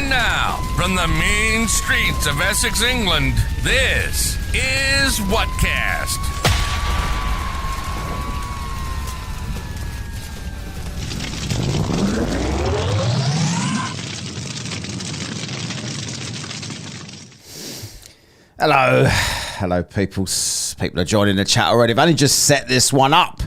And now, from the mean streets of Essex, England, this is Whatcast. Hello, people are joining the chat already. I've only just set this one up.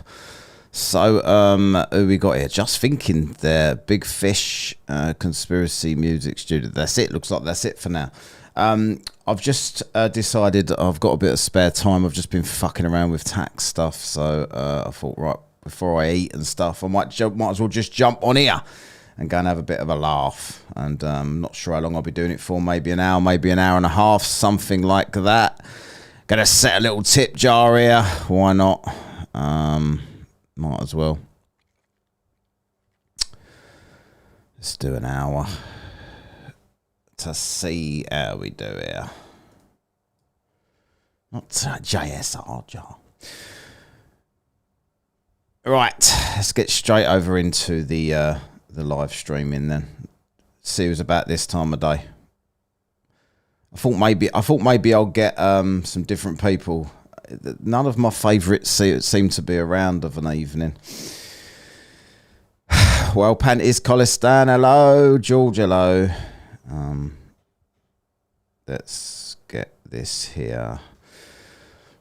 So, who we got here? Just thinking there. Big Fish, Conspiracy Music Studio. That's it. Looks like that's it for now. I've just decided I've got a bit of spare time. I've just been fucking around with tax stuff. So, I thought, right, before I eat and stuff, I might as well just jump on here and go and have a bit of a laugh. And I'm not sure how long I'll be doing it for. Maybe an hour, maybe an hour and a half, something like that. Gonna set a little tip jar here. Why not? Might as well. Let's do an hour to see how we do here. Not JSR jar. Right, let's get straight over into the live streaming then. See who's about this time of day. I thought maybe I'll get some different people. None of my favourites seem to be around of an evening. Well, Panties Colistan, hello. George, hello. Let's get this here.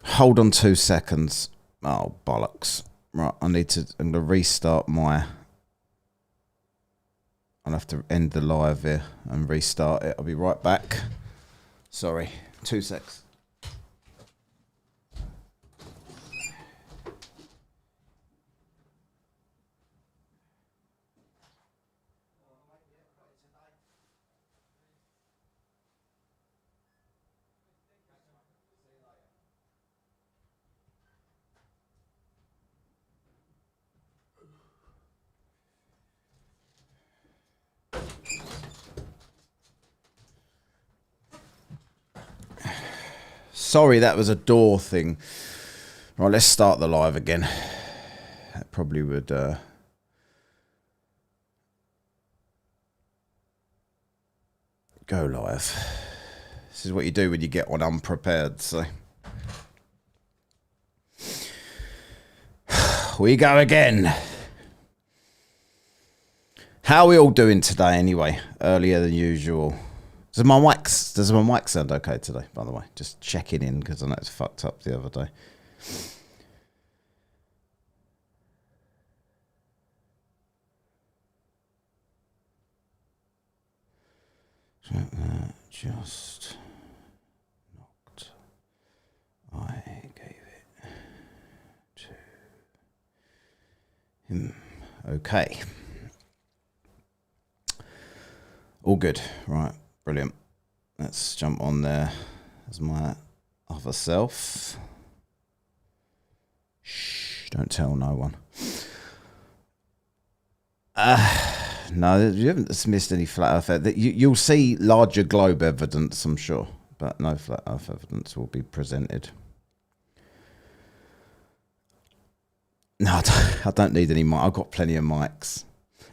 Hold on 2 seconds. Oh, bollocks. Right, I'm going to restart my... I'll have to end the live here and restart it. I'll be right back. Sorry, 2 secs. Sorry, that was a door thing. Right, let's start the live again. That probably would... go live. This is what you do when you get one unprepared, so... We go again. How are we all doing today anyway? Earlier than usual. Does my mic sound okay today, by the way? Just checking in, because I know it's fucked up the other day. Just knocked. I gave it to him. Okay. All good. Right. Brilliant. Let's jump on there as my other self. Shh, don't tell no one. No, you haven't missed any flat earth. You'll see larger globe evidence, I'm sure, but no flat earth evidence will be presented. No, I don't need any mic. I've got plenty of mics.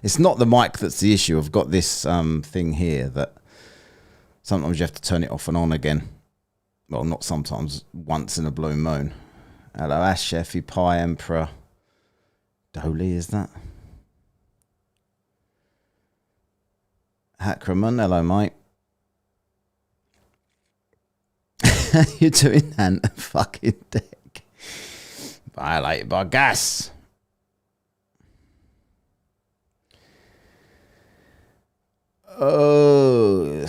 It's not the mic that's the issue. I've got this thing here that sometimes you have to turn it off and on again. Well, not sometimes, once in a blue moon. Hello, Ash, Sheffy, Pie, Emperor. Dolly, is that? Hackerman, hello, mate. You're doing that fucking dick. Violated by gas. Oh,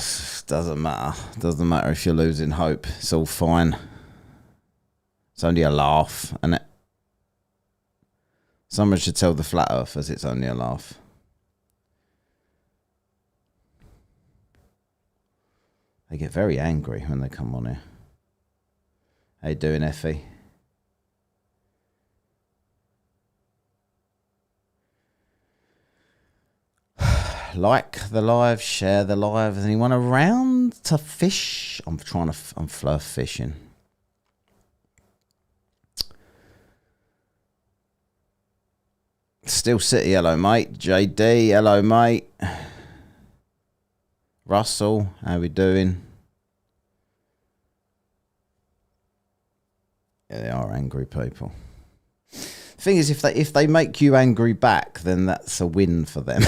doesn't matter. Doesn't matter if you're losing hope. It's all fine. It's only a laugh, isn't it? Someone should tell the flat earthers it's only a laugh. They get very angry when they come on here. How you doing, Effie? Like the live, share the live. Is anyone around to fish? I'm fluff fishing. Still City, hello mate. JD, hello mate. Russell, how we doing? Yeah, they are angry people. Thing is, if they make you angry back, then that's a win for them.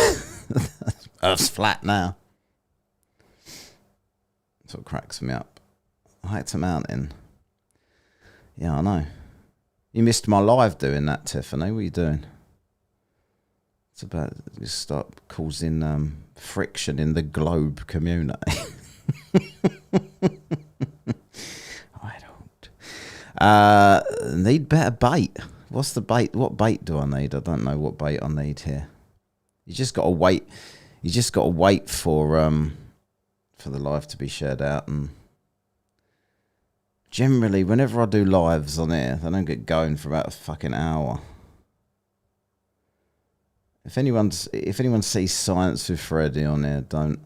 Earth's flat now. That's what cracks me up. I hiked a mountain. Yeah, I know. You missed my live doing that, Tiffany. What are you doing? It's about you start causing friction in the globe community. I don't. Need better bait. What's the bait? What bait do I need? I don't know what bait I need here. You just got to wait. You just got to wait for the live to be shared out. And generally, whenever I do lives on here, they don't get going for about a fucking hour. If anyone sees Science with Freddie on here, don't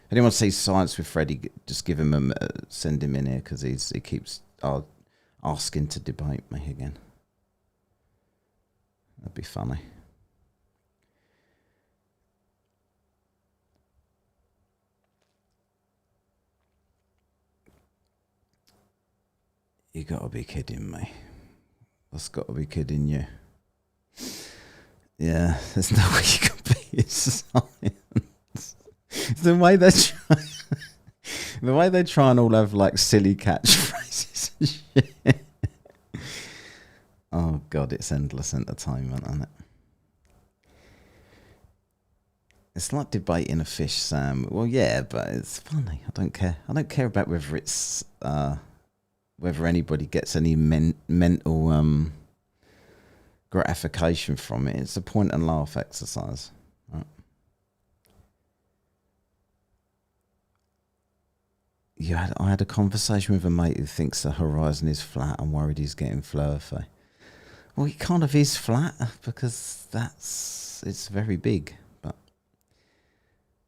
If anyone sees Science with Freddie, just give him send him in here because he keeps asking to debate me again. That'd be funny. You gotta be kidding me. I've got to be kidding you. Yeah, there's no way you can be in science. The way they try and all have like silly catchphrases and shit. Oh god, it's endless entertainment, isn't it? It's like debating a fish, Sam. Well, yeah, but it's funny. I don't care. I don't care about whether it's whether anybody gets any mental gratification from it. It's a point and laugh exercise. Right? I had a conversation with a mate who thinks the horizon is flat. I'm worried he's getting flirty. Well, it kind of is flat because it's very big. But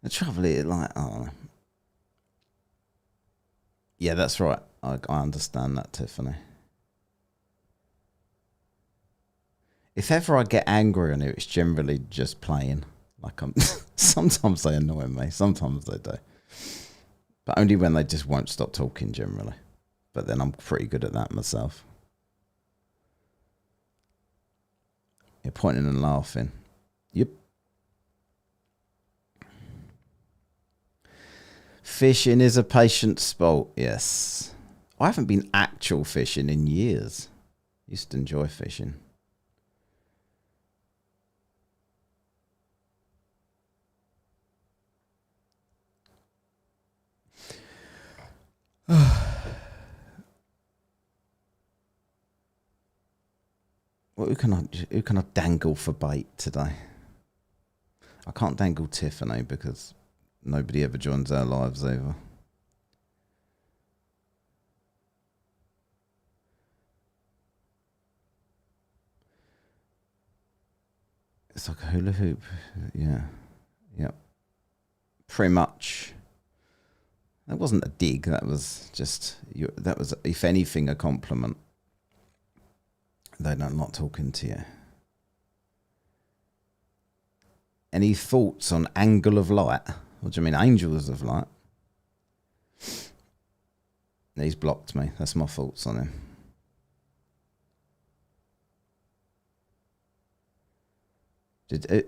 the trouble is, like, I don't know. Yeah, that's right. I understand that, Tiffany. If ever I get angry on it, it's generally just playing. Like sometimes they annoy me, sometimes they do. But only when they just won't stop talking generally. But then I'm pretty good at that myself. You're pointing and laughing. Yep. Fishing is a patient sport, yes. I haven't been actual fishing in years. Used to enjoy fishing. Well, who can I dangle for bait today? I can't dangle Tiffany because nobody ever joins our lives either. It's like a hula hoop. Yeah. Yep. Pretty much. That wasn't a dig. That was just, that was, if anything, a compliment. They don't like talking to you. Any thoughts on Angle of Light? What do you mean, Angels of Light? He's blocked me. That's my thoughts on him.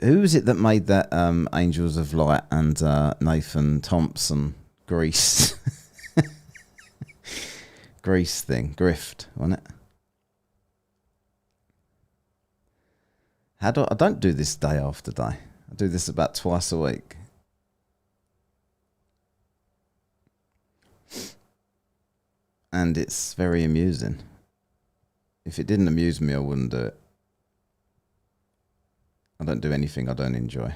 Who was it that made that Angels of Light and Nathan Thompson Grease Grease thing? Grift, wasn't it? I don't do this day after day. I do this about twice a week. And it's very amusing. If it didn't amuse me, I wouldn't do it. I don't do anything I don't enjoy.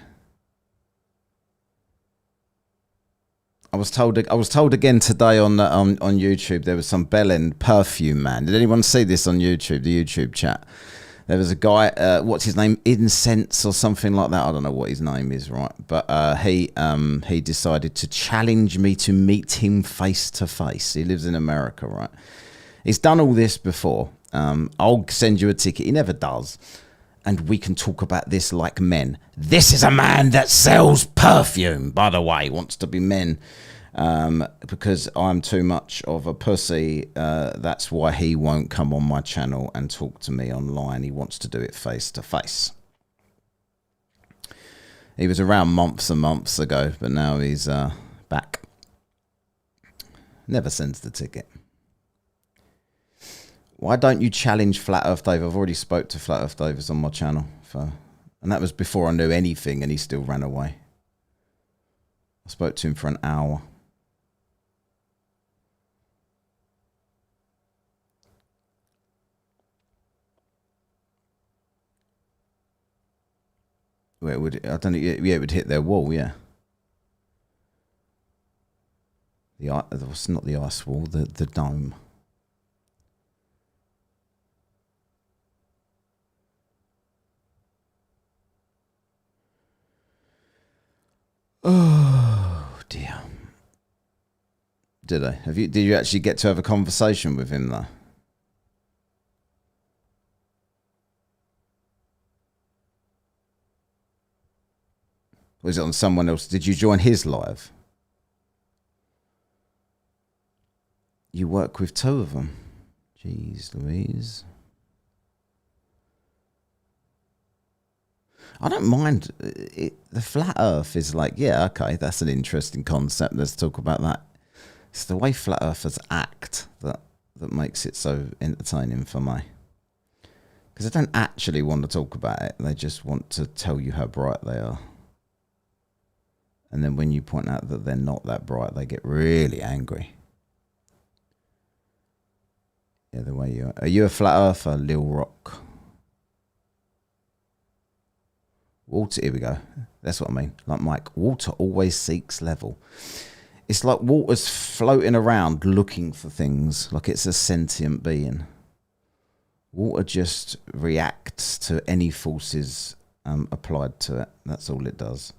I was told again today on YouTube there was some Bellend perfume man. Did anyone see this on YouTube, the YouTube chat? There was a guy, what's his name, Incense or something like that. I don't know what his name is, right? But he decided to challenge me to meet him face to face. He lives in America, right? He's done all this before. I'll send you a ticket. He never does. and we can talk about this like men. This is a man that sells perfume, by the way, wants to be men. Because I'm too much of a pussy, that's why he won't come on my channel and talk to me online. He wants to do it face to face. He was around months and months ago, but now he's back. Never sends the ticket. Why don't you challenge Flat Earth Dave? I've already spoke to Flat Earth Davis on my channel, and that was before I knew anything, and he still ran away. I spoke to him for an hour. Where it would, I don't know, yeah, it would hit their wall, yeah. It's not the ice wall, the dome. Oh dear. Did I? Did you actually get to have a conversation with him though? Was it on someone else? Did you join his live? You work with two of them. Jeez Louise. I don't mind. The flat earth is like, yeah, okay, that's an interesting concept. Let's talk about that. It's the way flat earthers act that makes it so entertaining for me. Because they don't actually want to talk about it. They just want to tell you how bright they are. And then when you point out that they're not that bright, they get really angry. Yeah, the way you are. Are you a flat earther, Lil Rock? Water, here we go. That's what I mean. Like Mike, water always seeks level. It's like water's floating around looking for things, like it's a sentient being. Water just reacts to any forces applied to it. That's all it does.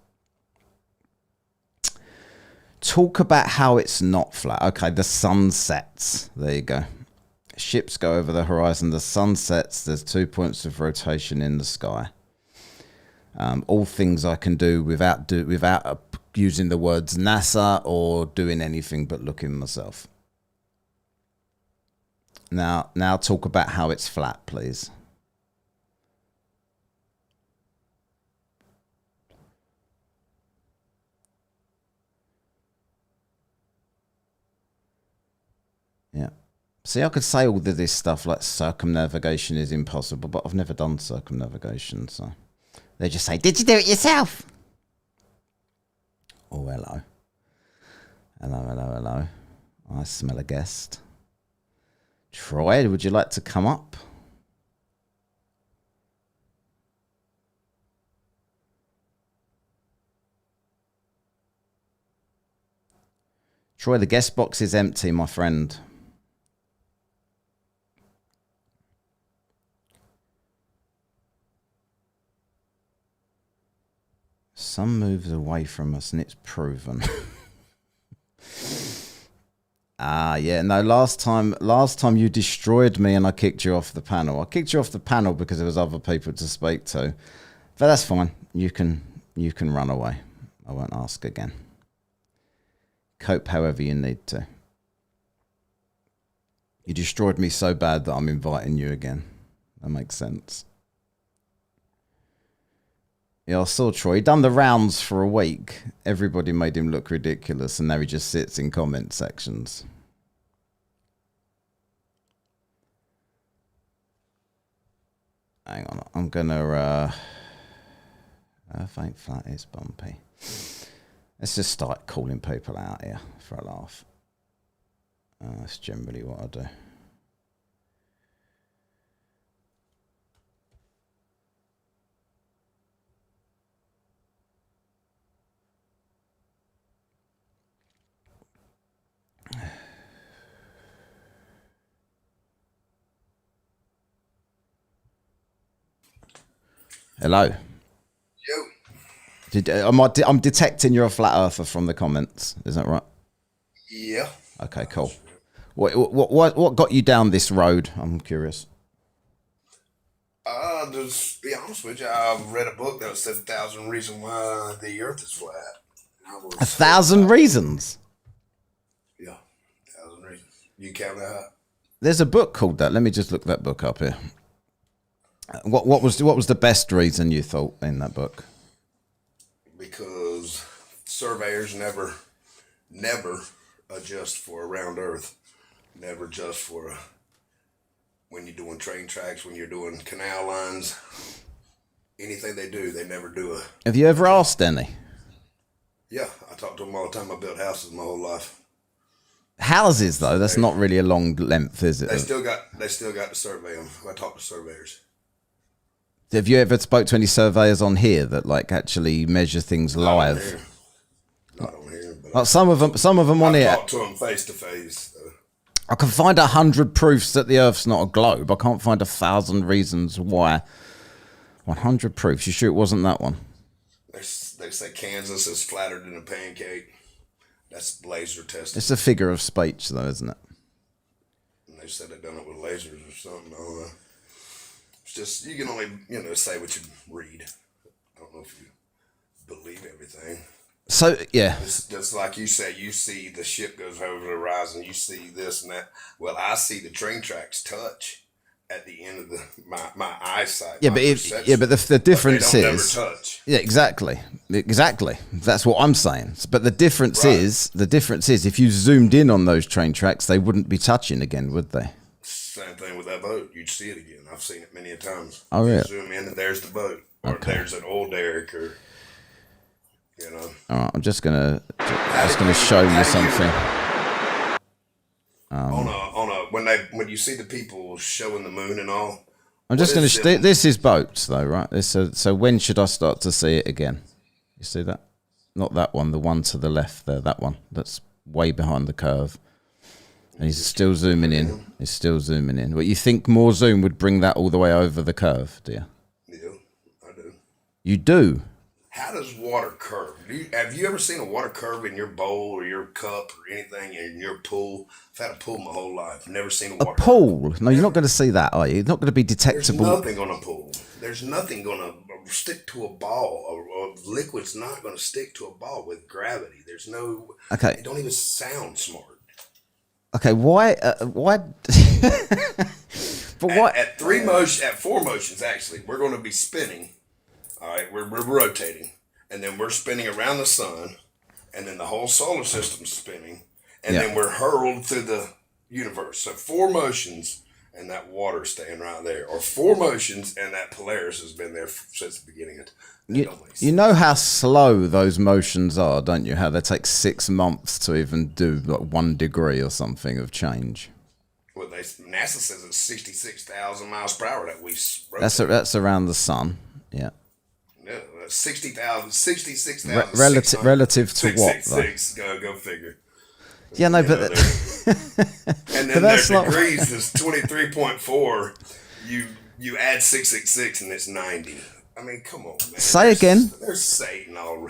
Talk about how it's not flat. Okay, the sun sets. There you go. Ships go over the horizon. The sun sets. There's 2 points of rotation in the sky. All things I can do without using the words NASA or doing anything but looking myself. Now talk about how it's flat, please. Yeah. See, I could say all of this stuff like circumnavigation is impossible, but I've never done circumnavigation, so they just say, "Did you do it yourself?" Oh, hello. Hello. I smell a guest. Troy, would you like to come up? Troy, the guest box is empty, my friend. Sun moves away from us and it's proven. Yeah, no, last time you destroyed me and I kicked you off the panel. I kicked you off the panel because there was other people to speak to. But that's fine. You can run away. I won't ask again. Cope however you need to. You destroyed me so bad that I'm inviting you again. That makes sense. Yeah, I saw Troy. He done the rounds for a week. Everybody made him look ridiculous, and now he just sits in comment sections. Hang on, I'm gonna. Faint flat is bumpy. Let's just start calling people out here for a laugh. That's generally what I do. Hello. I'm detecting you're a flat earther from the comments. Is that right? Yeah. Okay, cool. What got you down this road? I'm curious. Just be honest with you, I read a book that said 1,000 Reasons Why the Earth is Flat. 1,000 reasons? Yeah, 1,000 reasons. You count that? There's a book called that. Let me just look that book up here. What was the best reason you thought in that book? Because surveyors never adjust for a round Earth. Never adjust for when you're doing train tracks, when you're doing canal lines. Anything they do, they never do a. Have you ever asked any? Yeah, I talk to them all the time. I built houses my whole life. Houses, though, that's not really a long length, is it? They still got to survey them. I talk to surveyors. Have you ever spoke to any surveyors on here that like actually measure things live? Not on here, but like some of them on here. I talk to them face to face. I can find 100 proofs that the Earth's not a globe. I can't find 1,000 reasons why. 100 proofs. You sure it wasn't that one? They say Kansas is flatter than a pancake. That's laser testing. It's a figure of speech, though, isn't it? And they said they done it with lasers or something. I don't know. It's just you can only say what you read. I don't know if you believe everything. So yeah, It's just like you say, you see the ship goes over the horizon. You see this and that. Well, I see the train tracks touch at the end of my eyesight. yeah, my but perception, the difference they don't is never touch. yeah, exactly. That's what I'm saying. But the difference is if you zoomed in on those train tracks, they wouldn't be touching again, would they? Same thing with that boat. You'd see it again. I've seen it many a times. Oh, yeah. You zoom in and there's the boat, or there's an oil derrick, or All right, I'm just gonna show you something. When you see the people showing the moon and all. I'm just going to. This is boats, though, right? So when should I start to see it again? You see that? Not that one. The one to the left there. That one. That's way behind the curve. And he's still zooming in. He's still zooming in. But you think more zoom would bring that all the way over the curve, do you? Yeah, I do. You do. How does water curve? Have you ever seen a water curve in your bowl or your cup or anything in your pool? I've had a pool my whole life. Never seen a water curve. Pool? No, you're not going to see that, are you? It's not going to be detectable. There's nothing on a pool. There's nothing going to stick to a ball. Or liquid's not going to stick to a ball with gravity. There's no. Okay. It don't even sound smart. Okay, why? But what? At four motions, actually, we're going to be spinning. All right, we're rotating, and then we're spinning around the sun, and then the whole solar system's spinning, and then we're hurled through the universe. So four motions, and that water's staying right there, or four motions, and that Polaris has been there since the beginning. You know how slow those motions are, don't you? How they take 6 months to even do like 1 degree or something of change. Well, NASA says it's 66,000 miles per hour that we rotate. That's around the sun. Yeah. No, 66,000. Relative to what, though? Go figure. Yeah, no, but and then their degrees is 23.4. You add 666 and it's 90. I mean, come on, man. Say again. They're Satan all.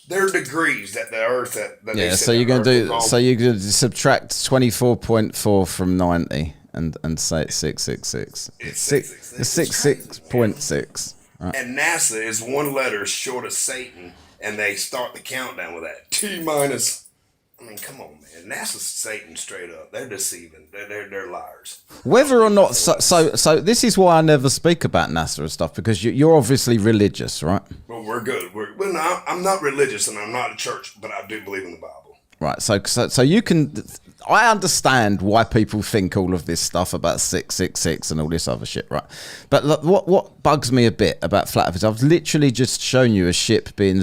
They're degrees that the Earth that yeah. So you're going to do. So you're going to subtract 24.4 from 90 and say it's 666. It's 66.6. Right. And NASA is one letter short of Satan, and they start the countdown with that T minus. I mean, come on, man. NASA's Satan straight up. They're deceiving. They're liars. Whether or not, so this is why I never speak about NASA and stuff, because you're obviously religious, right? Well, we're good. No, I'm not religious and I'm not a church, but I do believe in the Bible. Right. So you can. I understand why people think all of this stuff about 666 and all this other shit, right? But look, what bugs me a bit about flat earth is I've literally just shown you a ship being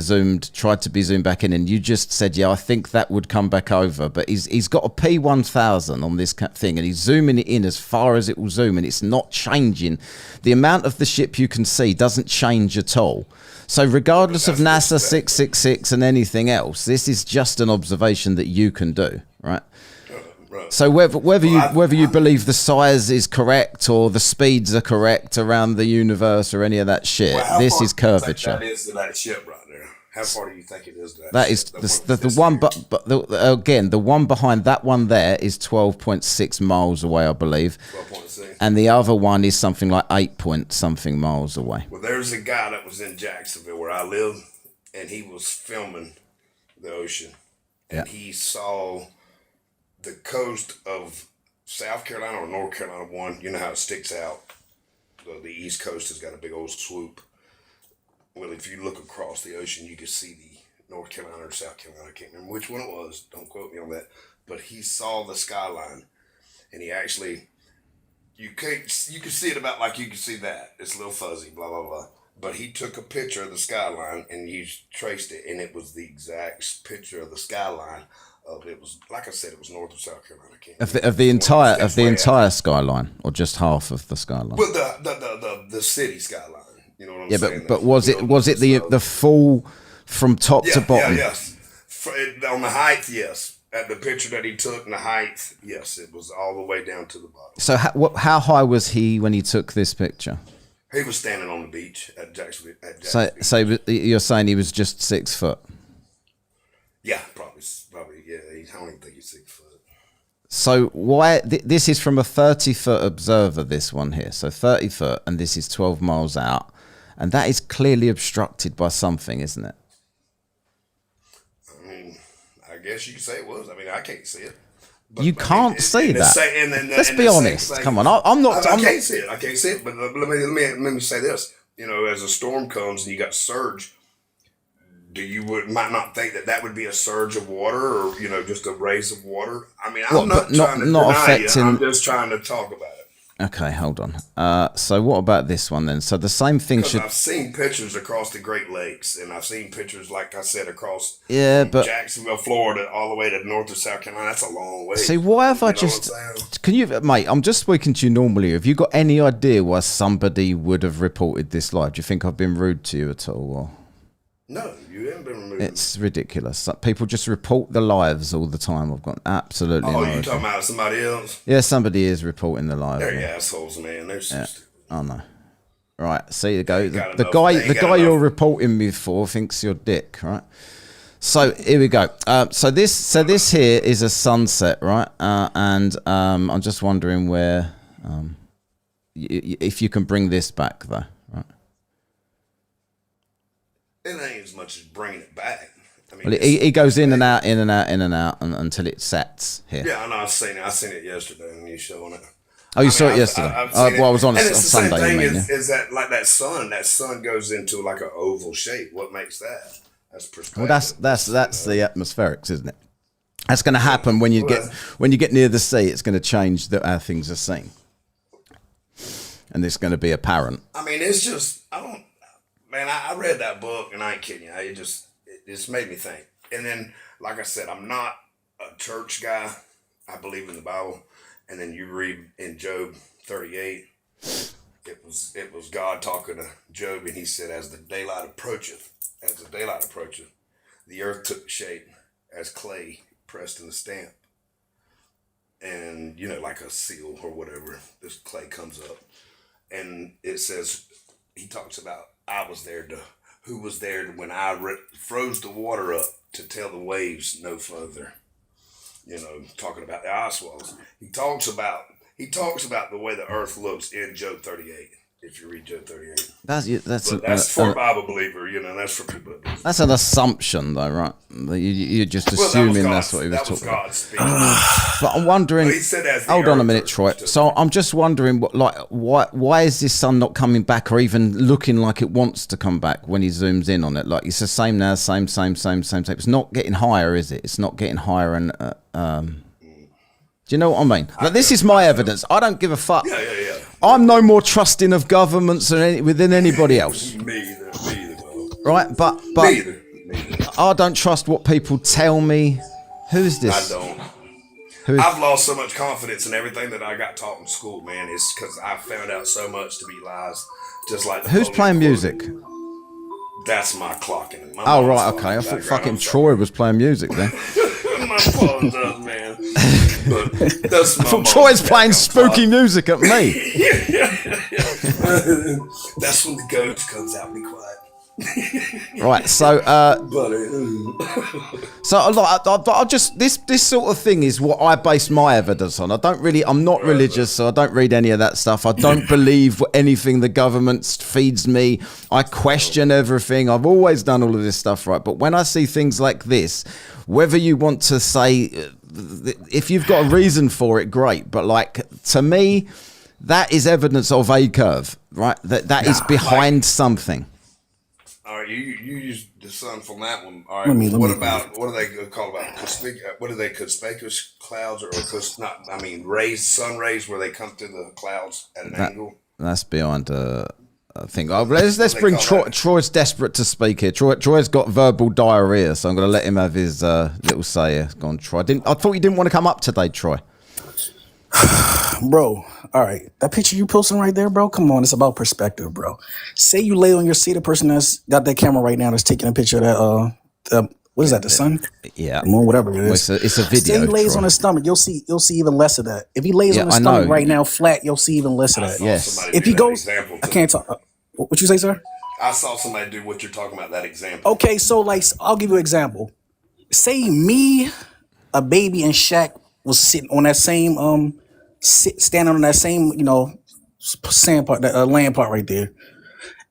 tried to be zoomed back in, and you just said, yeah, I think that would come back over. But he's got a P1000 on this thing, and he's zooming it in as far as it will zoom, and it's not changing. The amount of the ship you can see doesn't change at all. So regardless of NASA 666 and anything else, this is just an observation that you can do, right? So whether you believe the size is correct or the speeds are correct around the universe or any of that shit, this is curvature. That is to that ship right there. How far do you think it is? That is the one, but again, the one behind that one there is 12.6 miles away, I believe. 12.6. And the other one is something like 8 point something miles away. Well, there's a guy that was in Jacksonville where I live, and he was filming the ocean, and he saw the coast of South Carolina or North Carolina one. You know how it sticks out. The East Coast has got a big old swoop. Well, if you look across the ocean, you can see the North Carolina or South Carolina. I can't remember which one it was. Don't quote me on that. But he saw the skyline, and he actually, you can see it about like you can see that. It's a little fuzzy, blah, blah, blah. But he took a picture of the skyline, and you traced it, and it was the exact picture of the skyline. It was, like I said, it was North or South Carolina. I can't Of the entire skyline, or just half of the skyline? Well, the city skyline. You know what I'm saying? But was it the full from top to bottom? Yeah, yes. On the height, yes. At the picture that he took, in the height, yes, it was all the way down to the bottom. So how high was he when he took this picture? He was standing on the beach at Jacksonville. So you're saying he was just 6 foot? Yeah, probably. Yeah, I don't even think he's 6 foot. So why this is from a 30-foot observer? This one here, so 30 foot, and this is 12 miles out, and that is clearly obstructed by something, isn't it? I mean, I guess you could say it was. I mean, I can't see it. But, you can't see that. Let's be honest. Come on, I'm not. I can't see it. I can't see it. But let me say this. You know, as a storm comes and you got surge, might not think that would be a surge of water, or just a raise of water. I mean, I'm not trying to deny it. I'm just trying to talk about it. Okay, hold on. So what about this one then? So the same thing should. I've seen pictures across the Great Lakes, and I've seen pictures, like I said, across Jacksonville, Florida, all the way to North or South Carolina. That's a long way. See, why have I just? Can you, mate? I'm just speaking to you normally. Have you got any idea why somebody would have reported this live? Do you think I've been rude to you at all? Or? No, you haven't been removed. It's ridiculous. People just report the lives all the time. I've got absolutely no idea. You talking about somebody else? Yeah, somebody is reporting the live. They're assholes, man. They're so stupid. I know. Right, see you go. The guy you're reporting me for thinks you're dick, right? So here we go. So this here is a sunset, right? And I'm just wondering where, if you can bring this back though. It ain't as much as bringing it back. I mean, well, he goes in and out, until it sets here. Yeah, I know. I seen it yesterday when you showing it. Oh, you saw it yesterday? Well, I was on Sunday. The same thing is that like that sun goes into like an oval shape. What makes that? That's perspective. Well, that's the atmospherics, isn't it? That's going to happen when you get near the sea. It's going to change how things are seen, and it's going to be apparent. I mean, it's just Man, I read that book, and I ain't kidding you. It just made me think. And then, like I said, I'm not a church guy. I believe in the Bible. And then you read in Job 38, it was God talking to Job, and he said, as the daylight approacheth, the earth took shape as clay pressed in the stamp. And, like a seal or whatever, this clay comes up. And it says, he talks about, who was there when I froze the water up to tell the waves no further. Talking about the ice walls. He talks about the way the earth looks in Job 38. If you read Job 38, that's for a Bible believer. That's for people. That's an assumption, though, right? You're just assuming that's what he was talking about. But I'm wondering. Well, he said hold on a minute, Troy. So I'm just wondering, why is this sun not coming back, or even looking like it wants to come back when he zooms in on it? Like it's the same now, same. It's not getting higher, is it? It's not getting higher, and do you know what I mean? Like, this is my evidence. I don't give a fuck. Yeah. I'm no more trusting of governments than anybody else. Me either. Right, but Me either. I don't trust what people tell me. Who's this? I don't. I've lost so much confidence in everything that I got taught in school, man. It's because I found out so much to be lies. Just like who's playing music? That's my clocking. Oh right, okay. I thought fucking Troy was playing music then. My phone does, man. But that's I thought Troy's playing spooky music at me. That's when the ghost comes out. Be quiet. Right, so But so I just this sort of thing is what I base my evidence on. I'm not religious, so I don't read any of that stuff. I don't believe anything the government feeds me. I question everything. I've always done all of this stuff, right? But when I see things like this, whether you want to say if you've got a reason for it, great. But like to me, that is evidence of a curve, right? That is behind something. all right, you use the sun from that one. All right, what do they call about? What are they? Conspicuous clouds, or sun rays where they come through the clouds at an angle. That's beyond I think. Let's bring Troy. Troy's desperate to speak here. Troy's got verbal diarrhea, so I'm going to let him have his little say here. Go on, Troy. I thought you didn't want to come up today, Troy. Bro, all right. That picture you posting right there, bro, come on. It's about perspective, bro. Say you lay on your seat, a person that's got that camera right now that's taking a picture of that, what is that, the sun? Yeah. The moon, whatever it is. It's a video. Say he lays on his stomach, you'll see even less of that. If he lays on his stomach right now flat, you'll see even less of that. Yes. If he goes, I can't talk. What you say, sir? I saw somebody do what you're talking about, that example. Okay, so like, I'll give you an example. Say me, a baby, and Shaq was sitting on that same standing on that same, sand part, that land part right there,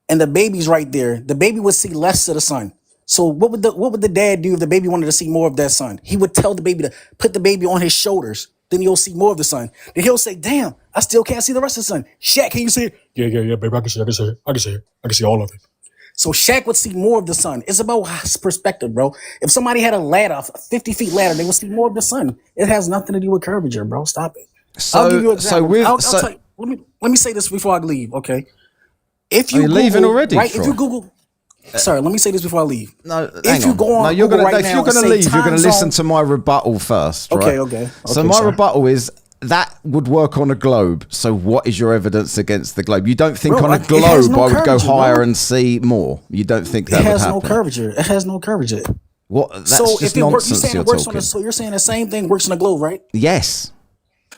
and the baby's right there. The baby would see less of the sun. So what would the dad do if the baby wanted to see more of that sun? He would tell the baby to put the baby on his shoulders. Then you'll see more of the sun. Then he'll say, "Damn, I still can't see the rest of the sun." Shaq, can you see it? Yeah, baby, I can see it. I can see all of it. So Shaq would see more of the sun. It's about perspective, bro. If somebody had a ladder, a 50 feet ladder, they would see more of the sun. It has nothing to do with curvature, bro. Stop it. I'll give you an example. Let me say this before I leave, okay? If you Are you leaving already, right? Troy? If you Google, sorry, let me say this before I leave. No, if you go on, you're Google gonna right if now you're gonna and leave, say you're gonna time listen zone- to my rebuttal first, right? Okay. So my sorry. rebuttal is that would work on a globe. So what is your evidence against the globe? You don't think Bro, on a it has globe no I would go curvature, higher bro. and see more? You don't think It that would has happen? no curvature. It has no curvature. What? That's So just if it works, nonsense you're talking. so you're saying the same thing works on the globe, right? Yes.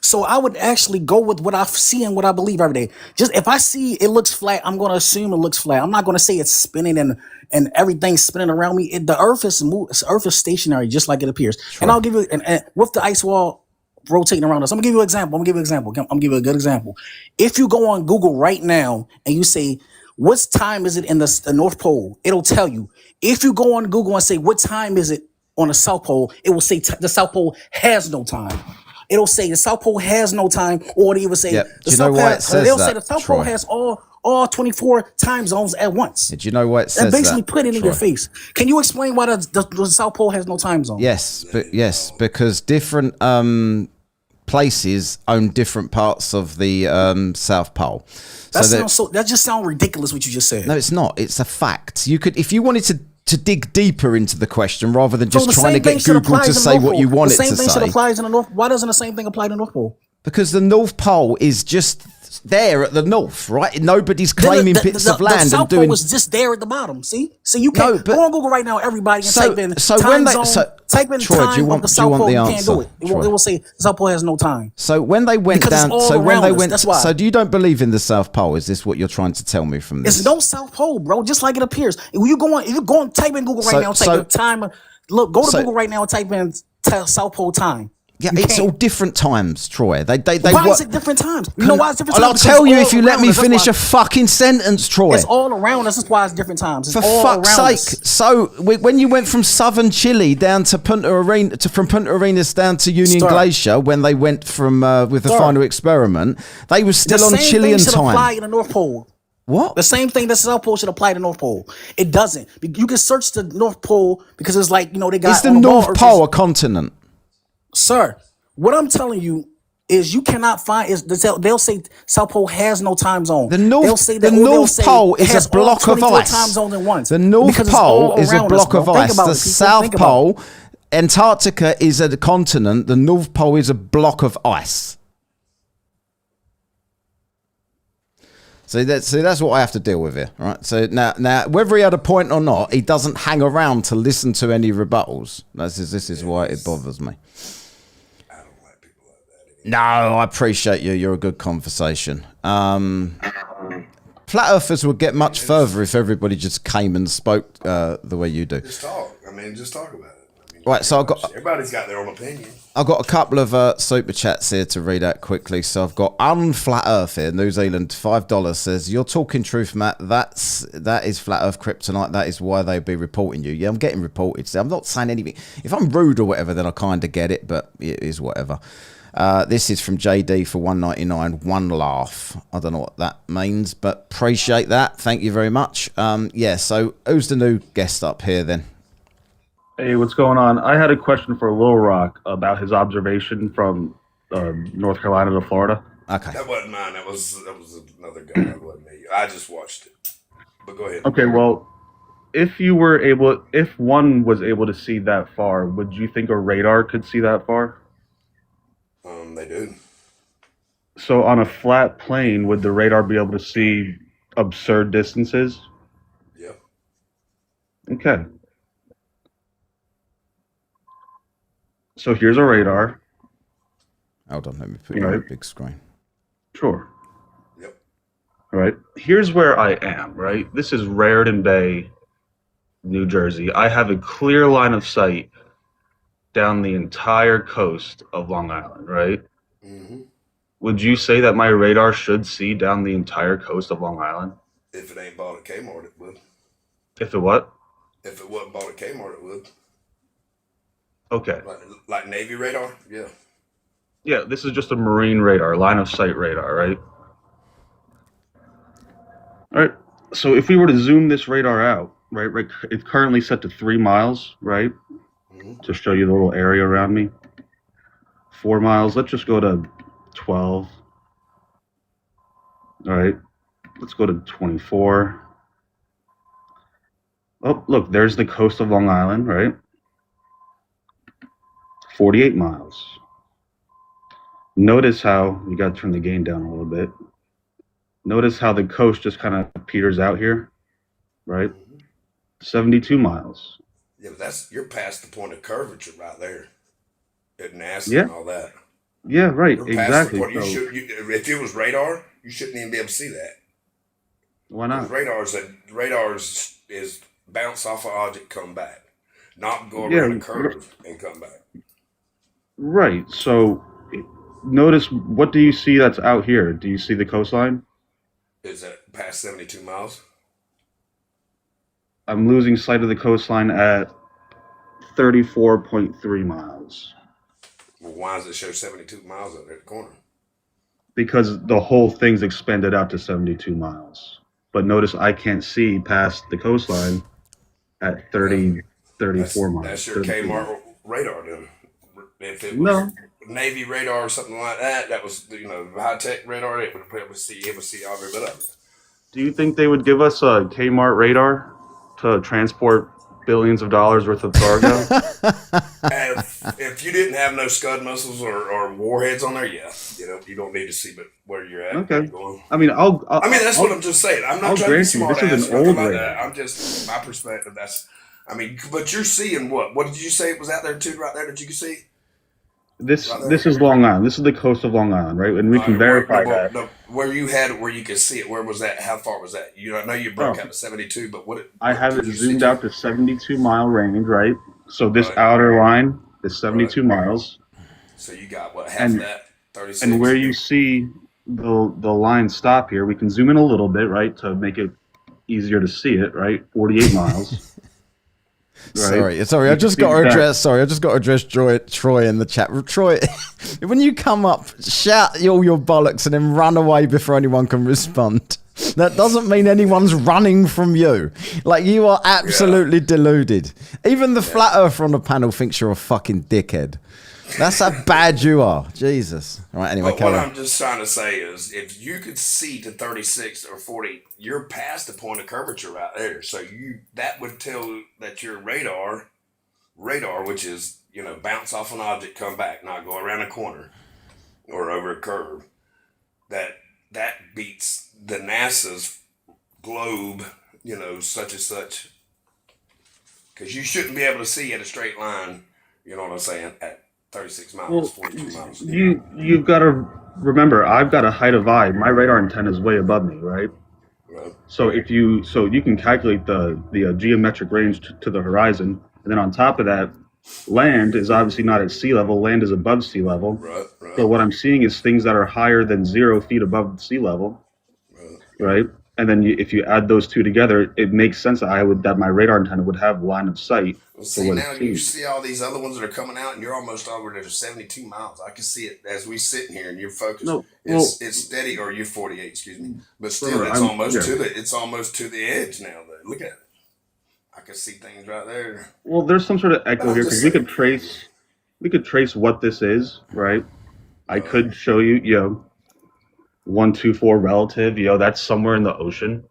So I would actually go with what I see and what I believe every day. Just if I see it looks flat, I'm going to assume it looks flat. I'm not going to say it's spinning and everything's spinning around me. The Earth is stationary, just like it appears. Sure. And I'll give you and with the ice wall rotating around us. I'm gonna give you an example. I'm gonna give you a good example. If you go on Google right now and you say, "What time is it in the North Pole?" It'll tell you. If you go on Google and say, "What time is it on the South Pole?" It will say the South Pole has no time. It'll say the South Pole has no time, or they would say Do the you South know why it says they'll that, say the South Pole Troy? has all 24 time zones at once. Do you know why it says And that? basically put it in Troy? your face. Can you explain why the South Pole has no time zone? Yes, because different places own different parts of the South Pole. That just sounds ridiculous what you just said. No, it's not. It's a fact. You could, if you wanted to dig deeper into the question rather than just trying to get Google to say what you want it to say. The same thing should apply in the North. Why doesn't the same thing apply to the North Pole? Because the North Pole is just there at the north, right? Nobody's claiming bits of land the South and doing. Pole was just there at the bottom. See, you can't go on Google right now, everybody, and type in time zone. Type in Troy, time of the South Pole. You can't do it. It will say the South Pole has no time. So when they went because down, that's why. So do you don't believe in the South Pole? Is this what you're trying to tell me from this? It's no South Pole, bro. Just like it appears. If you go on, type in Google right now, type in time. Look, go to Google right now and type in South Pole time. Yeah, it's all different times, Troy. Why is it different times? You know why it's different times? I'll tell you if you let me finish a fucking sentence, Troy. It's all around us. That's why it's different times. For fuck's sake. So when you went from southern Chile down to Punta Arenas down to Union Glacier, when they went from with the final experiment, they were still on Chilean time. The same thing should apply in the North Pole. What? The same thing that South Pole should apply to North Pole. It doesn't. You can search the North Pole because it's like, they got. Is the North Pole a continent? Sir, what I'm telling you is you cannot find they'll say South Pole has no time zone. The North Pole is a block of ice. Time zones at once. The North Pole is a block of ice. The South Pole, Antarctica is a continent. The North Pole is a block of ice. So that's what I have to deal with here, right? So now, whether he had a point or not, he doesn't hang around to listen to any rebuttals. This is why it bothers me. No, I appreciate you. You're a good conversation. flat earthers would get much further if everybody just came and spoke the way you do. Just talk. I mean, just talk about it. I mean, Right, so everybody's got their own opinion. I've got a couple of super chats here to read out quickly. So I've got Unflat Earth here, New Zealand, $5 says, "You're talking truth, Matt. That is flat Earth kryptonite. That is why they'd be reporting you." Yeah, I'm getting reported. So I'm not saying anything. If I'm rude or whatever, then I kind of get it, but it is whatever. This is from JD for $1.99. One laugh. I don't know what that means, but appreciate that. Thank you very much. Yeah. So who's the new guest up here then? Hey, what's going on? I had a question for Lil Rock about his observation from North Carolina to Florida. Okay. That wasn't mine. That was another guy. That wasn't me. I just watched it. But go ahead. Okay, well, if one was able to see that far, would you think a radar could see that far? They do. So on a flat plane, would the radar be able to see absurd distances? Yep. Okay. So here's a radar. Hold on, let me put you on the big screen. Sure. Yep. All right. Here's where I am, right? This is Raritan Bay, New Jersey. I have a clear line of sight down the entire coast of Long Island, right? Mm-hmm. Would you say that my radar should see down the entire coast of Long Island? If it ain't bought at Kmart, it would. If it what? If it wasn't bought at Kmart, it would. Okay. Like Navy radar? Yeah. Yeah, this is just a marine radar, line of sight radar, right? All right. So if we were to zoom this radar out, right, it's currently set to 3 miles, right? Mm-hmm. To show you the little area around me. 4 miles. Let's just go to 12. All right. Let's go to 24. Oh, look, there's the coast of Long Island, right? 48 miles. Notice how, you got to turn the gain down a little bit. Notice how the coast just kind of peters out here, right? 72 miles. Yeah, but you're past the point of curvature right there. At NASA Yeah. and all that. Yeah, right, You're past the exactly. point. So, If it was radar, you shouldn't even be able to see that. why not? Radar is bounce off an object, come back, not go Yeah, around a curve and come back. Right. So notice, what do you see that's out here? Do you see the coastline? Is that past 72 miles? I'm losing sight of the coastline at 34.3 miles. Well, why does it show 72 miles out there at the corner? Because the whole thing's expanded out to 72 miles. But notice I can't see past the coastline at 34 miles. That's your 32. Kmart radar then. If it was No. Navy radar or something like that, that was high tech radar. It would probably see every bit of it. Do you think they would give us a Kmart radar to transport billions of dollars worth of cargo? If you didn't have no scud missiles or warheads on there, yeah, you don't need to see but where you're at. Okay. Going. I mean, That's what I'm just saying. I'm not I'll trying to be grant you, smart this is ass an or old like radar. that. I'm just my perspective. But you're seeing what? What did you say was out there too, right there that you can see? This Right there. this is Long Island. This is the coast of Long Island, right? And we can verify that. Where you had it, where you could see it. Where was that? How far was that? I know you broke out to 72, but I have it could you see zoomed to? out to 72 mile range, right? So this Right. outer line is 72 miles. So you got what half And- of that? 36. And where you see the line stop here, we can zoom in a little bit, right, to make it easier to see it, right? 48 miles. Right? Sorry. I You just can got see to that. address. Sorry, I just got to address Troy in the chat. Troy, when you come up, shout all your bollocks and then run away before anyone can respond. That doesn't mean anyone's running from you. Like, you are absolutely deluded. Even the flat earther on the panel thinks you're a fucking dickhead. That's how bad you are. Jesus. All right. Anyway, But what carry on. I'm just trying to say is, if you could see to 36 or 40, you're past the point of curvature right there. So that would tell that your radar, which is bounce off an object, come back, not go around a corner or over a curve. That beats the NASA's globe, such and such. Because you shouldn't be able to see at a straight line. You know what I'm saying? At 36 miles, Well, 42 miles. You've got to remember, I've got a height of eye. My radar antenna is way above me, right? Right. So you can calculate the geometric range to the horizon, and then on top of that, land is obviously not at sea level. Land is above sea level. Right. So Right. what I'm seeing is things that are higher than 0 feet above sea level, Right. right? And then if you add those two together, it makes sense that my radar antenna would have line of sight Well, to see, what now it's you seeing. see all these other ones that are coming out, and you're almost over to 72 miles. I can see it as we sit here, and you're focused. No, well, It's steady, or you're 48, excuse me. But still, remember, it's almost yeah. it's almost to the edge now. Though, look at it. I can see things right there. Well, there's some sort of echo I'm here just because saying. we could trace what this is, right? I Right. could show you, 124 relative, that's somewhere in the ocean.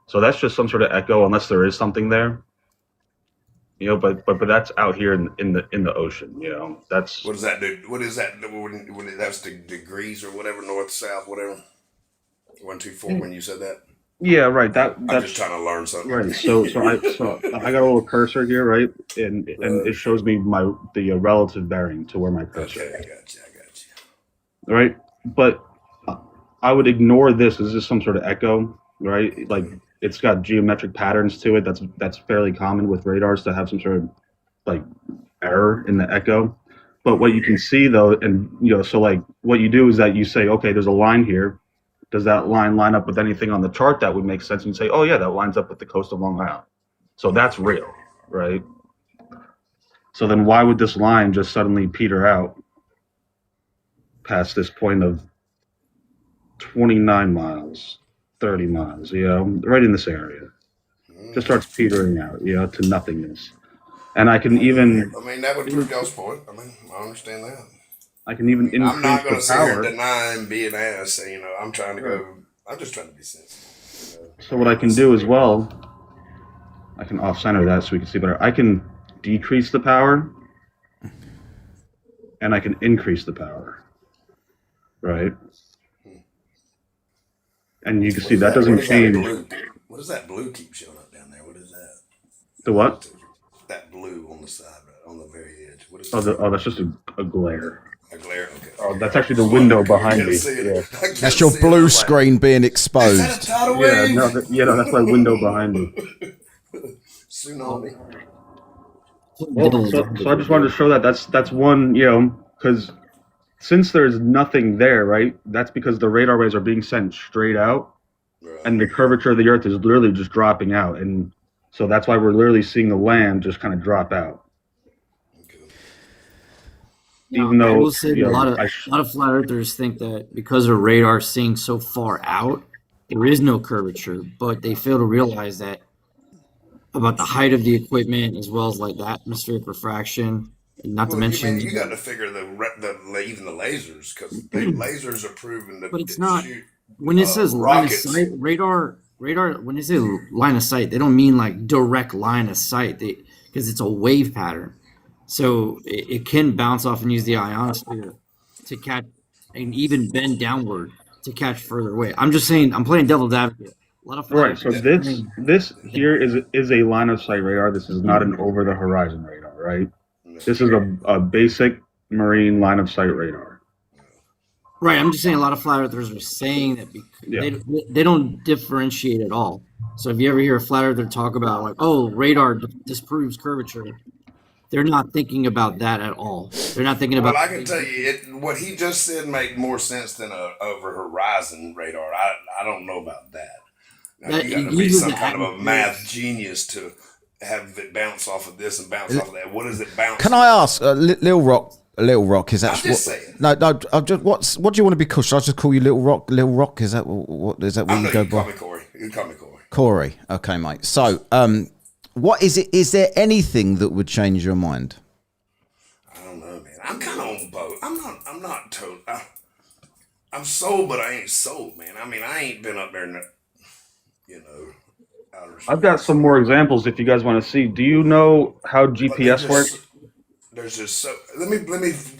So that's just some sort of echo, unless there is something there, But that's out here in the ocean, That's What does that do? What is that? That's the degrees or whatever, north, south, whatever. 124. When you said that, yeah, right. I'm That's just trying to learn something. right. So I got a little cursor here, right, and Right. it shows me the relative bearing to where my cursor Okay, I is, got you. I got you. right? But I would ignore this as just some sort of echo, right? Like it's got geometric patterns to it. That's fairly common with radars to have some sort of like error in the echo. But what you can see though, and so like what you do is that you say, okay, there's a line here. Does that line up with anything on the chart that would make sense? And you say, oh yeah, that lines up with the coast of Long Island. So that's real, right? So then why would this line just suddenly peter out past this point of 29 miles, 30 miles, right in this area? Just starts petering out, to nothingness. And I can even, I mean, that would prove y'all's point. I mean, I understand that. I can even I'm not increase going to the sit here and power. deny and be an ass. I'm trying to go. I'm just trying to be sensible. So what I can do as well, I can off-center that so we can see better. I can decrease the power, and I can increase the power, right? And you can see that doesn't change. What does that blue keep showing up down there? What is that? The what? That blue on the side, right, on the very edge. What is Oh, that? that's just a glare. A glare? Okay. Oh, that's actually the window behind me. Yeah. That's your blue screen being Is that exposed. a tidal Yeah, wave? no, that's my window behind me. Tsunami. Well, so I just wanted to show that's one, because since there's nothing there, right? That's because the radar waves are being sent straight out, Right. and the curvature of the Earth is literally just dropping out, and so that's why we're literally seeing the land just kind of drop out. Okay. Even though I will say you a know, lot of flat earthers think that because of radar seeing so far out, there is no curvature, but they fail to realize that about the height of the equipment as well as like the atmospheric refraction, and not to Well, mention. you got to figure even the lasers, because lasers are proven to But it's not shoot when it says line of rockets. sight. Radar. When they say line of sight, they don't mean like direct line of sight. Because it's a wave pattern, so it can bounce off and use the ionosphere to catch and even bend downward to catch further away. I'm just saying. I'm playing devil's advocate. A lot of right. So this here is a line of sight radar. This is not an over the horizon radar, right? This is a basic marine line of sight radar. Right, I'm just saying a lot of flat earthers are saying that because they don't differentiate at all. So if you ever hear a flat earther talk about like, oh, radar disproves curvature, they're not thinking about that at all. They're not thinking about. Well, I can tell you, what he just said make more sense than a over horizon radar. I don't know about that. Now, you got to be some kind of a math genius to have it bounce off of this and bounce off of that. What does it bounce? Can I ask, Little Rock? Little Rock is that? I'm just saying. No. I'm just. What do you want to be called? Should I just call you Little Rock? Little Rock is that what is that? What you go by? Call me Corey. You call me Corey. Corey. Okay, mate. So, what is it? Is there anything that would change your mind? I don't know, man. I'm kind of on both. I'm not told. I'm sold, but I ain't sold, man. I mean, I ain't been up there, outer space. I've got some more examples if you guys want to see. Do you know how GPS works? There's just let me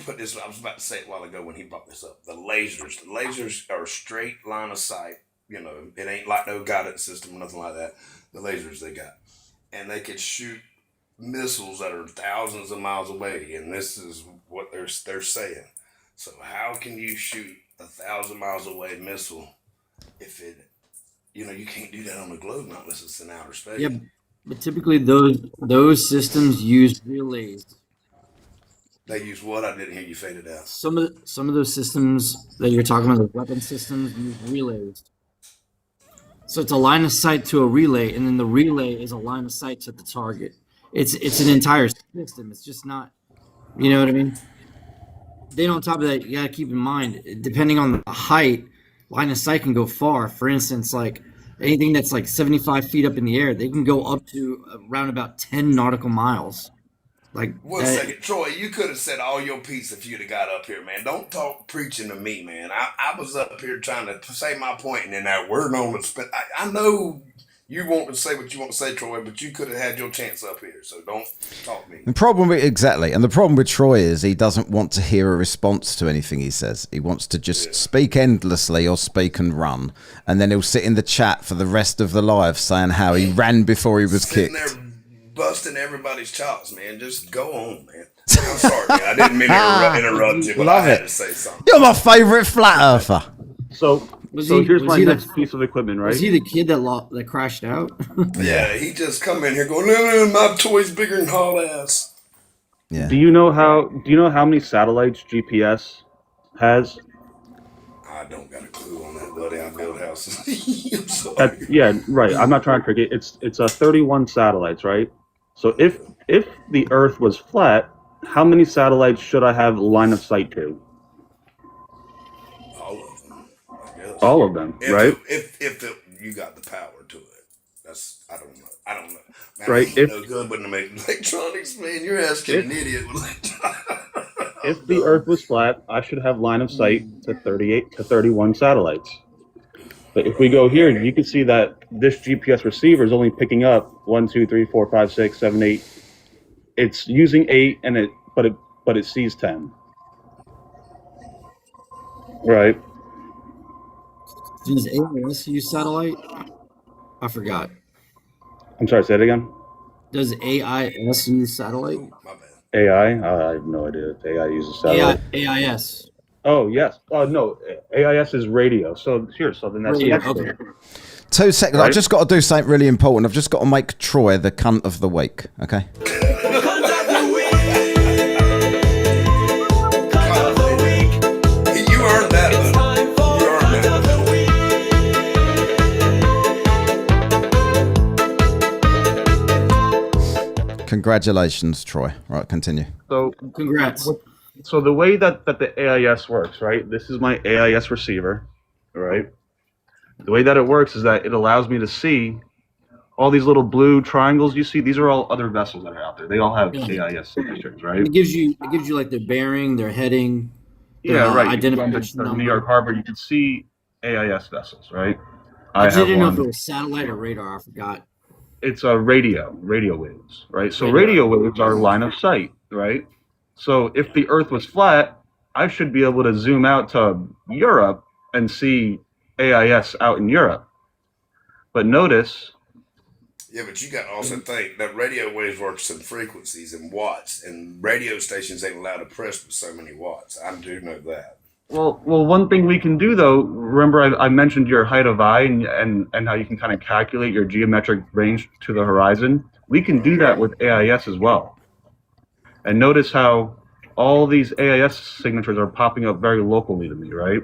put this. I was about to say it a while ago when he brought this up. The lasers are straight line of sight. It ain't like no guidance system or nothing like that. The lasers they got, and they could shoot missiles that are thousands of miles away. And this is what they're saying. So how can you shoot 1,000 miles away missile if you can't do that on the globe, not unless it's in outer space. Yeah, but typically those systems use relays. They use what? I didn't hear you faded out. Some of those systems that you're talking about, the weapon systems, use relays. So it's a line of sight to a relay, and then the relay is a line of sight to the target. It's an entire system. It's just not, you know what I mean? Then on top of that, you gotta keep in mind, depending on the height, line of sight can go far. For instance, like anything that's like 75 feet up in the air, they can go up to around about 10 nautical miles. Like One second, Troy, you could have said all your piece if you'd have got up here, man. Don't talk preaching to me, man. I was up here trying to say my point, and then that word on the spin. I know you want to say what you want to say, Troy, but you could have had your chance up here, so don't talk me. The problem with Troy is he doesn't want to hear a response to anything he says. He wants to just speak endlessly or speak and run, and then he'll sit in the chat for the rest of the live saying how he ran before he was Sitting kicked. there busting everybody's chops, man. Just go on, man. I'm sorry, man. I didn't mean to interrupt you, but I had to say something. You're my favourite flat earther. So here's my next piece of equipment, right? Was he the kid that crashed out? Yeah, he just come in here going, no, my toy's bigger than haul ass. Yeah. Do you know how many satellites GPS has? I don't got a clue on that, buddy. I build houses. I'm sorry. Yeah, right. I'm not trying to trick it. It's 31 satellites, right? So if the Earth was flat, how many satellites should I have line of sight to? All of them, I guess. All of them, right? If you got the power to it. I don't know. Man, Right, I ain't no good with electronics, man. You're asking an idiot with If the Earth was flat, I should have line of sight to 38 to 31 satellites. But if we go here, you can see that this GPS receiver is only picking up 1, 2, 3, 4, 5, 6, 7, 8. It's using 8, but it sees 10. Right. Does AIS use satellite? I forgot. I'm sorry. Say it again. Does AIS use satellite? my bad. AI. I have no idea if AI uses satellite. AIS. Oh yes. No. AIS is radio. So then that's Radio, the okay. 2 seconds. Right. I've just got to do something really important. I've just got to make Troy the cunt of the week. Okay. You earned that, buddy. You earned that. Congratulations, Troy. Right, continue. So Congrats. So the way that the AIS works, right? This is my AIS receiver, right? The way that it works is that it allows me to see all these little blue triangles you see. These are all other vessels that are out there. They all have AIS signatures, right? It gives you like their bearing, their heading. Yeah, right. Identification New number. York Harbor, you can see AIS vessels, right? I have didn't know if one. it was satellite or radar. I forgot. It's a radio waves, right? So radio waves are line of sight, right? So if the Earth was flat, I should be able to zoom out to Europe and see AIS out in Europe. But notice, Yeah, but you got to also think that radio waves works in frequencies and watts, and radio stations ain't allowed to press with so many watts. I do know that. well, one thing we can do though. Remember, I mentioned your height of eye and how you can kind of calculate your geometric range to the horizon. We can do that with AIS as well. And notice how all these AIS signatures are popping up very locally to me, right?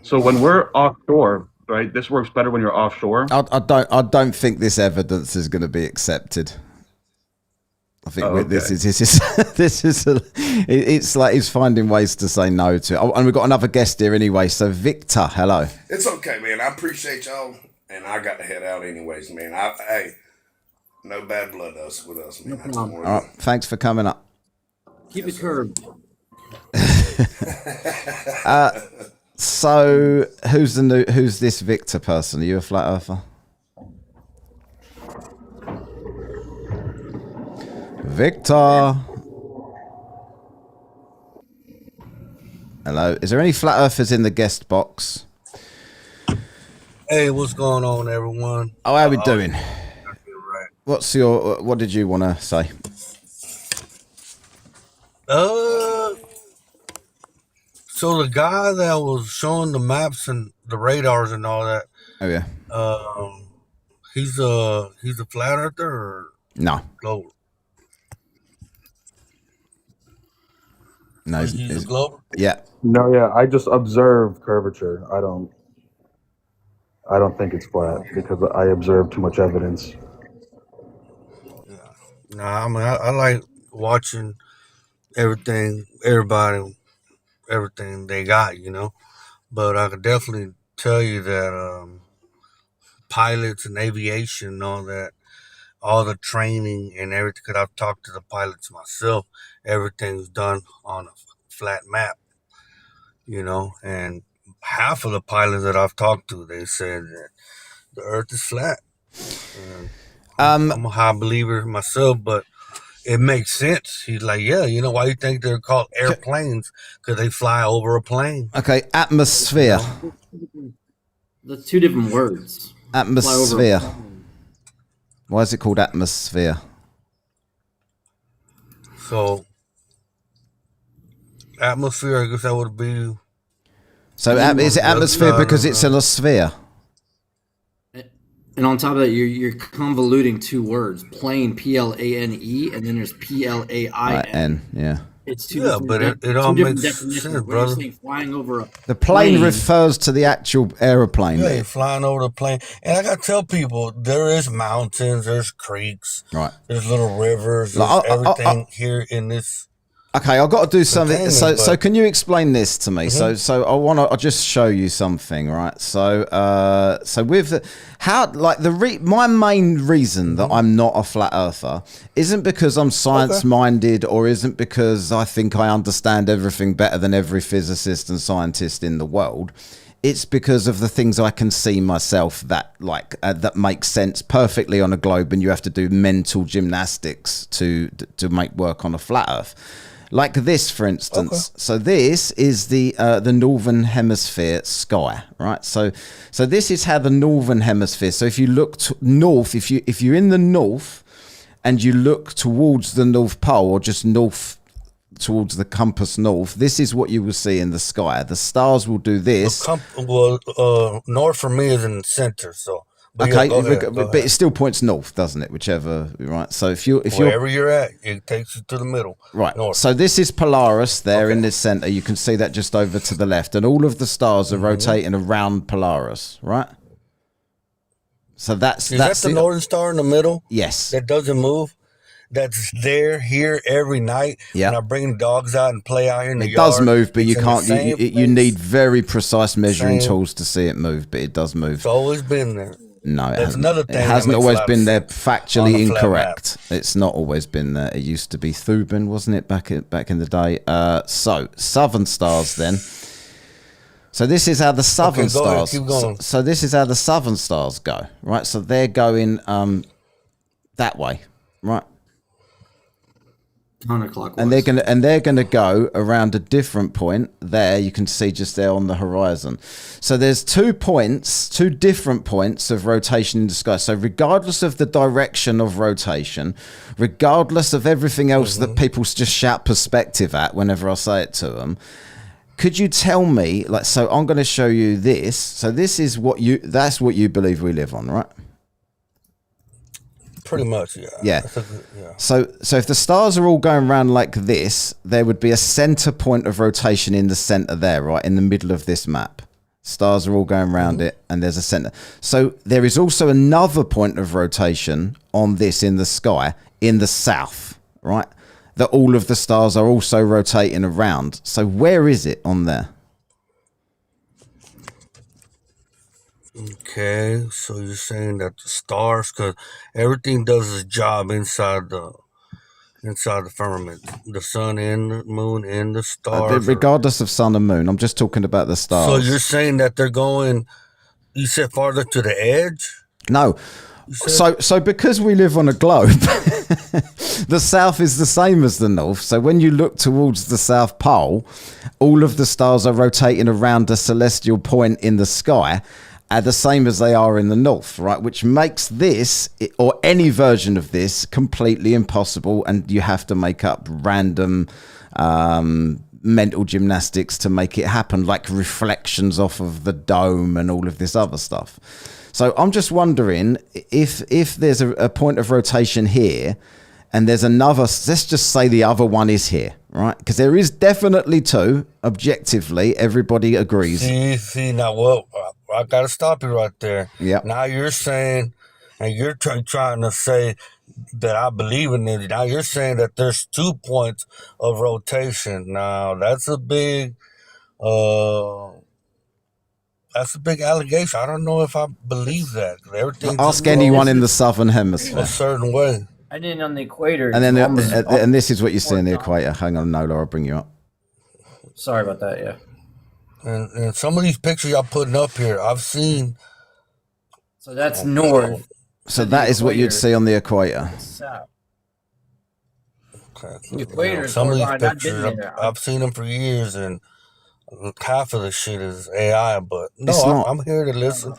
So when we're offshore, right, this works better when you're offshore. I don't think this evidence is going to be accepted. I think Oh, this okay. is it's like he's finding ways to say no to it. Oh, and we've got another guest here anyway. So Victor, hello. It's okay, man. I appreciate y'all, and I got to head out anyways, man. Hey, no bad blood with us, man. I just problem. wanted All right, thanks for coming up. Keep it curved. So who's this Victor person? Are you a flat earther? Victor. Hello. Is there any flat earthers in the guest box? Hey, what's going on, everyone? Oh, how we doing? Right. What did you want to say? So the guy that was showing the maps and the radars and all that, Oh yeah. Um, he's a flat earther or No, globe. no, He's a globe. yeah. No, yeah, I just observe curvature. I don't think it's flat because I observe too much evidence. Nah, I mean I like watching everything they got, you know. But I could definitely tell you that pilots and aviation and all the training and everything. Because I've talked to the pilots myself, everything's done on a flat map, you know. And half of the pilots that I've talked to, they said that the Earth is flat. And I'm a high believer myself, but it makes sense. He's like, yeah, you know why you think they're called airplanes? Because they fly over a plane. Okay, atmosphere. That's two different words. Atmosphere. Why is it called atmosphere? So, atmosphere, I guess that would be. So is it atmosphere because it's in a sphere? And on top of that, you're convoluting two words: plane, plane, and then there's plain. N, yeah. It's two. Yeah, but it all makes sense, When you're brother. saying flying over The plane refers to the actual aeroplane. Yeah, you're flying over the plane. And I gotta tell people, there is mountains, there's creeks, Right. there's little rivers, there's Like, everything here in this. Okay, I've got to do something. Containment, So but- can you explain this to me? So I'll just show you something, right? So with my main reason that I'm not a flat earther isn't because I'm science minded or isn't because I think I understand everything better than every physicist and scientist in the world. It's because of the things I can see myself that that make sense perfectly on a globe, and you have to do mental gymnastics to make work on a flat Earth. Like this, for instance. So this is the northern hemisphere sky, right? So this is how the northern hemisphere. So if you look north, if you're in the north and you look towards the North Pole or just north towards the compass north, this is what you will see in the sky. The stars will do this. North for me is in the center, so. But Okay, yeah, go ahead. but it still points north, doesn't it? Whichever, right? So if you're Wherever you're at, it takes you to the middle. right, North. so this is Polaris there in the center. You can see that just over to the left, and all of the stars are rotating around Polaris, right? So that's that the Northern Star in the middle? Yes. That doesn't move? That's here every night. Yeah. And I bring the dogs out and play out here in the It yard. does move, but you It's in the can't. same You place. need very precise measuring Same. tools to see it move, but it does move. It's always been there. No, it That's hasn't. another It thing that hasn't makes a always lot of been there. sense Factually on a flat incorrect. It's not always been there. It used to be Thuban, wasn't it, back in the day? So southern stars then. So this is how the southern Okay, go ahead, stars. keep going. So this is how the southern stars go, right? So they're going that way, right? counterclockwise. And they're gonna go around a different point there. You can see just there on the horizon. So there's 2 different points of rotation in the sky. So regardless of the direction of rotation, regardless of everything else that people just shout perspective at whenever I say it to them, could you tell me, so I'm going to show you this. So this is that's what you believe we live on, right? Pretty much, yeah. Yeah. Yeah. So if the stars are all going around like this, there would be a center point of rotation in the center there, right? In the middle of this map. Stars are all going around it, and there's a center. So there is also another point of rotation on this in the sky in the south, right? That all of the stars are also rotating around. So where is it on there? Okay, so you're saying that the stars, because everything does its job inside the firmament, the sun and the moon and the stars. Regardless of sun and moon, I'm just talking about the stars. So you're saying that they're going, you said farther to the edge? No. So because we live on a globe, the south is the same as the north. So when you look towards the South Pole, all of the stars are rotating around a celestial point in the sky, are the same as they are in the north, right? Which makes this, or any version of this, completely impossible, and you have to make up random mental gymnastics to make it happen, like reflections off of the dome and all of this other stuff. So I'm just wondering if there's a point of rotation here, and there's another. Let's just say the other one is here, right? Because there is definitely two. Objectively, everybody agrees. See, now, well, I got to stop you right there. Yep. Now you're saying, and you're trying to say that I believe in it. Now you're saying that there's 2 points of rotation. Now that's a big allegation. I don't know if I believe that. Everything Ask anyone in the southern hemisphere. a certain way. And then on the equator, And then, it's almost- and this is what you see in the equator. Hang on, Nola, I'll bring you up. sorry about that. Yeah. And some of these pictures y'all putting up here, I've seen. So that's north. So that is what you'd see on the equator. South. Okay, The equator is some of these horrible. I've pictures, been there. I've seen them for years, and half of the shit is AI. But no, It's not. I'm here to listen.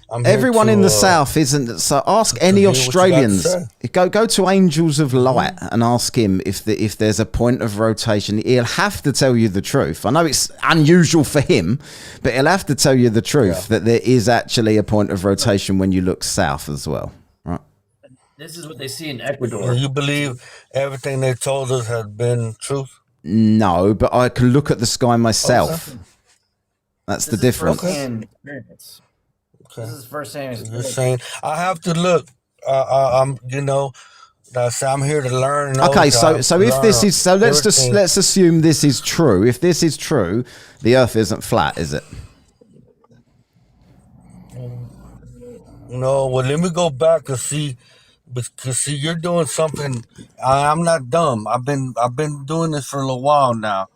I'm here Everyone to, in the south isn't. So ask any hear what you got to Australians. say. Go to Angels of Light and ask him if there's a point of rotation. He'll have to tell you the truth. I know it's unusual for him, but he'll have to tell you the truth that there is actually a point of rotation when you look south as well. Right? This is what they see in Do Ecuador. you believe everything they told us has been truth? No, but I can look at the sky myself. That's the difference. Firsthand experience. This is firsthand You're experience. saying I have to look. I'm, I'm here to learn. and Okay, know, so if this is so, everything. let's assume this is true. If this is true, the Earth isn't flat, is it? No, well, let me go back and see. Because see, you're doing something. I'm not dumb. I've been doing this for a little while now,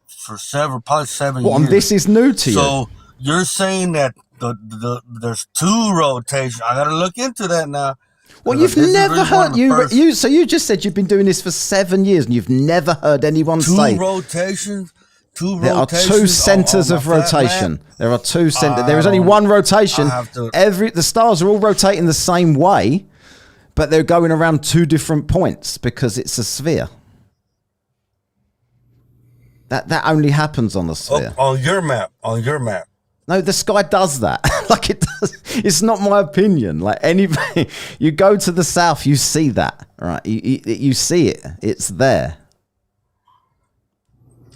for probably 7 Well, years. and this is new to you. So you're saying that there's two rotations. I got to look into that now. Well, Because you've this is never really one of heard the you. first So you just said you've been doing this for 7 years, and you've never heard anyone two say rotations. there are two centers of rotation. There are two centers. There is only don't- one rotation. I have to- The stars are all rotating the same way, but they're going around two different points because it's a sphere. That only happens on the sphere. On your map. On your map. No, the sky does that. Like it does. It's not my opinion. Like anybody, you go to the south, you see that, right? You see it. It's there.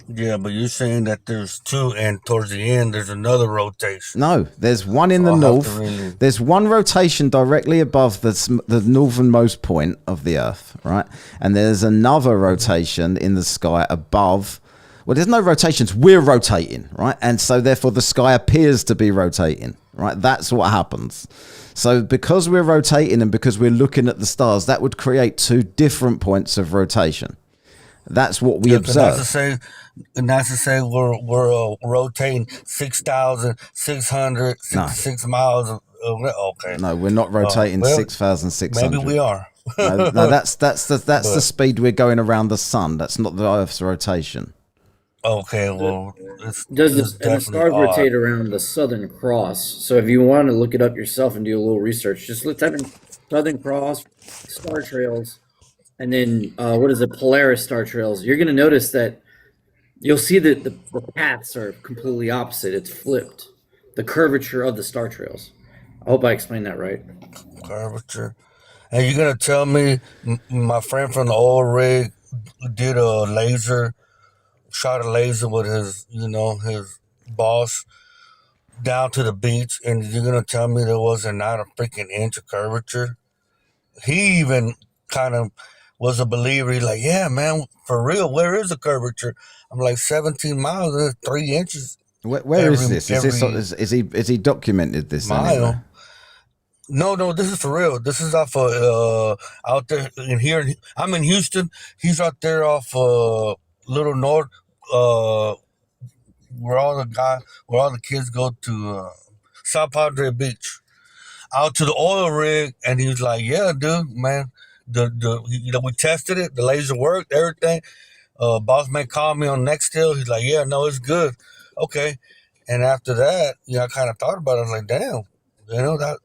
Yeah, but you're saying that there's two, and towards the end there's another rotation. No, there's one in the I'll have north. to really- There's one rotation directly above the northernmost point of the Earth, right? And there's another rotation in the sky above. Well, there's no rotations. We're rotating, right? And so therefore the sky appears to be rotating, right? That's what happens. So because we're rotating and because we're looking at the stars, that would create two different points of rotation. That's what we Yeah, observe. And that's to say we're rotating 6,666 miles. Okay. No, we're not rotating well, 6,600. Maybe we are. No, that's the speed we're going around the sun. That's not the Earth's rotation. Okay, well, it's And the definitely stars odd. rotate around the Southern Cross. So if you want to look it up yourself and do a little research, just look type in Southern Cross star trails, and then what is it, Polaris star trails. You're going to notice that you'll see that the paths are completely opposite. It's flipped. The curvature of the star trails. I hope I explained that right. Curvature. And you're gonna tell me my friend from the oil rig did shot a laser with his boss down to the beach, and you're gonna tell me there wasn't not a freaking inch of curvature? He even kind of was a believer. He's like, yeah, man, for real, where is the curvature? I'm like, 17 miles, there's 3 inches Where is every- this? every Is he documented this? mile. Anywhere? No, this is for real. This is off out there in here. I'm in Houston. He's out there off Little North, where all the kids go to South Padre Beach, out to the oil rig, and he was like, "Yeah, dude, man, we tested it. The laser worked, everything." Boss man called me on Nextel. He's like, "Yeah, no, it's good, okay." And after that, I kind of thought about it. I was like, "Damn, that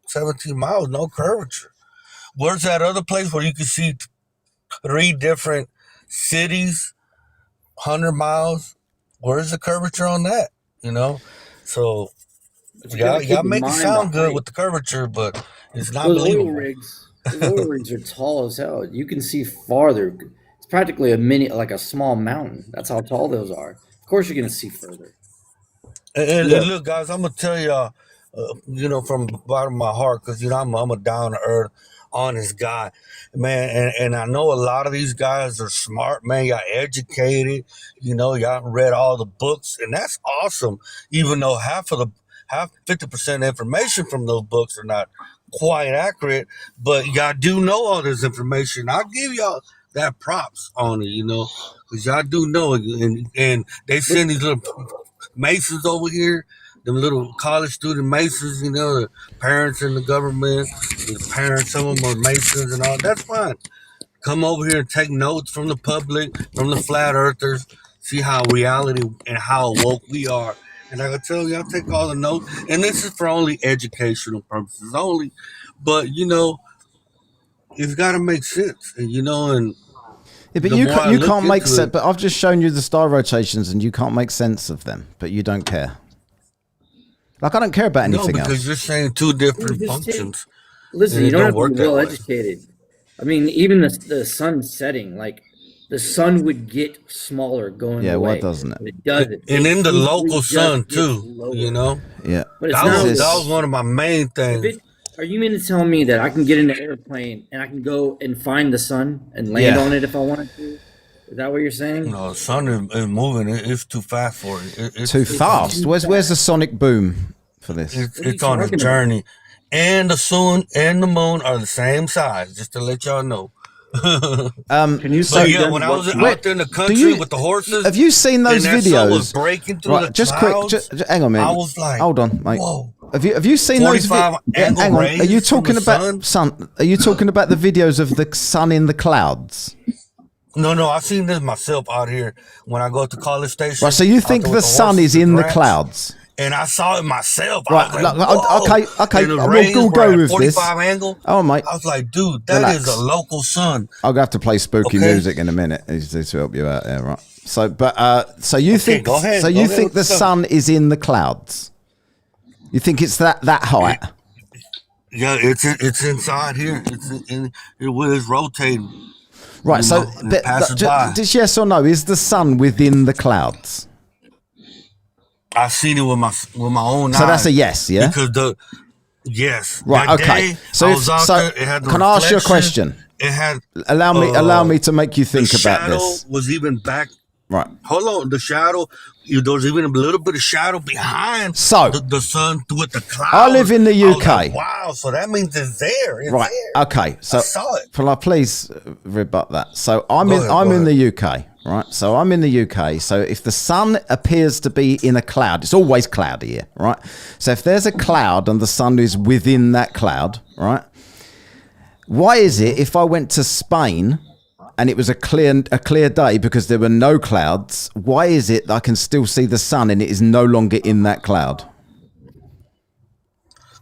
17 miles, no curvature." Where's that other place where you can see 3 different cities, 100 miles? Where's the curvature on that? So But you Y'all, gotta keep y'all in make it mind sound the good height. with the curvature, but it's not Those oil believable. rigs, are tall as hell. You can see farther. It's practically a mini, like a small mountain. That's how tall those are. Of course, you're gonna see further. And look, guys, I'm gonna tell y'all, from the bottom of my heart, because I'm a down to earth, honest guy, man. And I know a lot of these guys are smart, man. Y'all educated, y'all read all the books, and that's awesome. Even though half 50% information from those books are not quite accurate, but y'all do know all this information. I'll give y'all that props on it, because y'all do know it, and they send these little Masons over here, them little college student Masons, the parents in the government, the parents, some of them are Masons and all. That's fine. Come over here and take notes from the public, from the flat earthers, see how reality and how woke we are. And I can tell you, I'll take all the notes. And this is for only educational purposes only. But, it's got to make sense. And, and Yeah, but the you more I you look can't make into sense. it, But I've just shown you the star rotations, and you can't make sense of them. But you don't care. Like I don't care about no, anything because else. you're saying two different Just take, functions. listen, And you it don't don't have to work be that well way. educated. I mean, even the sun setting, like the sun would get smaller going Yeah, why away. doesn't it? But it doesn't. And It in the simply local just sun, gets too, lower. Yeah. But it's That not was, only that was one of my main if things. it, are you mean to tell me that I can get in an airplane and I can go and find the sun and land Yeah. on it if I wanted to? Is that what you're saying? The sun is moving. It's too fast for it. Too It's fast. too Where's the fast. sonic boom for this? it's, What are you it's on a talking about? journey. And the sun and the moon are the same size, just to let y'all know. Can you But say yeah, again when I what? was out Wait, there in the do country you with the horses, have you seen and those that sun was videos? breaking through Right, the just quick. clouds, Hang on a I minute. was like, Hold on, mate. whoa. Have you seen those? 45 angle hang on. Are you rays from talking the about sun? Are you talking about the videos of the sun in the clouds? No, I've seen this myself out here when I go to College Station. Right. So you out think there the with sun horses is and in the ranch. clouds? And I saw it myself. I Right. was like, whoa. Okay. And the We'll rays go were at with this. 45 angle. Oh, mate. I was like, dude, that is Relax. a local sun. I'll have to play spooky Okay. music in a minute to help you out there, right? So, so you think go ahead. so Go you ahead think with the the sun. sun is in the clouds? You think it's that height? Yeah, it's inside here. It's rotating. Right. So, And it passes by. just yes or no? Is the sun within the clouds? I've seen it with my own eyes. So that's a yes, yeah. Because yes. Right. That Okay. day, So, I was out there, it had the can I ask you a reflection. question? It had Allow me to make you think the about shadow this. was even back. Right. Hold on, the shadow. There was even a little bit of shadow behind So- the sun with the clouds. I live in the I was UK. like, wow, so that means it's there. It's Right. there. Okay. So, I saw it. please rebut that. So I'm Go in ahead, I'm go in ahead. the UK, right? So I'm in the UK. So if the sun appears to be in a cloud, it's always cloudy here, right? So if there's a cloud and the sun is within that cloud, right? Why is it if I went to Spain and it was a clear day because there were no clouds, why is it that I can still see the sun and it is no longer in that cloud?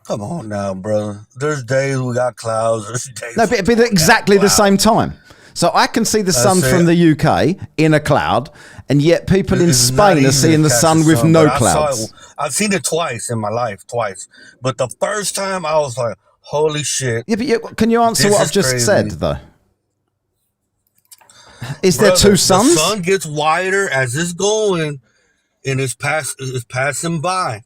Come on now, brother. There's days we got clouds. There's days No, but it'd be exactly the same time. So I can see the sun it. from the UK in a cloud, and yet people in It's not Spain are easy to seeing the catch sun with no but I saw clouds. it. I've seen it twice in my life, twice. But the first time I was like, holy shit. Yeah, but can you answer This what is I've just crazy. said, though? Is there Brother, two suns? The sun gets wider as it's going and it's passing by.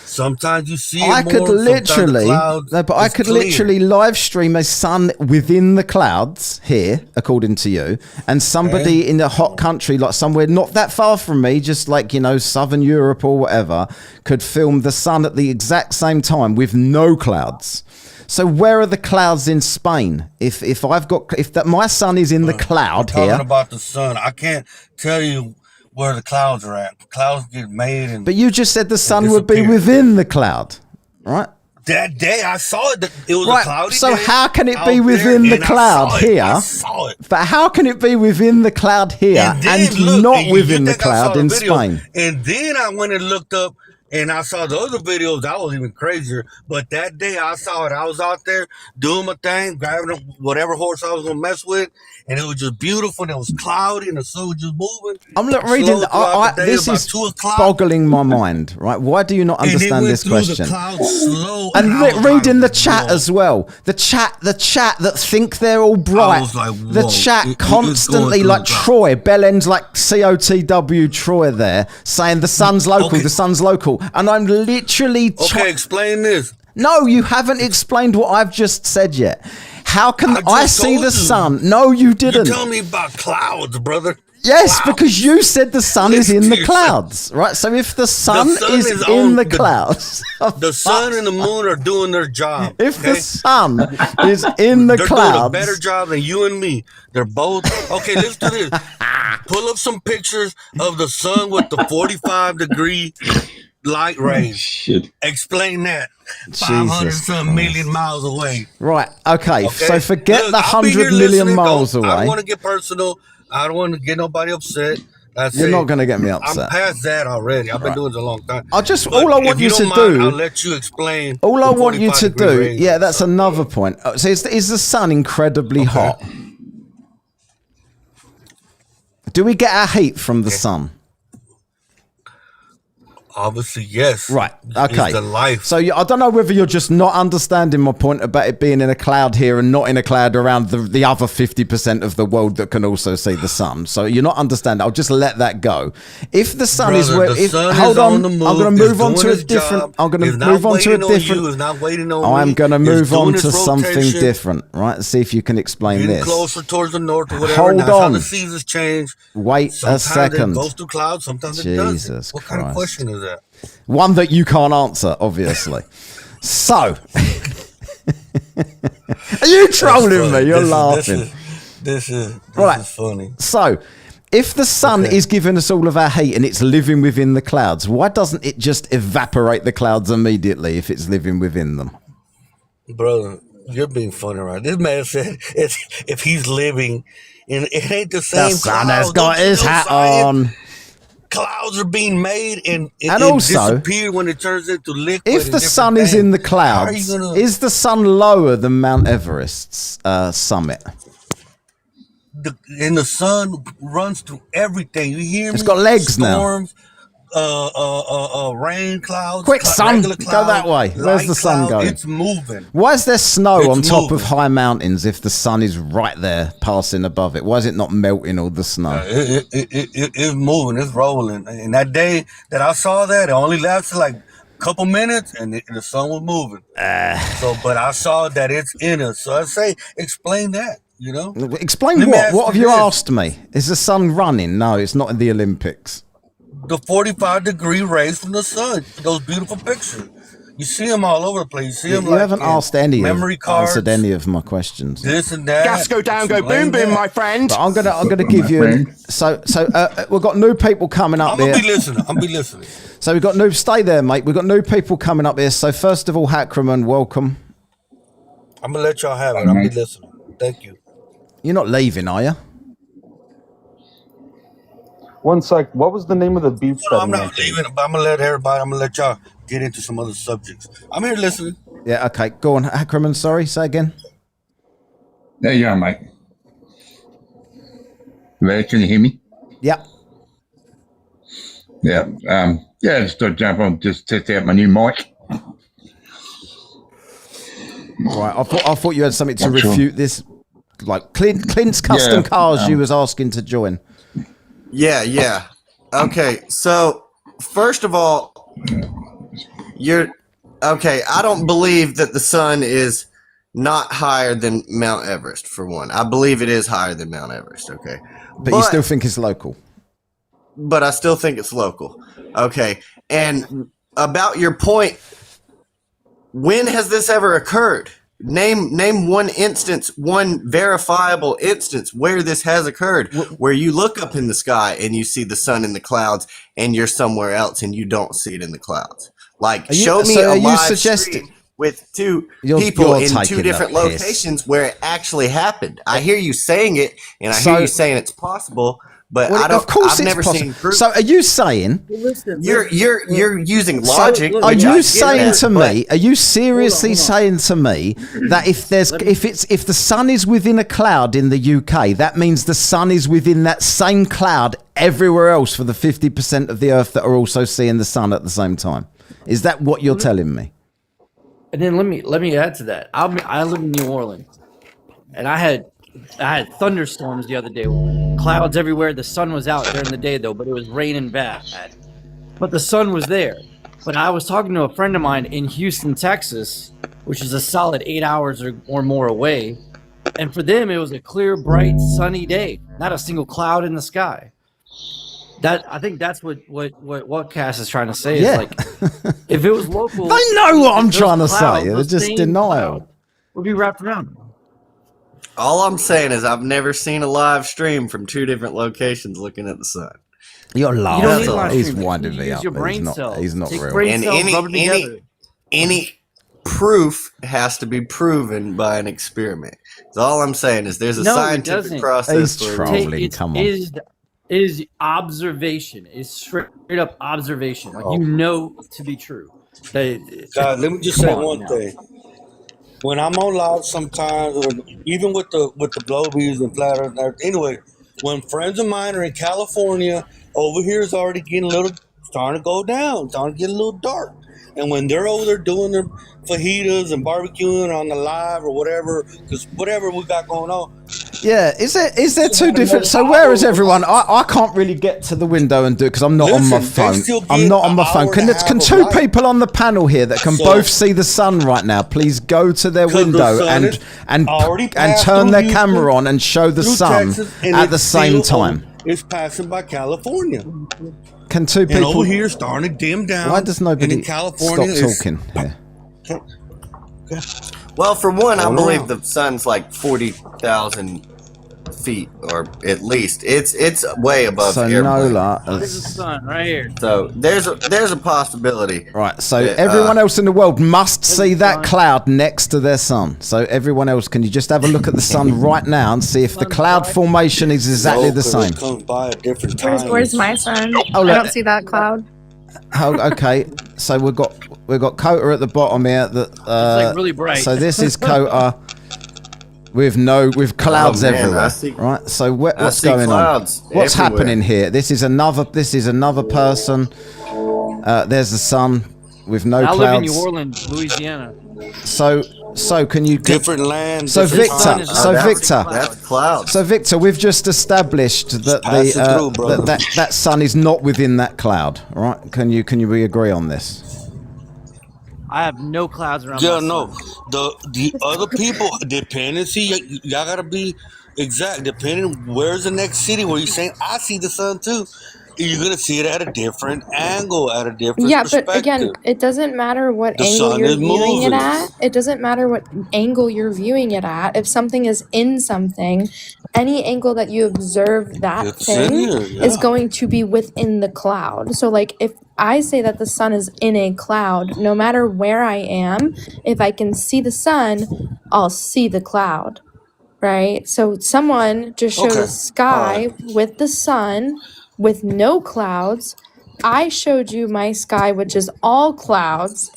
Sometimes you see it I more, could sometimes the literally, clouds no, but I is could clear. literally live stream a sun within the clouds here, according to you, and somebody in a hot country, like somewhere not that far from me, just like, Southern Europe or whatever, could film the sun at the exact same time with no clouds. So where are the clouds in Spain? If my sun is in the cloud Talking here, about the sun, I can't tell you where the clouds are at. Clouds get made, and but you just said the sun would be disappear. within the cloud, right? that day I saw it. It was a Right, cloudy so day how can it out be there, within the and I cloud saw it. here? I saw it. But how can it be within the cloud here And then, and look, not and you within the think I saw cloud in video, Spain? And then I went and looked up And I saw the other videos, that was even crazier. But that day I saw it, I was out there doing my thing, grabbing whatever horse I was going to mess with. And it was just beautiful. And it was cloudy and the sun was just moving. I'm not reading. This is boggling my mind, right? Why do you not understand this question? And reading the chat as well. The chat that think they're all bright. The chat constantly, like Troy, Bellend's like COTW Troy there, saying the sun's local, the sun's local. And I'm literally... Okay, explain this. No, you haven't explained what I've just said yet. How can I see the sun? No, you didn't. You're telling me about clouds, brother. Yes, because you said the sun is in the clouds, right? So if the sun is in the clouds... The sun and the moon are doing their job. If the sun is in the clouds... They're doing a better job than you and me. They're both... Okay, let's do this. Pull up some pictures of the sun with the 45-degree light rays. Shit. Explain that. 500 million miles away. Right, okay. So forget the 100 million miles away. I don't want to get personal. I don't want to get nobody upset. You're not going to get me upset. I'm past that already. I've been doing it a long time. All I want you to do... I'll let you explain. All I want you to do... Yeah, that's another point. So is the sun incredibly hot? Do we get our heat from the sun? Obviously, yes. Right. Okay. It's the life. So I don't know whether you're just not understanding my point about it being in a cloud here and not in a cloud around the other 50% of the world that can also see the sun. So you're not understanding. I'll just let that go. If the sun is where, hold on, I'm going to move on to a different. I'm going to move on to a different. I'm going to move on to something different. Right. See if you can explain this. Closer towards the north or whatever. Hold on. The seasons change. Wait a second. It goes through clouds. Sometimes it doesn't. Jesus What kind of question is that? One that you can't answer, obviously. So, are you trolling me? You're laughing. This is funny. So, if the sun is giving us all of our heat and it's living within the clouds, why doesn't it just evaporate the clouds immediately if it's living within them? Brother, you're being funny, right? This man said if he's living in, it ain't the same. The sun has got his hat on. Clouds are being made and also disappear when it turns into liquid. If the sun is in the clouds, is the sun lower than Mount Everest's summit? The sun runs through everything. You hear me? It's got legs Storms, rain clouds. Quick, sun, go that way. Where's the sun going? It's moving. Why is there snow on top of high mountains if the sun is right there passing above it? Why is it not melting all the snow? It's moving. It's rolling. And that day that I saw that, it only lasted like a couple minutes and the sun was moving. But I saw that it's in us. So I say, explain that. You know? Explain what? What have you asked me? Is the sun running? No, it's not in the Olympics. The 45-degree rays from the sun. Those beautiful pictures. You see them all over the place. You see them. You haven't answered answered any of my questions. This and that. Gas go down, go boom, boom, my friend. But I'm gonna give you. So we've got new people coming up here. I'm gonna be listening. So we've got stay there, mate. We've got new people coming up here. So first of all, Hackreman, welcome. I'm gonna let y'all have it. I'll be listening. Thank you. You're not leaving, are you? One sec. What was the name of the beach? No, I'm not leaving, but I'm gonna let y'all get into some other subjects. I'm here listening. Yeah, okay. Go on, Hackreman. Sorry, say again. There you are, mate. Can you hear me? Yeah. Yeah. Just to jump on, just test out my new mic. Right. I thought you had something to refute this, like Clint's custom cars. You was asking to join. Yeah. Okay, so first of all, I don't believe that the sun is not higher than Mount Everest, for one. I believe it is higher than Mount Everest, okay? But you still think it's local? But I still think it's local. Okay, and about your point, when has this ever occurred? Name one instance, one verifiable instance where this has occurred, where you look up in the sky and you see the sun in the clouds and you're somewhere else and you don't see it in the clouds. Like, show me a live stream with two people in two different locations where it actually happened. I hear you saying it, and I hear you saying it's possible, but Well, I don't. of course I've it's never possible. seen proof. So are you saying? You're using logic. Are which I you get saying that, to but me? Are you seriously saying to me that if the sun is within a cloud in the UK, that means the sun is within that same cloud everywhere else for the 50% of the Earth that are also seeing the sun at the same time? Is that what you're telling me? And then let me add to that. I live in New Orleans, and I had thunderstorms the other day. Clouds everywhere. The sun was out during the day though, but it was raining bad. But the sun was there. But I was talking to a friend of mine in Houston, Texas, which is a solid 8 hours or more away, and for them it was a clear, bright, sunny day. Not a single cloud in the sky. I think that's what Cass is trying to say. Yeah. Is like, if it was local, They know what I'm those trying to say. clouds, It's those just same denial. clouds would be wrapped around. all I'm saying is I've never seen a live stream from two different locations looking at the sun. You're You don't laughing. need live He's streaming. winding You me use up. your brain He's cells. not Take real. brain And cells, rub them together. any proof has to be proven by an experiment. So all I'm saying is there's a No, it scientific doesn't. process He's for trolling. Take, Come on. It is observation. It's straight up observation. Like you know to be true. God, let me just Come say on one now. thing. When I'm on live sometimes, or even with the Globies and flat earth and everything, anyway, when friends of mine are in California, over here is already getting a little, starting to go down, starting to get a little dark. And when they're over there doing their fajitas and barbecuing on the live or whatever, because whatever we got going on, Yeah, is there two different? So where is everyone? I can't really get to the window and do it because I'm not on my Listen, they phone. still I'm get not on an my phone. hour Can and a half can of two light. people on the panel here that can So- both see the sun right now please go to their 'Cause the window sun and is and already and passed turn through their Houston, camera on and show the through sun Texas, and at the it's same still time? it's passing by California. Can two And people? over here, starting to dim down. Why does and nobody in California, stop it's- talking here? Well, for one, I Going believe around. the sun's like 40,000 feet, or at least it's way above So airplane. Nola, There's the sun right here. So there's a possibility. right. So that, everyone else in the world must see that sun. cloud next to their sun. So everyone else, can you just have a look at the sun right now and see if the Sun's cloud right. formation is exactly No, the 'cause same? It comes by at different times. Where's my son? Oh, I look. don't see that cloud. Oh, okay, so we've got Kota at the bottom here. like really bright. So this is Kota with clouds Oh, man, everywhere, I see- right? So I what's see going on? clouds What's everywhere. happening here? This is another person. There's the sun with no I live in clouds. New Orleans, Louisiana. So can you? Different land. So different Victor, time. is so not Victor, That's clouds. so Victor, we've just established that pass it through, brother. that sun is not within that cloud, right? Can we agree on this? I have no clouds around Yeah, my no. sun. The other people, dependency, y'all gotta be exact. Depending where's the next city where you're saying I see the sun too, you're gonna see it at a different angle, at a different Yeah, perspective. but again, it doesn't matter what The angle sun you're is viewing it moving. at. It doesn't matter what angle you're viewing it at. If something is in something, any angle that you observe that It's in thing here, is yeah. going to be within the cloud. So, like, if I say that the sun is in a cloud, no matter where I am, if I can see the sun, I'll see the cloud. Right? So someone just showed Okay. a sky with the sun with no clouds. I showed you my sky, which is all clouds,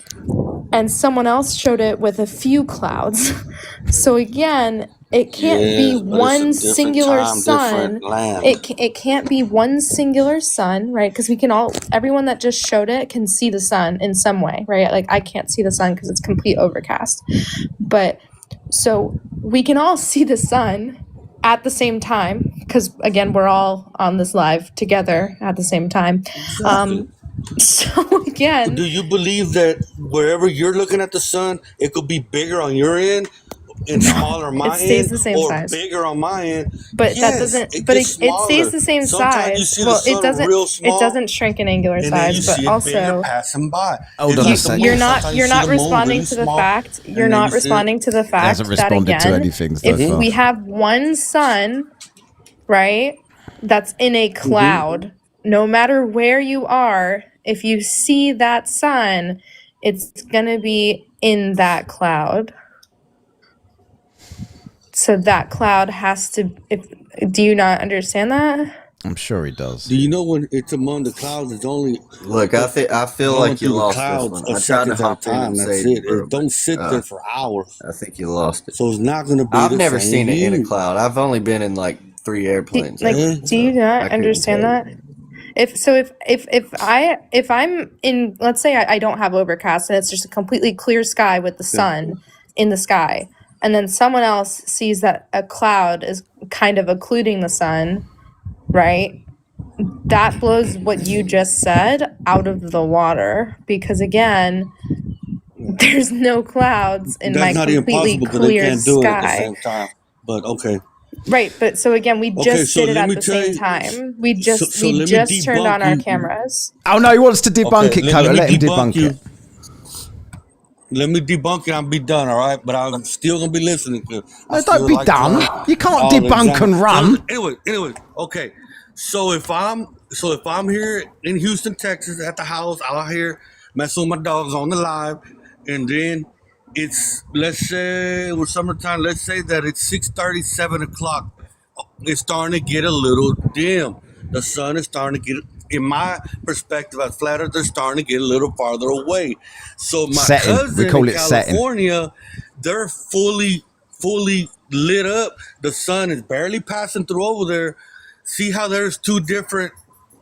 and someone else showed it with a few clouds. So again, it can't be Yeah, but it's a one different singular time, sun. different land. It can't be one singular sun, right? Because everyone that just showed it can see the sun in some way, right? Like I can't see the sun because it's complete overcast, but so we can all see the sun at the same time because again we're all on this live together at the same time. So again, Do you believe that wherever you're looking at the sun, it could be bigger on your end and smaller on my It stays end, the same or size. bigger on my end? but Yes, that doesn't it but gets it stays smaller. the same Sometimes you size. see the Well, sun real it small, doesn't shrink in angular and then you size, see but it bigger also passing by. Hold It's on a like the second. moon. you're Sometimes you see not the moon responding really to the small, fact and you're then not you see it. responding to the fact hasn't that responded to again, anything so if far. we have one sun, right, that's in a cloud, no matter where you are, if you see that sun, it's gonna be in that cloud. So that cloud has to. Do you not understand that? I'm sure he does. Do you know when it's among the clouds? It's only Look, I feel going like you through the lost this clouds one. a I tried to second at a hop in time. and That's save it. you, It don't sit there for hours. I think you lost it. So it's not going to be I've the never same seen it in a view. cloud. I've only been in like 3 airplanes. Like, Yeah. do you I not couldn't understand tell that? you. If I'm in, let's say I don't have overcast and it's just a completely clear sky with the sun in the sky, and then someone else sees that a cloud is kind of occluding the sun, right? That blows what you just said out of the water, because again, there's no clouds in my That's not completely impossible because they clear can't do it at the sky. same time. But okay. Right, but so again, we Okay, just so did it let at me the tell same you. time. We So just let me turned on debunk our you. cameras. Oh no, he wants to debunk Okay, it, Coda. Let him debunk debunk you. it. Let me debunk it. I'll be done. All right, but I'm still gonna be listening because I No, still don't be like to done. learn You can't all the debunk examples. and run. Anyway, okay. So if I'm here in Houston, Texas, at the house out here messing with my dogs on the live, and then it's, let's say with summertime, let's say that it's 6:30, 7 o'clock. It's starting to get a little dim. The sun is starting to get, in my perspective as flat earth, they're starting to get a little farther away. So my Setting. We cousin call in it setting. California, they're fully lit up. The sun is barely passing through over there. See how there's two different,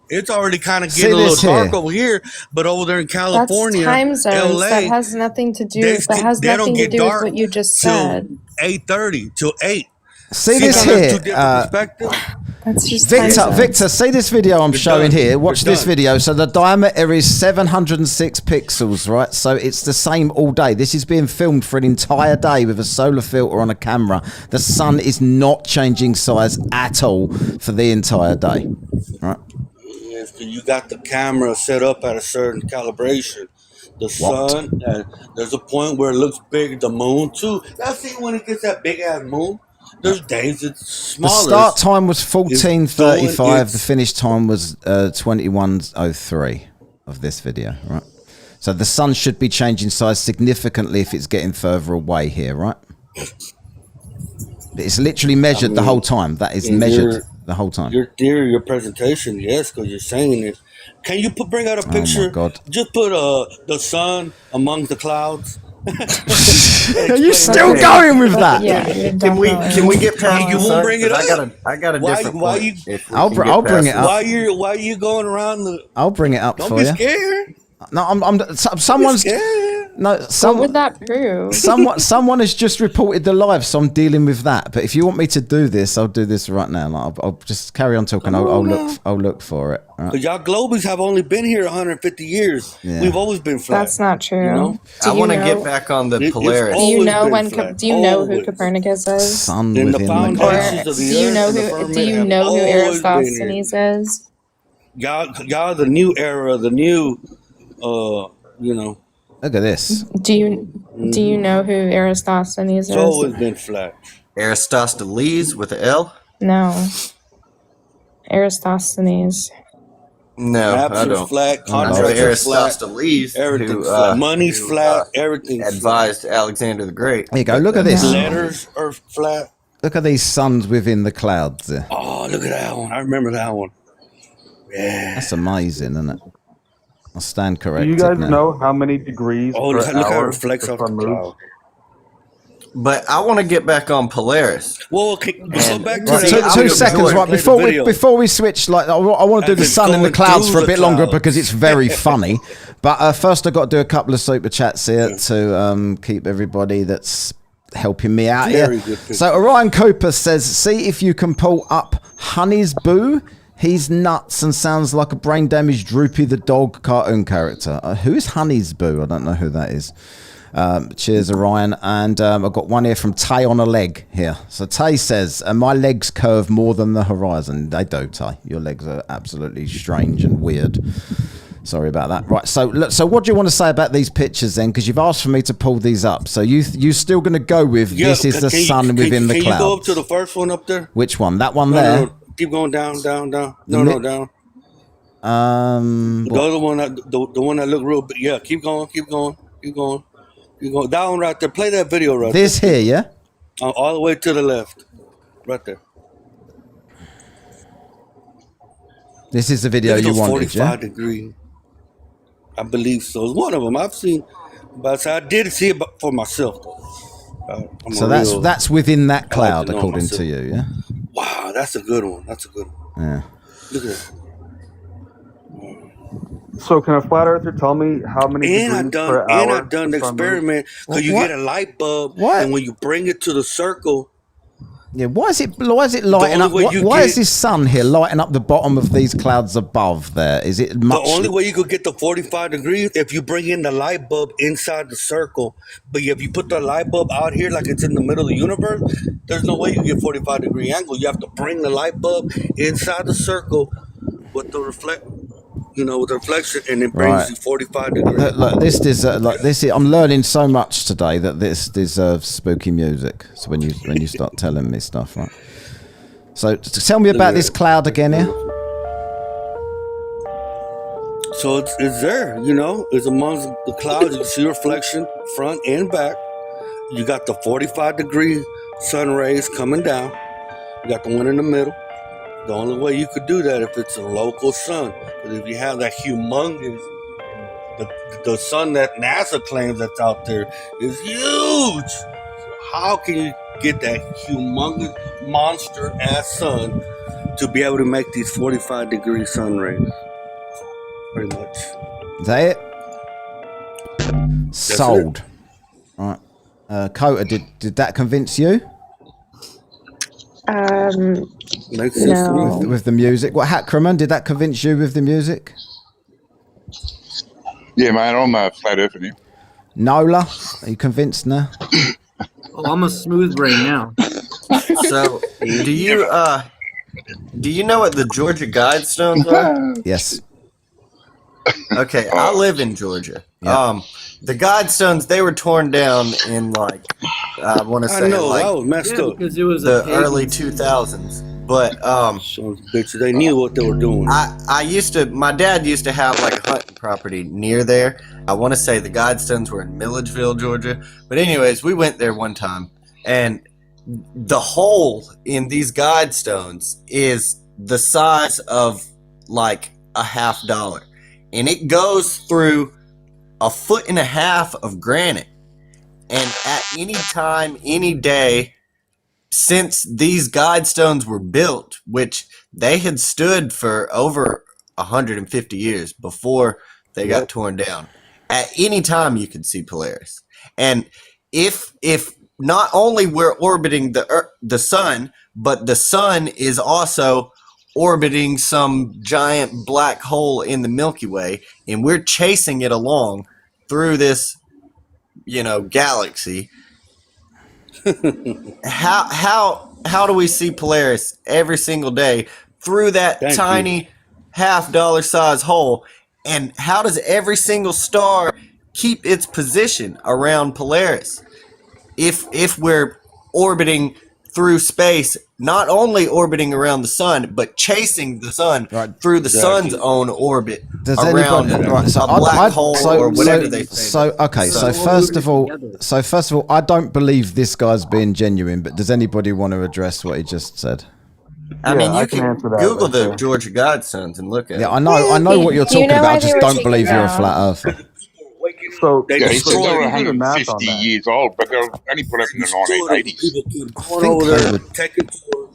it's already kind of See getting a little this here. dark over here, but over there in That's California, time zones. That LA, has nothing to do. they That has they don't nothing to get do with dark what you just till said. 8:30 till 8. See See this how there's two here, different perspectives? That's just time Victor. zones. Victor, see this video I'm You're showing done. here. Watch You're this done. video. So the diameter is 706 pixels, right? So it's the same all day. This is being filmed for an entire day with a solar filter on a camera. The sun is not changing size at all for the entire day, right? Yes, 'cause you got the camera set up at a certain calibration. The What? sun, there's a point where it looks big. The moon too. Y'all see when it gets that big ass moon? There's days it's The smaller. start time was It's 14:35. doing The finish time was 21:03 of this video, right? So the sun should be changing size significantly if it's getting further away here, right? It's literally measured the whole time. That is in measured the whole time. your theory, your presentation, yes, because you're saying it. Can you bring out a Oh picture? my God. Just put the sun among the clouds. Are you still going with that? Yeah, you're Can we definitely. get past You the won't sun? bring it 'Cause up. I got a Why- different why point. you- If we I'll can br- get I'll bring past it the- up. Why you going around the? I'll bring it up Don't for be you. scared. No, someone's Scared. no What some would that prove? someone has just reported the live, so I'm dealing with that. But if you want me to do this, I'll do this right now. Like, I'll just carry on talking. I'll look for it. Right? Because y'all Globies have only been here 150 years. Yeah. We've always been flat. That's not true. You know? Do I you want to know- get back on the It's Polaris. Do you always know been when? flat. Do you know who Always. Copernicus is? Sun In the within the Or foundations of do the you earth know and the who? firmament Do you have know who always been here. Eratosthenes is? Y'all the new era, the new, you know, Look at this. Do you know who Eratosthenes it's always is? been flat. Aristoteles with an L? No, Eratosthenes. No, I Maps are don't. flat, I know contracts are flat, Aristoteles, everything's who, flat. Money's who, flat, everything's flat. advised Alexander the Great. Here you go. Look at this. No. Letters are flat. Look at these suns within the clouds. There. Oh, look at that one. I remember that one. Yeah. That's amazing, isn't it? I stand Do corrected you guys now. know how many degrees Oh, per look how it hour reflects the off the sun moves? cloud. But I want to get back on Polaris. Well, okay, go And- back to Right, See, that. I two would seconds, enjoy right? Play the Before video. we switch, like I want to do As the it's sun and the going clouds through for a the bit longer clouds. because it's very funny. But first, I got to do a couple of super chats here to keep everybody that's helping me out Very here. good picture. So Orion Cooper says, "See if you can pull up Honey's Boo. He's nuts and sounds like a brain damaged Droopy the dog cartoon character." Who is Honey's Boo? I don't know who that is. Cheers, Orion. And I've got one here from Tay on a leg here. So Tay says, my legs curve more than the horizon. They do, Tay. Your legs are absolutely strange and weird. Sorry about that. Right, so what do you want to say about these pictures then? Because you've asked for me to pull these up. So you still going to go with this is the sun within the Can you go up clouds? to the first one up there? Which one? That one No, there? no, keep going down, down, down. The No, mi- no, down. Um, The other one, the one that looked real big. Yeah, keep going, keep going, keep going, keep going. That one right there. Play that video right this here, yeah? there. All the way to the left. Right there. This is the video Look at you those wanted, 45 yeah? degree. I believe so. It's one of them I've seen, but I did see it for myself though. I'm So a real- that's within that I like cloud, to know according myself. to you, yeah? Wow, that's a good one. That's a good one. Yeah. Look at that. So can a flat earther tell me how many And degrees per hour? I've done the the sun moves? experiment because you What? get a light bulb, What? and when you bring it to the circle, Yeah, why is it lighting only up? way Why, you why is get- this sun here lighting up the bottom of these clouds above there? Is it much? the only way you could get the 45 degrees if you bring in the light bulb inside the circle. But if you put the light bulb out here like it's in the middle of the universe, there's no way you get 45-degree angle. You have to bring the light bulb inside the circle with the with the reflection, and it brings Right. you 45 degrees. Look, this is I'm learning so much today that this deserves spooky music. So when you start telling me stuff, right? So tell me about this cloud again here. So it's there, it's amongst the clouds. You can see reflection front and back. You got the 45-degree sun rays coming down. You got the one in the middle. The only way you could do that if it's a local sun. Because if you have that humongous, the sun that NASA claims that's out there is huge. So how can you get that humongous monster-ass sun to be able to make these 45-degree sun rays? Pretty much. Is that it? Sold. Right. Kota, did that convince you? Makes sense to No. me. With the music? What, Hackerman, did that convince you with the music? Yeah, man, I'm a flat earther now. Nola, are you convinced now? Oh, I'm a smooth brain now. So, do you know what the Georgia Guidestones are? Yes. Okay, I live in Georgia. Yeah. The Guidestones, they were torn down in like I want to I say know, like that was messed Yeah, up. because it was the a pagan- early 2000s. But Sons of bitches, they knew what they were doing. my dad used to have like a hunting property near there. I want to say the Guidestones were in Milledgeville, Georgia. But anyways, we went there one time, and the hole in these Guidestones is the size of like a $50, and it goes through 1.5 feet of granite. And at any time, any day, since these Guidestones were built, which they had stood for over 150 years before they got torn down, at any time you could see Polaris. And if not only we're orbiting the sun, but the sun is also orbiting some giant black hole in the Milky Way, and we're chasing it along through this, galaxy. How do we see Polaris every single day through that Thank tiny $50 size hole? And how does every single star keep its position around Polaris? If we're orbiting through space, not only orbiting around the sun, but chasing the sun through the sun's own orbit around a black hole or whatever they say. So first of all, I don't believe this guy's being genuine, but does anybody want to address what he just said? I mean, you I can can answer that Google right the there. Georgia Guidestones and look at Yeah, it. I know what you're Do you talking know about. why I they just were don't taken believe you're a down? flat earther. So, They Yeah, he said destroyed they were it. 150 years old, but they were only put up in the 1980s. People keep going think over they there, would- taking tours.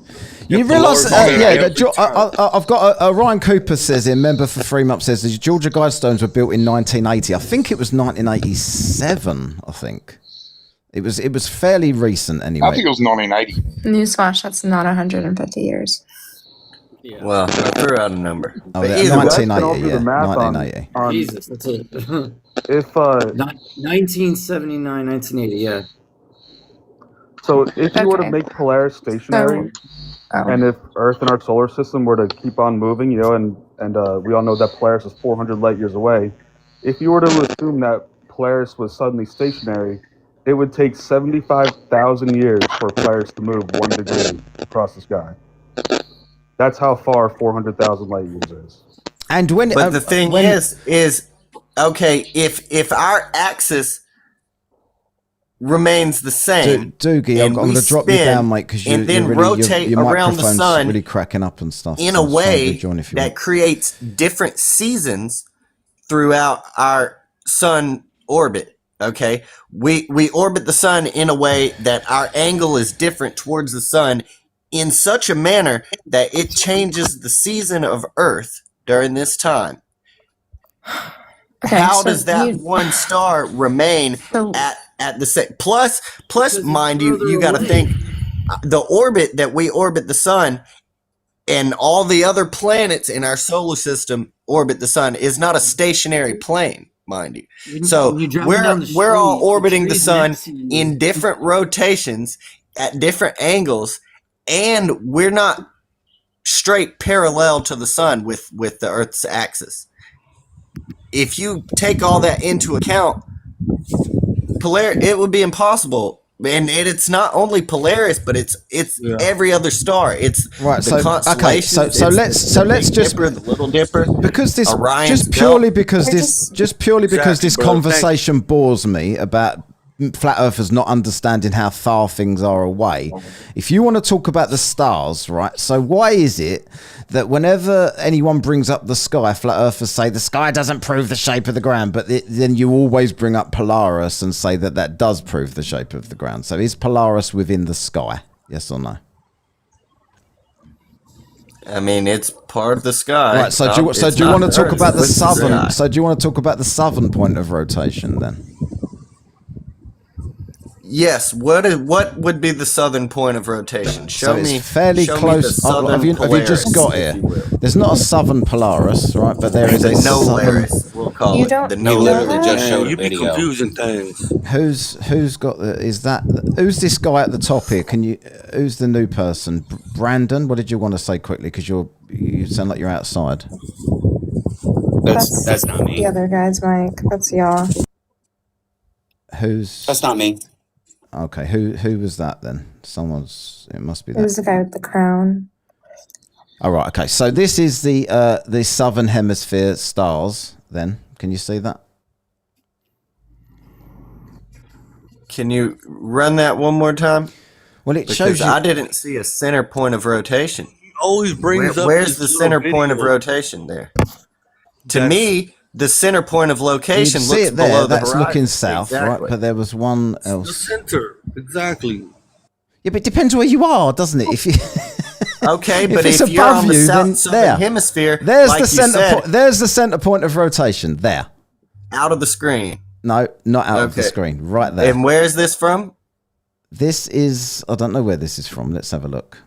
You realise, I've got Ryan Cooper says here, member for 3 months, says the Georgia Guidestones were built in 1980. I think it was 1987. I think it was fairly recent anyway. I think it was 1980. Newsflash, that's not 150 years. Yeah. Well, I threw out a number. Oh, But yeah, either way, 1980, do yeah, the math on- 1980. on Jesus, that's it. if 1979, 1980, yeah. so if you were to Okay. make Polaris stationary, Oh. and if Earth and our solar system were to keep on moving, and we all know that Polaris is 400 light years away, if you were to assume that Polaris was suddenly stationary, it would take 75,000 years for Polaris to move 1 degree across the sky. That's how far 400,000 light years is. And when, But the thing is okay, if our axis remains the same. Doogie, I'm and going we to drop you spin down, mate, because and then rotate your around the microphone's sun really cracking up and stuff. in so a it's fine, way rejoin if you that want. creates different seasons throughout our sun orbit. Okay, we orbit the sun in a way that our angle is different towards the sun in such a manner that it changes the season of Earth during this time. Okay, How so does that you- one star remain So- at the same? Plus, Because mind it's you, further you got to away. think the orbit that we orbit the sun and all the other planets in our solar system orbit the sun is not a stationary plane, mind you. When- So when you're driving down the we're all street, orbiting the trees sun next to you- in different rotations at different angles, and we're not straight parallel to the sun with the Earth's axis. If you take all that into account, it would be impossible. And it's not only Polaris, but it's every other star. It's Right, the so okay, constellations. so it's let's the Big just Dipper, the Little Dipper, because this Orion's just purely belt. because I this just- just purely because Exactly, this bro. conversation bores me about flat earthers not understanding how far things are away. If you want to talk about the stars, right, so why is it that whenever anyone brings up the sky, flat earthers say the sky doesn't prove the shape of the ground, but then you always bring up Polaris and say that that does prove the shape of the ground? So is Polaris within the sky, yes or no? I mean, it's part of the sky. Right, so do you want to talk about the southern? So do you want to talk about the southern point of rotation then? Yes. What would be the southern point of rotation? So it's fairly close. Have you just got here? There's not a southern Polaris, right? But there is a no southern. Polaris. We'll call You it don't- the you no literally Polaris. just Man, you be confusing things. Who's got the? Is that who's this guy at the top here? Can you? Who's the new person? Brandon. What did you want to say quickly? Because you sound like you're outside. That's not me. The other guy's mic. That's y'all. Who's? That's not me. Okay. Who was that then? Someone's. It must be It was that. the guy with the crown. All right. Okay. So this is the southern hemisphere stars. Then can you see that? Can you run that one more time? Well, it Because shows you. I didn't see a center point of rotation. He always brings up Where's this the little center point of video. rotation there? To me, the center point of You location see looks it there. below the That's horizon. looking south, right? Exactly. But there was one The else. center, exactly. Yeah, but it depends where you are, doesn't it? If you Okay, if but it's if you're above on the you, then southern there. hemisphere, there's like the you center. said, There's the center point of rotation. There. out of the screen. No, not out of the Okay. screen. Right there. And where is this from? This is. I don't know where this is from. Let's have a look.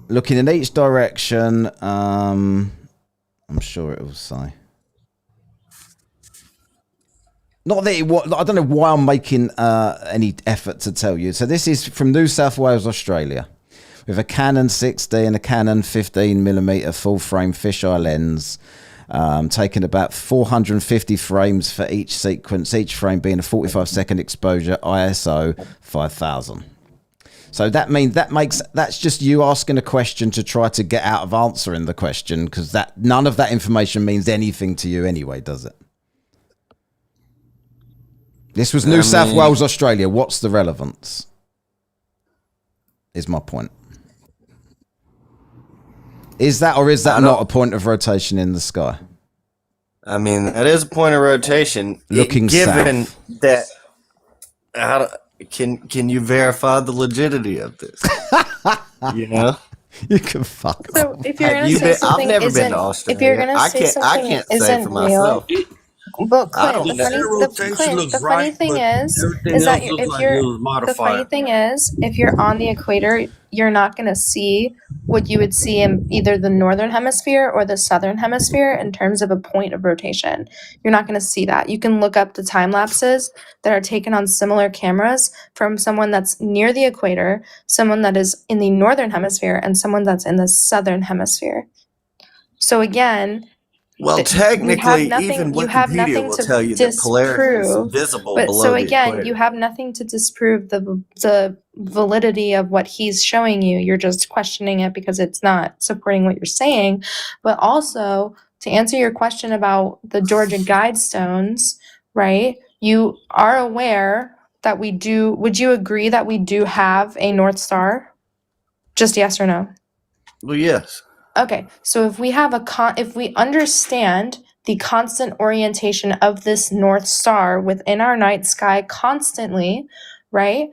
Looking in each direction. I'm sure it will say. Not that I don't know why I'm making any effort to tell you. So this is from New South Wales, Australia, with a Canon 60 and a Canon 15mm full frame fisheye lens, taking about 450 frames for each sequence, each frame being a 45-second exposure, ISO 5000. So that's just you asking a question to try to get out of answering the question, because none of that information means anything to you anyway, does it? This was New South Wales, Australia. What's the relevance? Is my point. Is that or is that not a point of rotation in the sky? I mean, that is a point of rotation. Looking given south. that, can you verify the legitimacy of this? You know, You can fuck. So if you're Have gonna you say been- I've something never been isn't, to Australia. if you're gonna I say can't- I something can't say isn't for real, myself. but I Clint, don't the know. funny, Rotation looks the funny right, thing but is everything that else looks if like you're it was the modified. funny thing is if you're on the equator, you're not gonna see what you would see in either the northern hemisphere or the southern hemisphere in terms of a point of rotation. You're not gonna see that. You can look up the time lapses that are taken on similar cameras from someone that's near the equator, someone that is in the northern hemisphere, and someone that's in the southern hemisphere. So again, Well, you technically, have nothing- even you have Wikipedia nothing will to tell you that Polaris disprove, is visible but below so the again, equator. you have nothing to disprove the validity of what he's showing you. You're just questioning it because it's not supporting what you're saying. But also, to answer your question about the Georgia Guidestones, right? you are aware that we do, would you agree that we do have a North Star? Just yes or no? Well, yes. Okay, so if we have if we understand the constant orientation of this North Star within our night sky constantly, right?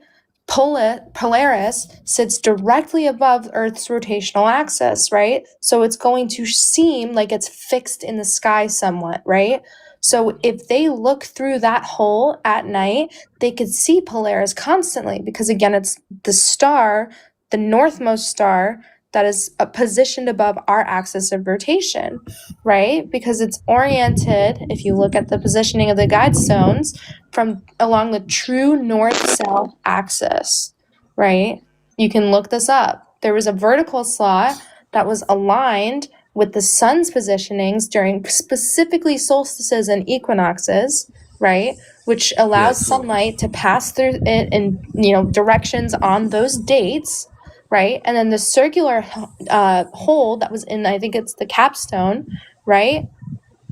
Polaris sits directly above Earth's rotational axis, right? So it's going to seem like it's fixed in the sky somewhat, right? So if they look through that hole at night, they could see Polaris constantly because, again, it's the star, the northmost star, that is positioned above our axis of rotation, right? Because it's oriented, if you look at the positioning of the guide stones, from along the true north-south axis, right? You can look this up. There was a vertical slot that was aligned with the sun's positionings during specifically solstices and equinoxes, right? Which allows sunlight to pass through it in, directions on those dates, right? And then the circular hole that was in, I think it's the capstone, right,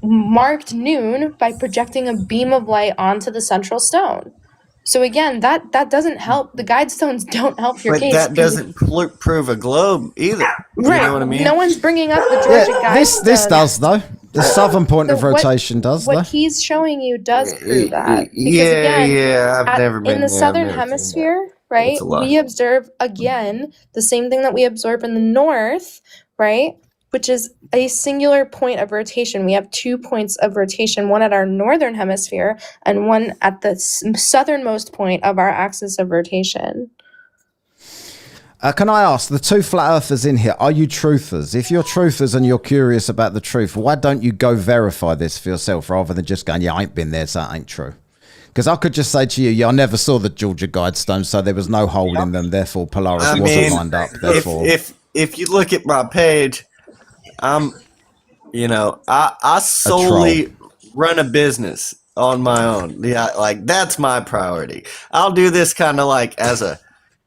marked noon by projecting a beam of light onto the central stone. So again, that doesn't help. The guide stones don't help your But case. that doesn't prove a globe either. Right. You know what I mean? No one's bringing up the Georgia guide This stone. does though. The southern point of rotation does though. What he's showing you does prove that. Because Yeah, I've never been in the there. I've southern never seen hemisphere, right? It's a lot. We observe again the same thing that we observe in the north, right? Which is a singular point of rotation. We have 2 points of rotation, one at our northern hemisphere and one at the southernmost point of our axis of rotation. Can I ask, the two flat earthers in here, are you truthers? If you're truthers and you're curious about the truth, why don't you go verify this for yourself rather than just going, yeah, I ain't been there, so that ain't true? Because I could just say to you, yeah, I never saw the Georgia Guidestones, so there was no hole in them, therefore Polaris wasn't lined up. Therefore, if you look at my page, I solely run a business on my own. Yeah, like that's my priority. I'll do this kind of like as a,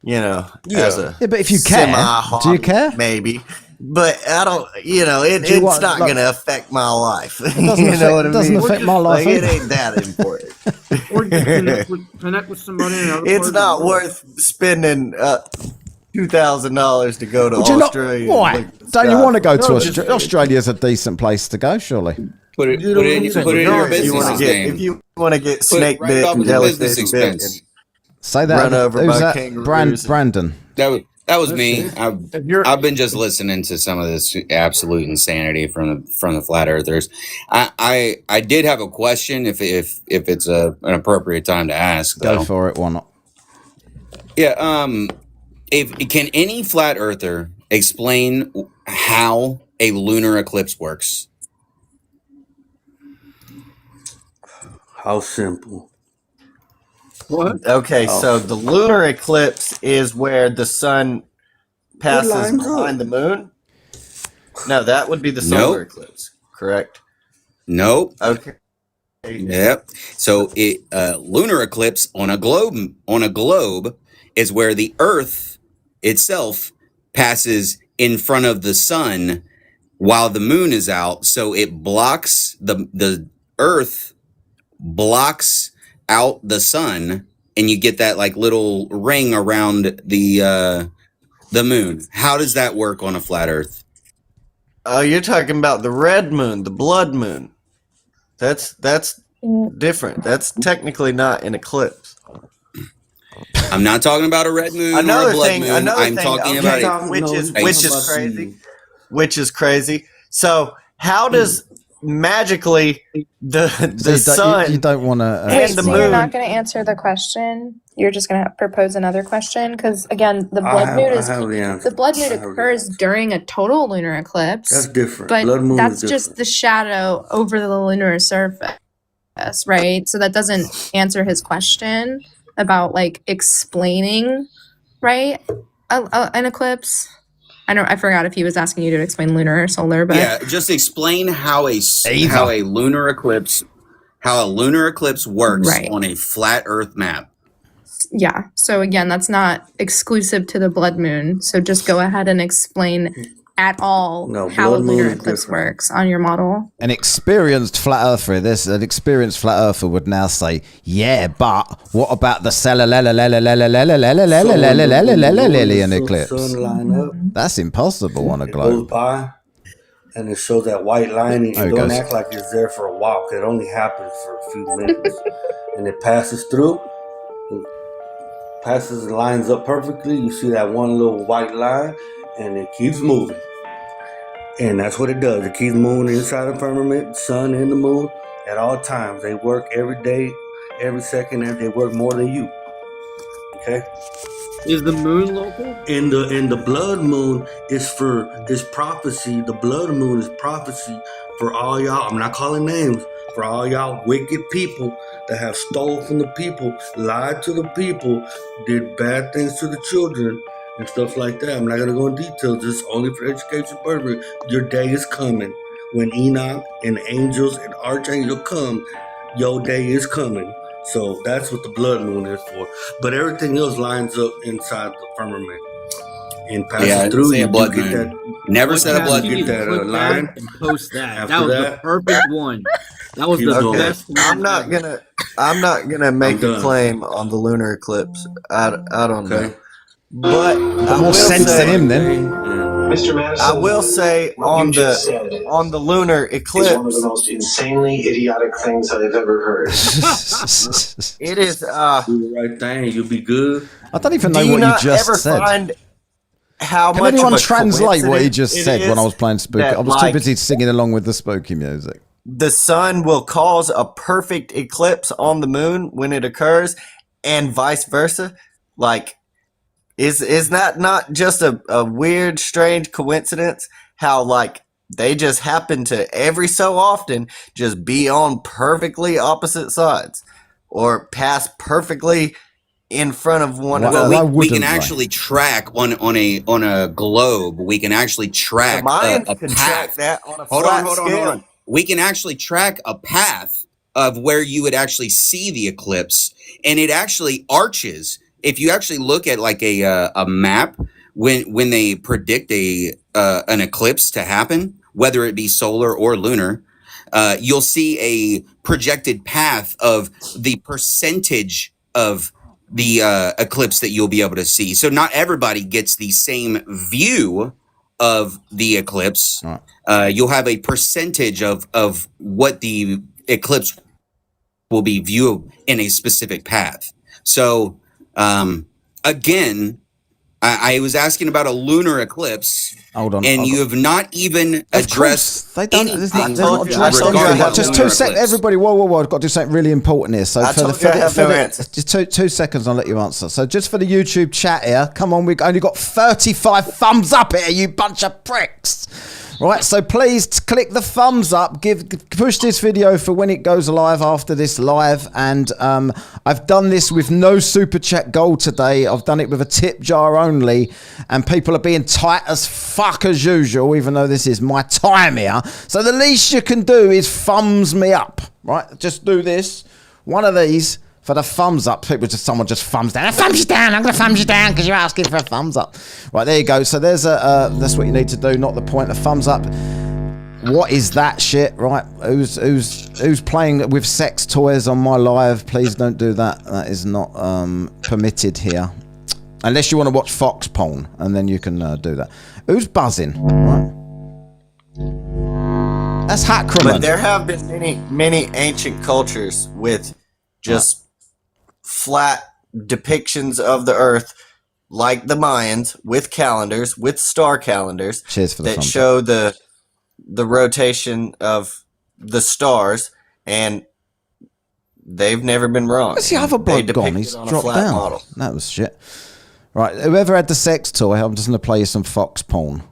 as a but if you care, do you care? Maybe. But I don't, it's not going to affect my life. It doesn't affect my life. Like, it ain't that important. Or you connect with somebody in another It's not worth spending $2,000 to go to Australia. Why? Don't you want to go to Australia? Australia's a decent place to go, surely. Put it in your business name. If you want to get snake bit and jellyfish bit, say that. Run over Who's by that? kangaroos. Brandon. That was me. I've been just listening to some of this absolute insanity from the flat earthers. I did have a question if it's an appropriate time to ask. Go for it. Why not? Yeah. Can any flat earther explain how a lunar eclipse works? How simple. What? Okay, so the lunar eclipse is where the sun passes lines behind the moon? No, that would be the solar eclipse, correct? Nope. Okay. Yep. So lunar eclipse on a globe is where the Earth itself passes in front of the sun while the moon is out. So it blocks the Earth blocks out the sun, and you get that like little ring around the moon. How does that work on a flat Earth? Oh, you're talking about the red moon, the blood moon. That's different. That's technically not an eclipse. I'm not talking about a red moon or a blood moon. I'm talking about which is crazy. So how does magically the sun you don't want to Wait, and the so moon? you're not going to answer the question? You're just going to propose another question? Because again, the blood moon occurs during a total lunar eclipse. That's different. But Blood moon that's is just the shadow over the lunar surface, right? So that doesn't answer his question about like explaining, right, an eclipse. I forgot if he was asking you to explain lunar or solar, but yeah, just explain how a lunar eclipse works on a flat Earth map. yeah. So again, that's not exclusive to the blood moon. So just go ahead and explain at all No, how a blood moon lunar is eclipse different. works on your model. An experienced flat earther, an experienced flat earther would now say, yeah, but what about the Celestian eclipse? Sun line up, That's impossible on a it goes globe. by, and it shows that white line. And There it it don't goes. act like it's there for a while. It only happens for a few minutes, and it passes through. It passes and lines up perfectly. You see that one little white line, and it keeps moving. And that's what it does. It keeps moving inside the firmament, sun and the moon, at all times. They work every day, every second, and they work more than you. Okay? Is the moon local? And the blood moon is prophecy. The blood moon is prophecy for all y'all. I'm not calling names. For all y'all wicked people that have stole from the people, lied to the people, did bad things to the children, and stuff like that. I'm not gonna go in details. This is only for education purposes. Your day is coming. When Enoch and angels and archangel come, your day is coming. So that's what the blood moon is for. But everything else lines up inside the firmament and passes Yeah, through. say a You blood get moon. that. Never said a blood You moon. get that Click line. that and post that. After That was the that- perfect one. That was the Okay. best one. I'm not gonna make a done. claim on the lunar eclipse. I don't know, Okay. but I More will sense than say, him then. Mr. Madison, I will say what on you just said the lunar is one of the eclipse, most insanely idiotic things I've ever heard. it is. Do the right thing. You'll be good. I don't even Do know you what not you just ever said. find how Can much anyone of a translate what he coincidence just it said when I is was playing spooky? that, I was too like, busy singing along with the spooky music. the sun will cause a perfect eclipse on the moon when it occurs, and vice versa? Like, is that not just a weird, strange coincidence? How, like, they just happen to every so often just be on perfectly opposite sides or pass perfectly in front of one Well, another. why we wouldn't can they? actually track on a globe. We can actually The track Mayans a could track path. that on a Hold flat on. scale. We can actually track a path of where you would actually see the eclipse, and it actually arches. If you actually look at like a map when they predict an eclipse to happen, whether it be solar or lunar, you'll see a projected path of the percentage of the eclipse that you'll be able to see. So not everybody gets the same view of the eclipse. You'll have a percentage of what the eclipse will be viewed in a specific path. So again, I was asking about a lunar eclipse. Hold on. And hold you on. have not even Of addressed course, they don't. anything There's not, they're told not you- I addressed told you I anything. have Just no 2 lunar seconds, eclipse. everybody. Whoa! I've got to do something really important here. So I told you I have no answer. just 2 seconds, I'll let you answer. So just for the YouTube chat here, come on, we've only got 35 thumbs up here, you bunch of pricks. Right, so please click the thumbs up, push this video for when it goes live after this live, and I've done this with no super chat gold today. I've done it with a tip jar only, and people are being tight as fuck as usual, even though this is my time here. So the least you can do is thumbs me up, right? Just do this, one of these. For the thumbs up, someone just thumbs down. Thumbs you down. I'm gonna thumbs you down because you're asking for a thumbs up. Right, there you go. So there's that's what you need to do. Not the point. A thumbs up. What is that shit? Right? Who's playing with sex toys on my live? Please don't do that. That is not permitted here, unless you want to watch Fox porn, and then you can do that. Who's buzzing? Right. That's Hackerman. But there have been many ancient cultures with just flat depictions of the earth, like the Mayans, with calendars, with star calendars Cheers for the that thumbs show the rotation of the stars, and they've never been wrong. Where's the other They bloke depict gone? it He's on a dropped flat down. model. That was shit. Right, whoever had the sex toy, I'm just going to play you some Fox porn.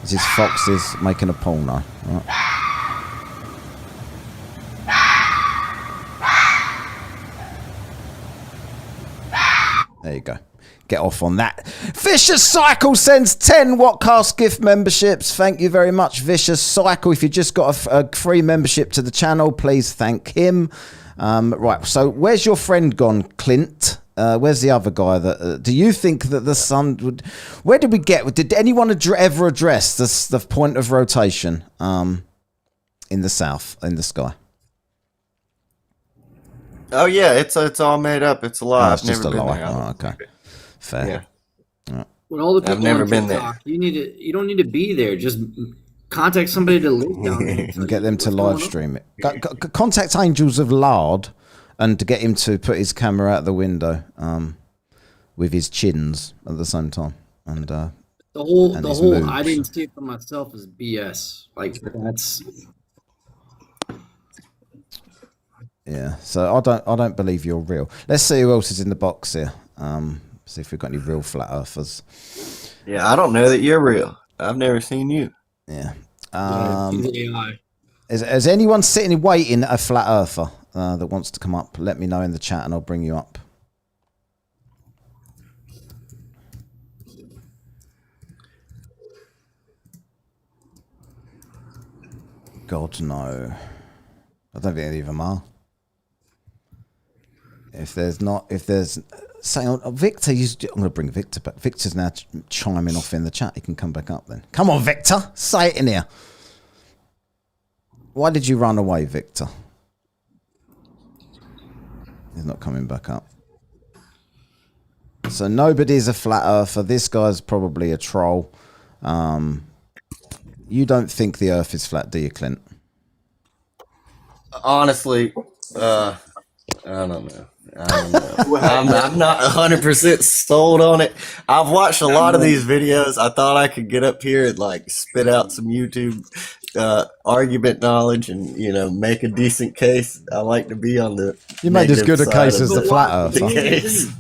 This is Fox is making a porno. Right. There you go. Get off on that. Vicious Cycle sends 10 Whatcast gift memberships. Thank you very much, Vicious Cycle. If you just got a free membership to the channel, please thank him. Right, so where's your friend gone, Clint? Where's the other guy? That do you think that the sun would? Where did we get? Did anyone ever address the point of rotation in the south in the sky? Oh yeah, it's all made up. It's a lie. It's just a lie. Oh, okay, fair. Yeah. With all the people I've never on been there. TikTok, you don't need to be there. Just contact somebody to live down there And get them to live stream it. Contact Angels of Lard, and to get him to put his camera out the window with his chins at the same time. And the whole moves. I didn't see it for myself is BS. Like that's. Yeah, so I don't believe you're real. Let's see who else is in the box here. See if we've got any real flat earthers. Yeah, I don't know that you're real. I've never seen you. Yeah. AI. Is anyone sitting waiting a flat earther that wants to come up? Let me know in the chat and I'll bring you up. God, no. I don't think any of them are. If there's, say, Victor, I'm going to bring Victor back. Victor's now chiming off in the chat. He can come back up then. Come on, Victor. Say it in here. Why did you run away, Victor? He's not coming back up. So nobody's a flat earther. This guy's probably a troll. You don't think the earth is flat, do you, Clint? Honestly, I don't know. I'm not 100% sold on it. I've watched a lot of these videos. I thought I could get up here and like spit out some YouTube argument knowledge and make a decent case. I like to be on the you made as good a case as the But flat why- earther.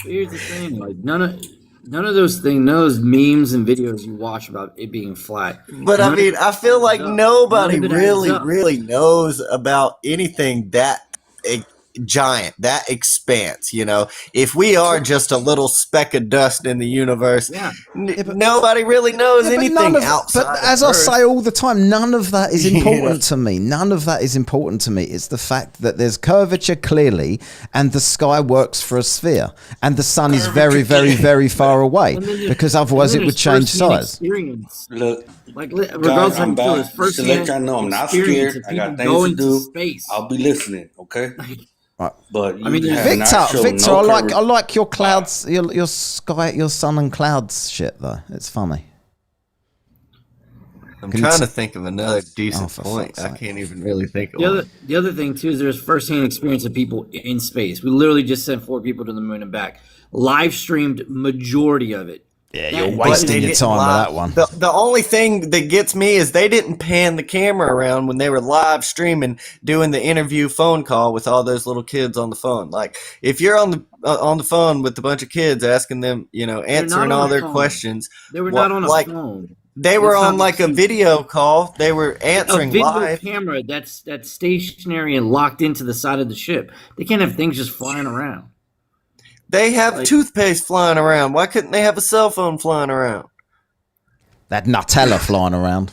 Here's the thing, like none of those memes and videos you watch about it being flat. But I mean, I feel like nobody None of it really, adds up. really knows about anything that giant, that expanse. If we are just a little speck of dust in the universe, nobody really knows anything outside. But as of I Earth. say all the time, none of that is important to me. None of that is important to me. It's the fact that there's curvature clearly, and the sky works for a sphere, and the sun is very, very, very far away, because otherwise it would change size. Experience. Look, Like guys, regardless I'm of how back. Just to let y'all know, I'm not scared. I got things to do. Space. I'll be listening, okay? Right. But I mean, you have not shown Victor, no I like your clouds, your sky, your sun and clouds shit though. It's funny. I'm Can you trying t- to think of another decent for point. fuck's I sake. can't even really think of one. The other thing too is there's firsthand experience of people in space. We literally just sent 4 people to the moon and back. Live streamed majority of it. Yeah, you're wasting your time with that one. The only thing that gets me is they didn't pan the camera around when they were live streaming, doing the interview phone call with all those little kids on the phone. Like, if you're on the phone with a bunch of kids asking them, answering all their questions, They were not on a phone. They were That's on not like a video call. They were answering A video live. camera that's stationary and locked into the side of the ship. They can't have things just flying around. They have toothpaste flying around. Why couldn't they have a cell phone flying around? That Nutella flying around.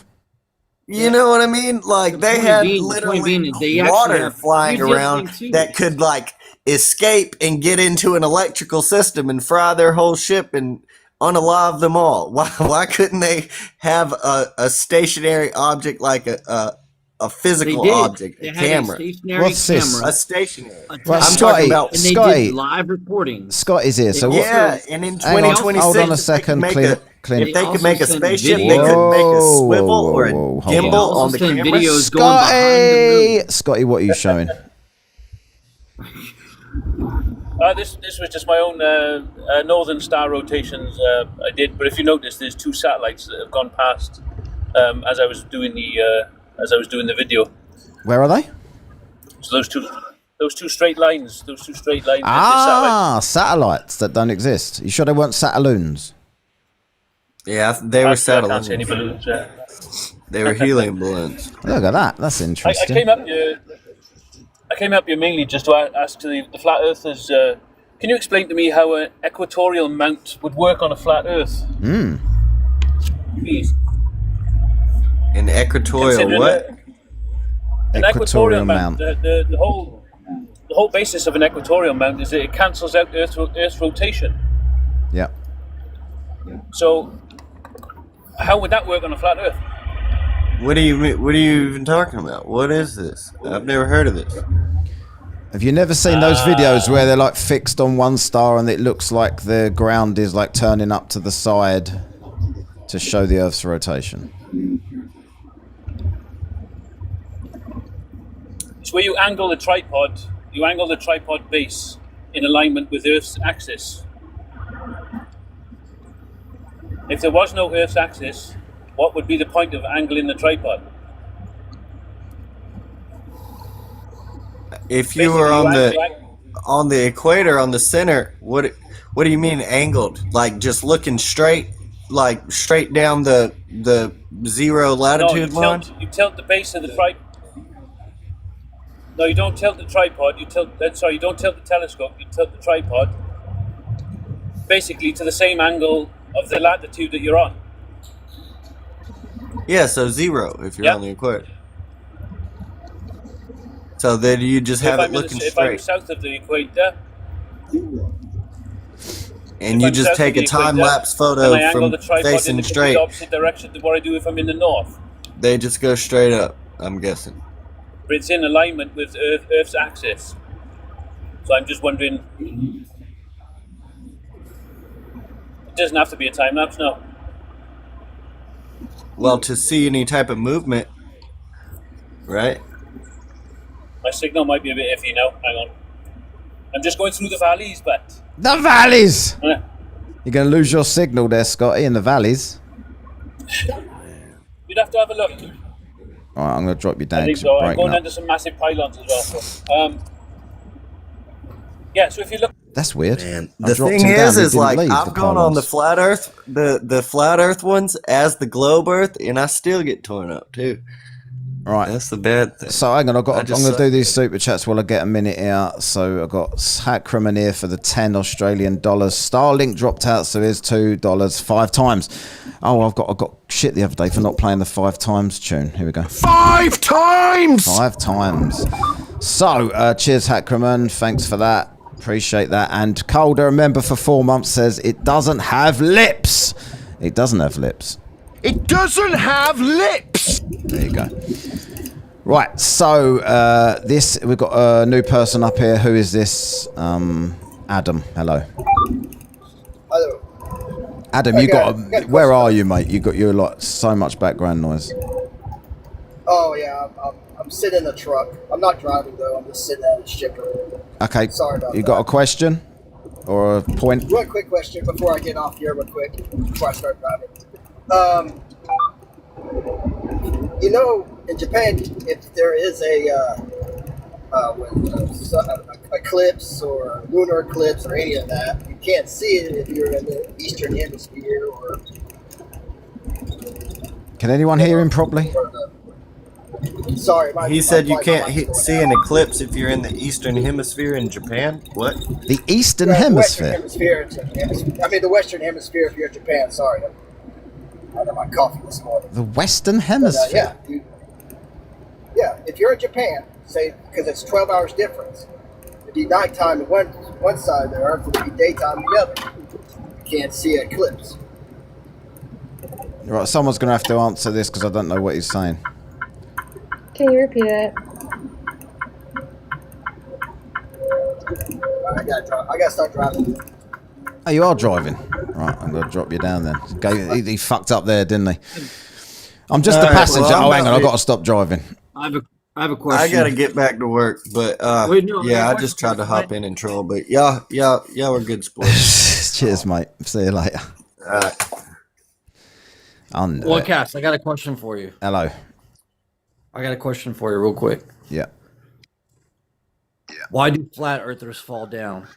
You know what I mean? Like, they point had being- the literally point being they actually water have- flying here's the other around thing, too. that could like escape and get into an electrical system and fry their whole ship and unalive them all. Why couldn't they have a stationary object like a physical They did. object, They a had a camera? stationary What's this? camera. A stationary. Right, I'm Scotty, talking about and they Scotty. did live reporting. Scott is here. So what? yeah, and in Hang on, 2026, hold on a if they second, could make Clint. if they could make a also sent spaceship, they videos. could make a swivel or a Whoa, hold gimbal on. on the sent camera. videos going behind the moon. Scotty, what are you showing? This was just my own Northern Star rotations I did. But if you notice, there's 2 satellites that have gone past as I was doing the video. Where are they? So those two straight lines. Those 2 straight lines. Ah, satellites that don't exist. You sure they weren't satelloons? Yeah, they were I can't see satellites. any balloons. They were helium balloons. Look at that. That's I interesting. came up here mainly just to ask the flat earthers. Can you explain to me how an equatorial mount would work on a flat Earth? Hmm. Please. An equatorial Considering what? An equatorial mount. The whole basis of an equatorial mount is that it cancels out Earth's rotation. Yeah. So, how would that work on a flat Earth? What are you even talking about? What is this? I've never heard of this. Have you never seen those videos where they're like fixed on one star and it looks like the ground is like turning up to the side to show the Earth's rotation? It's where you angle the tripod base in alignment with Earth's axis. If there was no Earth's axis, what would be the point of angling the tripod? If you were on the equator, on the center, what do you mean angled? Like just looking straight, like straight down the zero latitude line? You tilt the base of the tripod. No, you don't tilt the tripod. You don't tilt the telescope. You tilt the tripod basically to the same angle of the latitude that you're on. Yeah, so zero if you're on the equator. So then you just have it looking If I'm straight. south of the equator, And you just take a time-lapse photo and I angle from the tripod in facing the straight. opposite direction to what I do if I'm in the north. They just go straight up, I'm guessing. But it's in alignment with Earth's axis. So I'm just wondering. It doesn't have to be a time lapse, no. Well, to see any type of movement, right? My signal might be a bit iffy now. Hang on. I'm just going through the valleys, but. The valleys! You're going to lose your signal there, Scotty, in the valleys. You'd have to have a look. All right, I'm going to drop you down I think because so. you're I'm breaking going up. under some massive pylons as well. So, yeah, so if you look. That's weird. The thing is like I've gone on the flat Earth, the flat Earth ones as the globe Earth, and I still get torn up too. Right, that's the bad thing. So hang on, I'm going just to suck. do these super chats while I get a minute out. So I've got Hackram here for the $10 Australian dollars. Starlink dropped out, so here's $2 5 times. Oh, I got shit the other day for not playing the 5 times tune. Here we go. 5 times. 5 times. So cheers, Hackram. Thanks for that. Appreciate that. And Calder, a member for 4 months, says it doesn't have lips. It doesn't have lips. It doesn't have lips. There you go. Right, so we've got a new person up here. Who is this? Adam. Hello. Hello. Adam, where are you, mate? You're like so much background noise. Oh yeah, I'm sitting in a truck. I'm not driving though. I'm just sitting at a shipper. Okay. Sorry about you that. got a question or a point? One quick question before I get off here, real quick, before I start driving. You know, in Japan, if there is eclipse or lunar eclipse or any of that, you can't see it if you're in the Eastern Hemisphere or. Can anyone hear him properly? Sorry, He said you can't see an eclipse if you're in the Eastern Hemisphere in Japan. What? The Eastern Western Hemisphere. I mean the Western Hemisphere if you're in Japan. Sorry, I had my coffee this morning. The Western Hemisphere. Yeah, if you're in Japan, say because it's 12 hours difference, it'd be nighttime on one side of the Earth, it'd be daytime on the other. You can't see an eclipse. Right, someone's going to have to answer this because I don't know what he's saying. Can you repeat it? I gotta start driving. Oh, you are driving. Right, I'm going to drop you down then. He fucked up there, didn't he? I'm just a passenger. Hang on, I've got to stop driving. I have a question. I gotta get back to work, but Wait, no, yeah, I I got a just tried to question. hop in and troll, but y'all were good sports. Cheers, mate. See you later. All right. Well, Cass, I got a question for you. Hello. I got a question for you real quick. Yeah. Why do flat earthers fall down?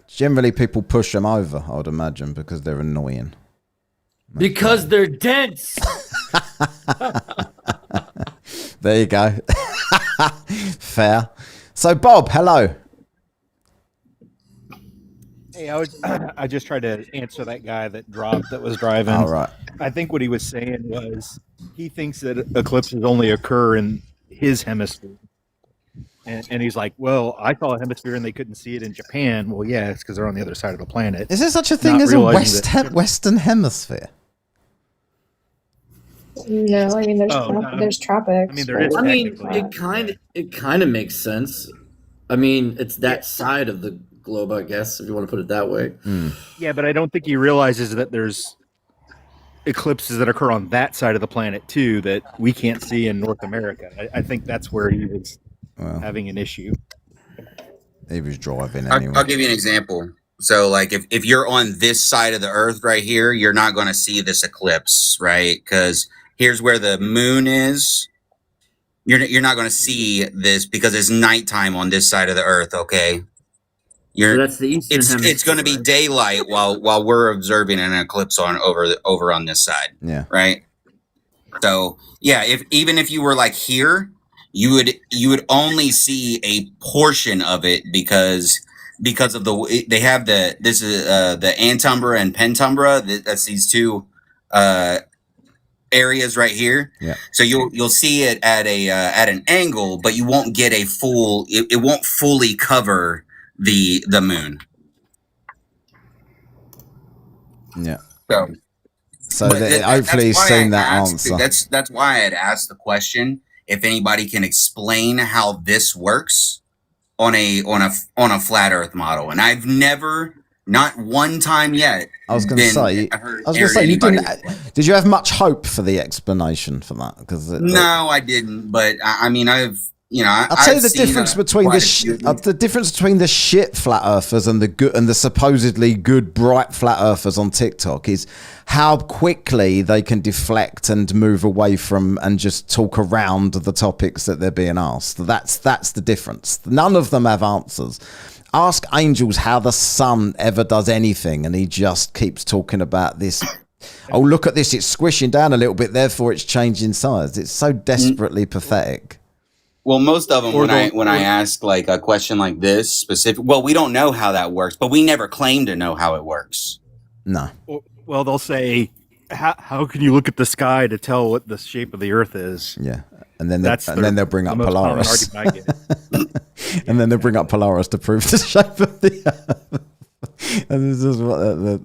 Generally, people push them over, I would imagine, because they're annoying. Because they're dense. There you go. Fair. So, Bob, hello. Hey, I just tried to answer that guy that was driving. All right. I think what he was saying was he thinks that eclipses only occur in his hemisphere. And he's like, well, I saw a hemisphere and they couldn't see it in Japan. Well, yeah, it's because they're on the other side of the planet. Is there such a thing Not as a realizing Western Hemisphere? No, I mean Oh, there's tropics. I mean, there is I mean, technically. it kind of makes sense. I mean, it's that side of the globe, I guess, if you want to put it that way. Yeah, but I don't think he realizes that there's eclipses that occur on that side of the planet too that we can't see in North America. I think that's where he was having an issue. He was driving I'll, anyway. I'll give you an example. So, like, if you're on this side of the Earth right here, you're not going to see this eclipse, right? Because here's where the moon is. You're not going to see this because it's nighttime on this side of the Earth. Okay, So that's the eastern hemisphere. it's going to be daylight while we're observing an eclipse on over on this side. Yeah. Right. So yeah, even if you were like here, you would only see a portion of it because of they have the Antumbra and Pentumbra. That's these two areas right here. Yeah. So you'll see it at an angle, but you won't get a full. It won't fully cover the moon. Yeah. So Hopefully he's that's why seen I that asked- answer. That's why I had asked the question if anybody can explain how this works on a flat Earth model, and I've never, not one time yet. I was going to say, you didn't. Did you have much hope for the explanation for that? Because No, I didn't. But I mean, I'll tell you the difference between the difference between the shit flat earthers and the good and the supposedly good bright flat earthers on TikTok is how quickly they can deflect and move away from and just talk around the topics that they're being asked. That's the difference. None of them have answers. Ask Angels how the sun ever does anything, and he just keeps talking about this. Oh, look at this! It's squishing down a little bit, therefore it's changing size. It's so desperately pathetic. Well, most of them, when I ask like a question like this specific, well, we don't know how that works, but we never claim to know how it works. No. Well, they'll say, how can you look at the sky to tell what the shape of the Earth is? Yeah. And then they'll bring up the most common Polaris. argument I get. And then they'll bring up Polaris to prove the shape of the Earth. And this is what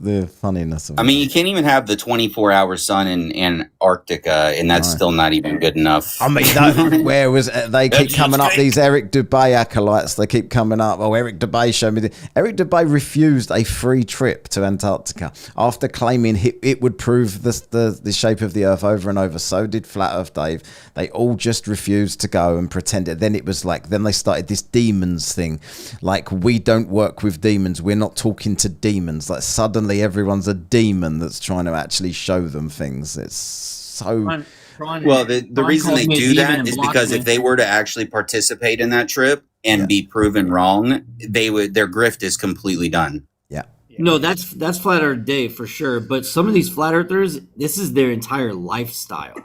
the funniness of it. I mean, you can't even have the 24-hour sun in Antarctica, and that's still not even good enough. I mean, where was they keep coming up? These Eric Dubay acolytes. They keep coming up. Oh, Eric Dubay showed me. Eric Dubay refused a free trip to Antarctica after claiming it would prove the shape of the Earth over and over. So did Flat Earth Dave. They all just refused to go and pretended. Then it was like, then they started this demons thing. Like, we don't work with demons. We're not talking to demons. Like, suddenly everyone's a demon that's trying to actually show them things. It's so... Well, the reason they do that is because if they were to actually participate in that trip and be proven wrong, their grift is completely done. Yeah. No, that's Flat Earth Dave for sure. But some of these flat earthers, this is their entire lifestyle.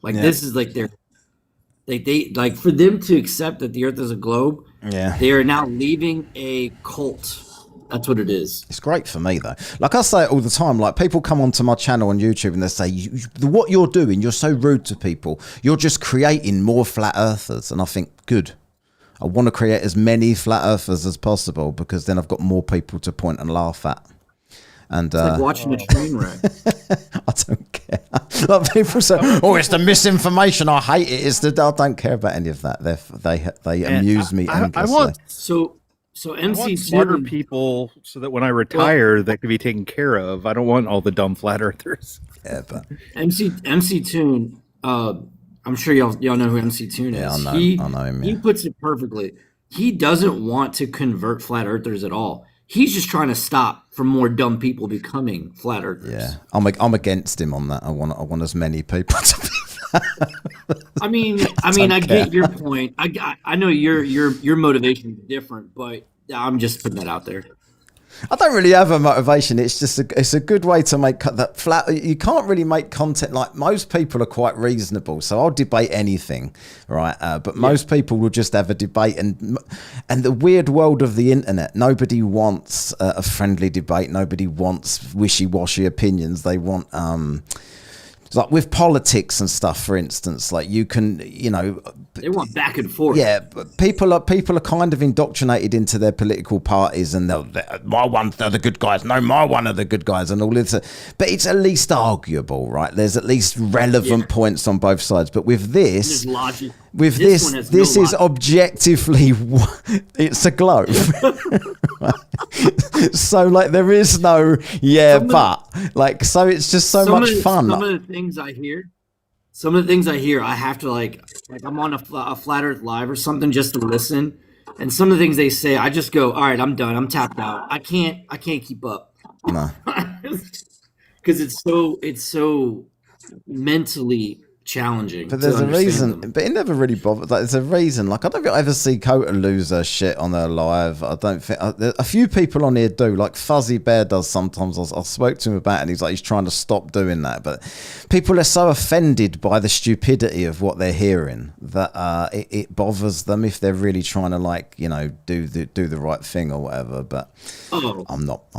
Like this is like their, they like for them to accept that the Earth is a globe. Yeah. They are now leaving a cult. That's what it is. It's great for me though. Like I say it all the time. Like people come onto my channel on YouTube and they say, "What you're doing, you're so rude to people. You're just creating more flat earthers." And I think, good. I want to create as many flat earthers as possible because then I've got more people to point and laugh at. And It's like watching a train wreck. I don't care. Like people say, "Oh, it's the misinformation. I hate it." I don't care about any of that. They amuse me endlessly. I want So I want MC smarter Toon, people so that when I retire, they can be taken care of. I don't want all the dumb flat earthers. Yeah, but MC Toon. I'm sure y'all know who MC Toon is. Yeah, I know him. He puts it perfectly. He doesn't want to convert flat earthers at all. He's just trying to stop from more dumb people becoming flat earthers. Yeah, I'm against him on that. I want as many people to be. I mean, I get your point. I know your motivation is different, but I'm just putting that out there. I don't really have a motivation. It's just it's a good way to make that flat. You can't really make content like most people are quite reasonable. So I'll debate anything, right? But most people will just have a debate, and the weird world of the internet. Nobody wants a friendly debate. Nobody wants wishy-washy opinions. They want It's like with politics and stuff, for instance, like you can, you know, They want back and forth. yeah, but people are kind of indoctrinated into their political parties, and my one are the good guys. No, my one are the good guys, and all this. But it's at least arguable, right? There's at least relevant points on both sides. But with this, There's logic. with This this, one has this no is objectively, it's a globe. So like there is no like so it's just so much fun. Some of the things I hear, I have to like I'm on a Flat Earth Live or something just to listen, and some of the things they say, I just go, all right, I'm done, I'm tapped out. I can't keep up. No. Because it's so mentally challenging. But there's to a understand reason, them. but it never really bothered. Like, there's a reason. Like, I don't think I ever see Kota lose her shit on her live. I don't think a few people on here do. Like Fuzzy Bear does sometimes. I spoke to him about it, and he's trying to stop doing that. But people are so offended by the stupidity of what they're hearing that it bothers them if they're really trying to, like, you know, do the right thing or whatever. But I'm not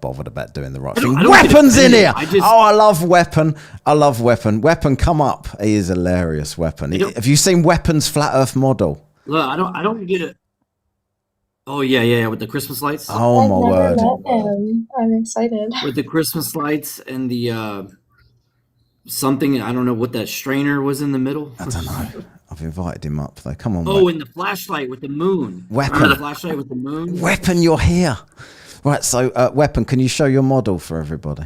bothered about doing the right thing. I don't Weapons get in here. offended. I love Weapon. Weapon, come up. He is hilarious, Weapon. Have you seen Weapon's Flat Earth model? Look, I don't get it. Oh yeah, with the Christmas lights. Oh my word! I'm excited. With the Christmas lights and the something, I don't know what that strainer was in the middle. I don't know. I've invited him up though. Come on. Oh, and the flashlight with the moon. Weapon. Remember the flashlight with the moon. Weapon, you're here. Right. So, Weapon, can you show your model for everybody?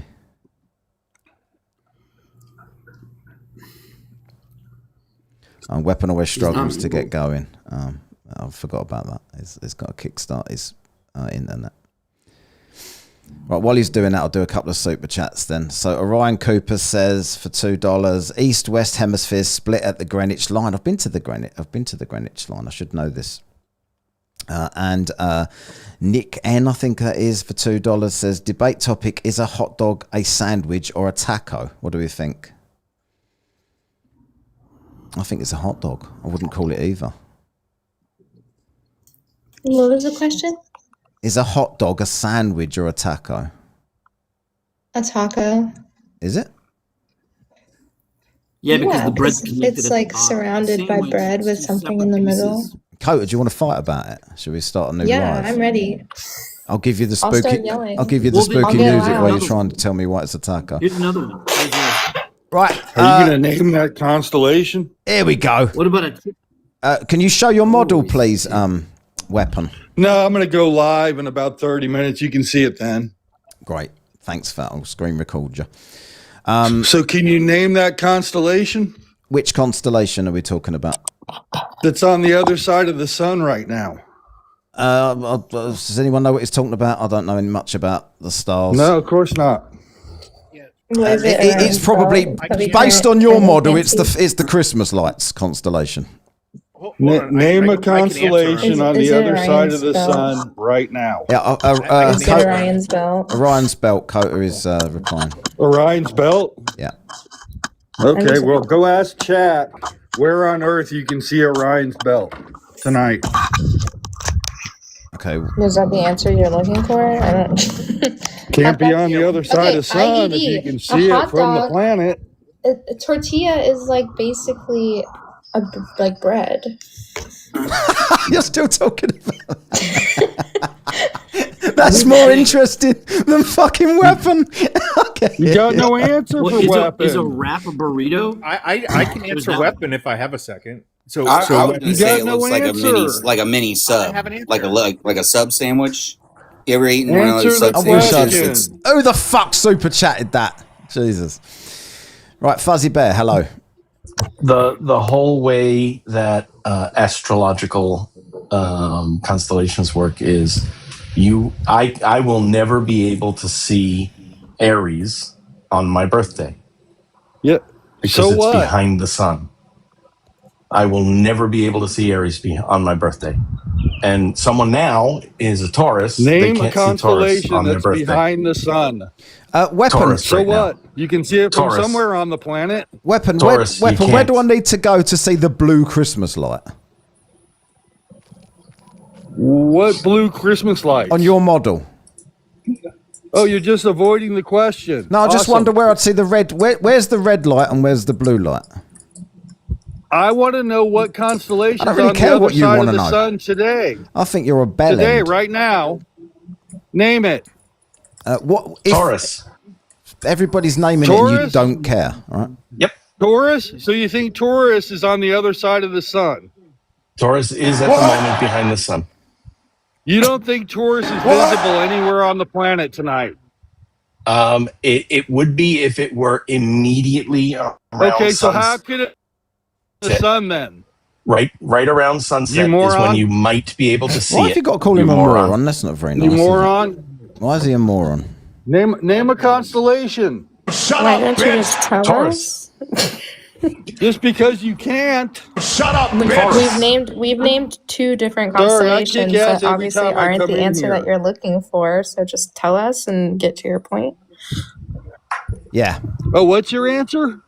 Weapon always struggles to get going. I forgot about that. It's got to kickstart his internet. Right, while he's doing that, I'll do a couple of super chats then. So Orion Cooper says for $2, East-West hemispheres split at the Greenwich line. I've been to the Greenwich line. I should know this. And Nick N, I think that is, for $2, says debate topic: is a hot dog a sandwich or a taco? What do we think? I think it's a hot dog. I wouldn't call it either. What was the question? Is a hot dog a sandwich or a taco? A taco. Is it? Yeah, because the bread's connected it's at the like bottom. surrounded by bread with something in the middle. Kota, do you want to fight about it? Should we start a new Yeah, live? I'm ready. I'll give you the I'll spooky. start yelling. I'll give you the I'll spooky get music loud. while you're trying to tell me why it's a taco. Here's another one. Right. Are you going to name that constellation? Here we go. What about a? Can you show your model, please, Weapon? No, I'm going to go live in about 30 minutes. You can see it then. Great. Thanks for that. I'll screen record you. So can you name that constellation? Which constellation are we talking about? That's on the other side of the sun right now. Does anyone know what he's talking about? I don't know much about the stars. No, of course not. It's probably based on your model. It's the Christmas lights constellation. Name a constellation on the other side of the sun right now. Yeah, Is it Orion's belt? Orion's belt. Kota is replying. Orion's belt? Yeah. Okay, well, go ask chat where on Earth you can see Orion's belt tonight. Okay. Is that the answer you're looking for? I don't. Can't be on the other side of the sun if you can see it from the planet. A tortilla is like basically like bread. You're still talking about that's more interesting than fucking Weapon. Okay. You got no answer for Weapon. Is a wrap a burrito? I can answer Weapon if I have a second. So I was so gonna say it looks like a mini sub, like a sub sandwich. You ever eaten one of those sub sandwiches? Who the fuck super chatted that? Jesus. Right, Fuzzy Bear, hello. The whole way that astrological constellations work is I will never be able to see Aries on my birthday. Yeah. Because So it's what? behind the sun. I will never be able to see Aries on my birthday. And someone now is a Taurus. Name they a can't see Taurus constellation on their that's birthday. behind the sun. Weapon. Taurus So right now. what? You can see it from Taurus. somewhere on the planet. Weapon, Taurus, you Weapon, where can't. do I need to go to see the blue Christmas light? What blue Christmas light? On your model. Oh, you're just avoiding the question. No, I just Awesome. wonder where I'd see the red. Where's the red light and where's the blue light? I want to know what constellations I don't really on care the other what you side wanna of the know. sun today. I think you're a bellend. Today, right now. Name it. What? If Taurus. Everybody's naming it and you Taurus? don't care, all right? Yep. Taurus? So you think Taurus is on the other side of the sun? Taurus is at the moment behind the sun. You don't think Taurus is visible anywhere on the planet tonight? It would be if it were immediately around Okay, so suns- how could it the sun then? right around sunset You is moron. when you might be able to see Why it. have you got to call him a moron? That's not very nice. You is it? moron. Why is he a moron? Name a constellation. Why don't you just tell Taurus. us? Just because you can't. Shut up, We've named two different Sorry, I kick constellations ass that every obviously time I aren't come the in answer here. that you're looking for. So just tell us and get to your point. Yeah. Oh, what's your answer?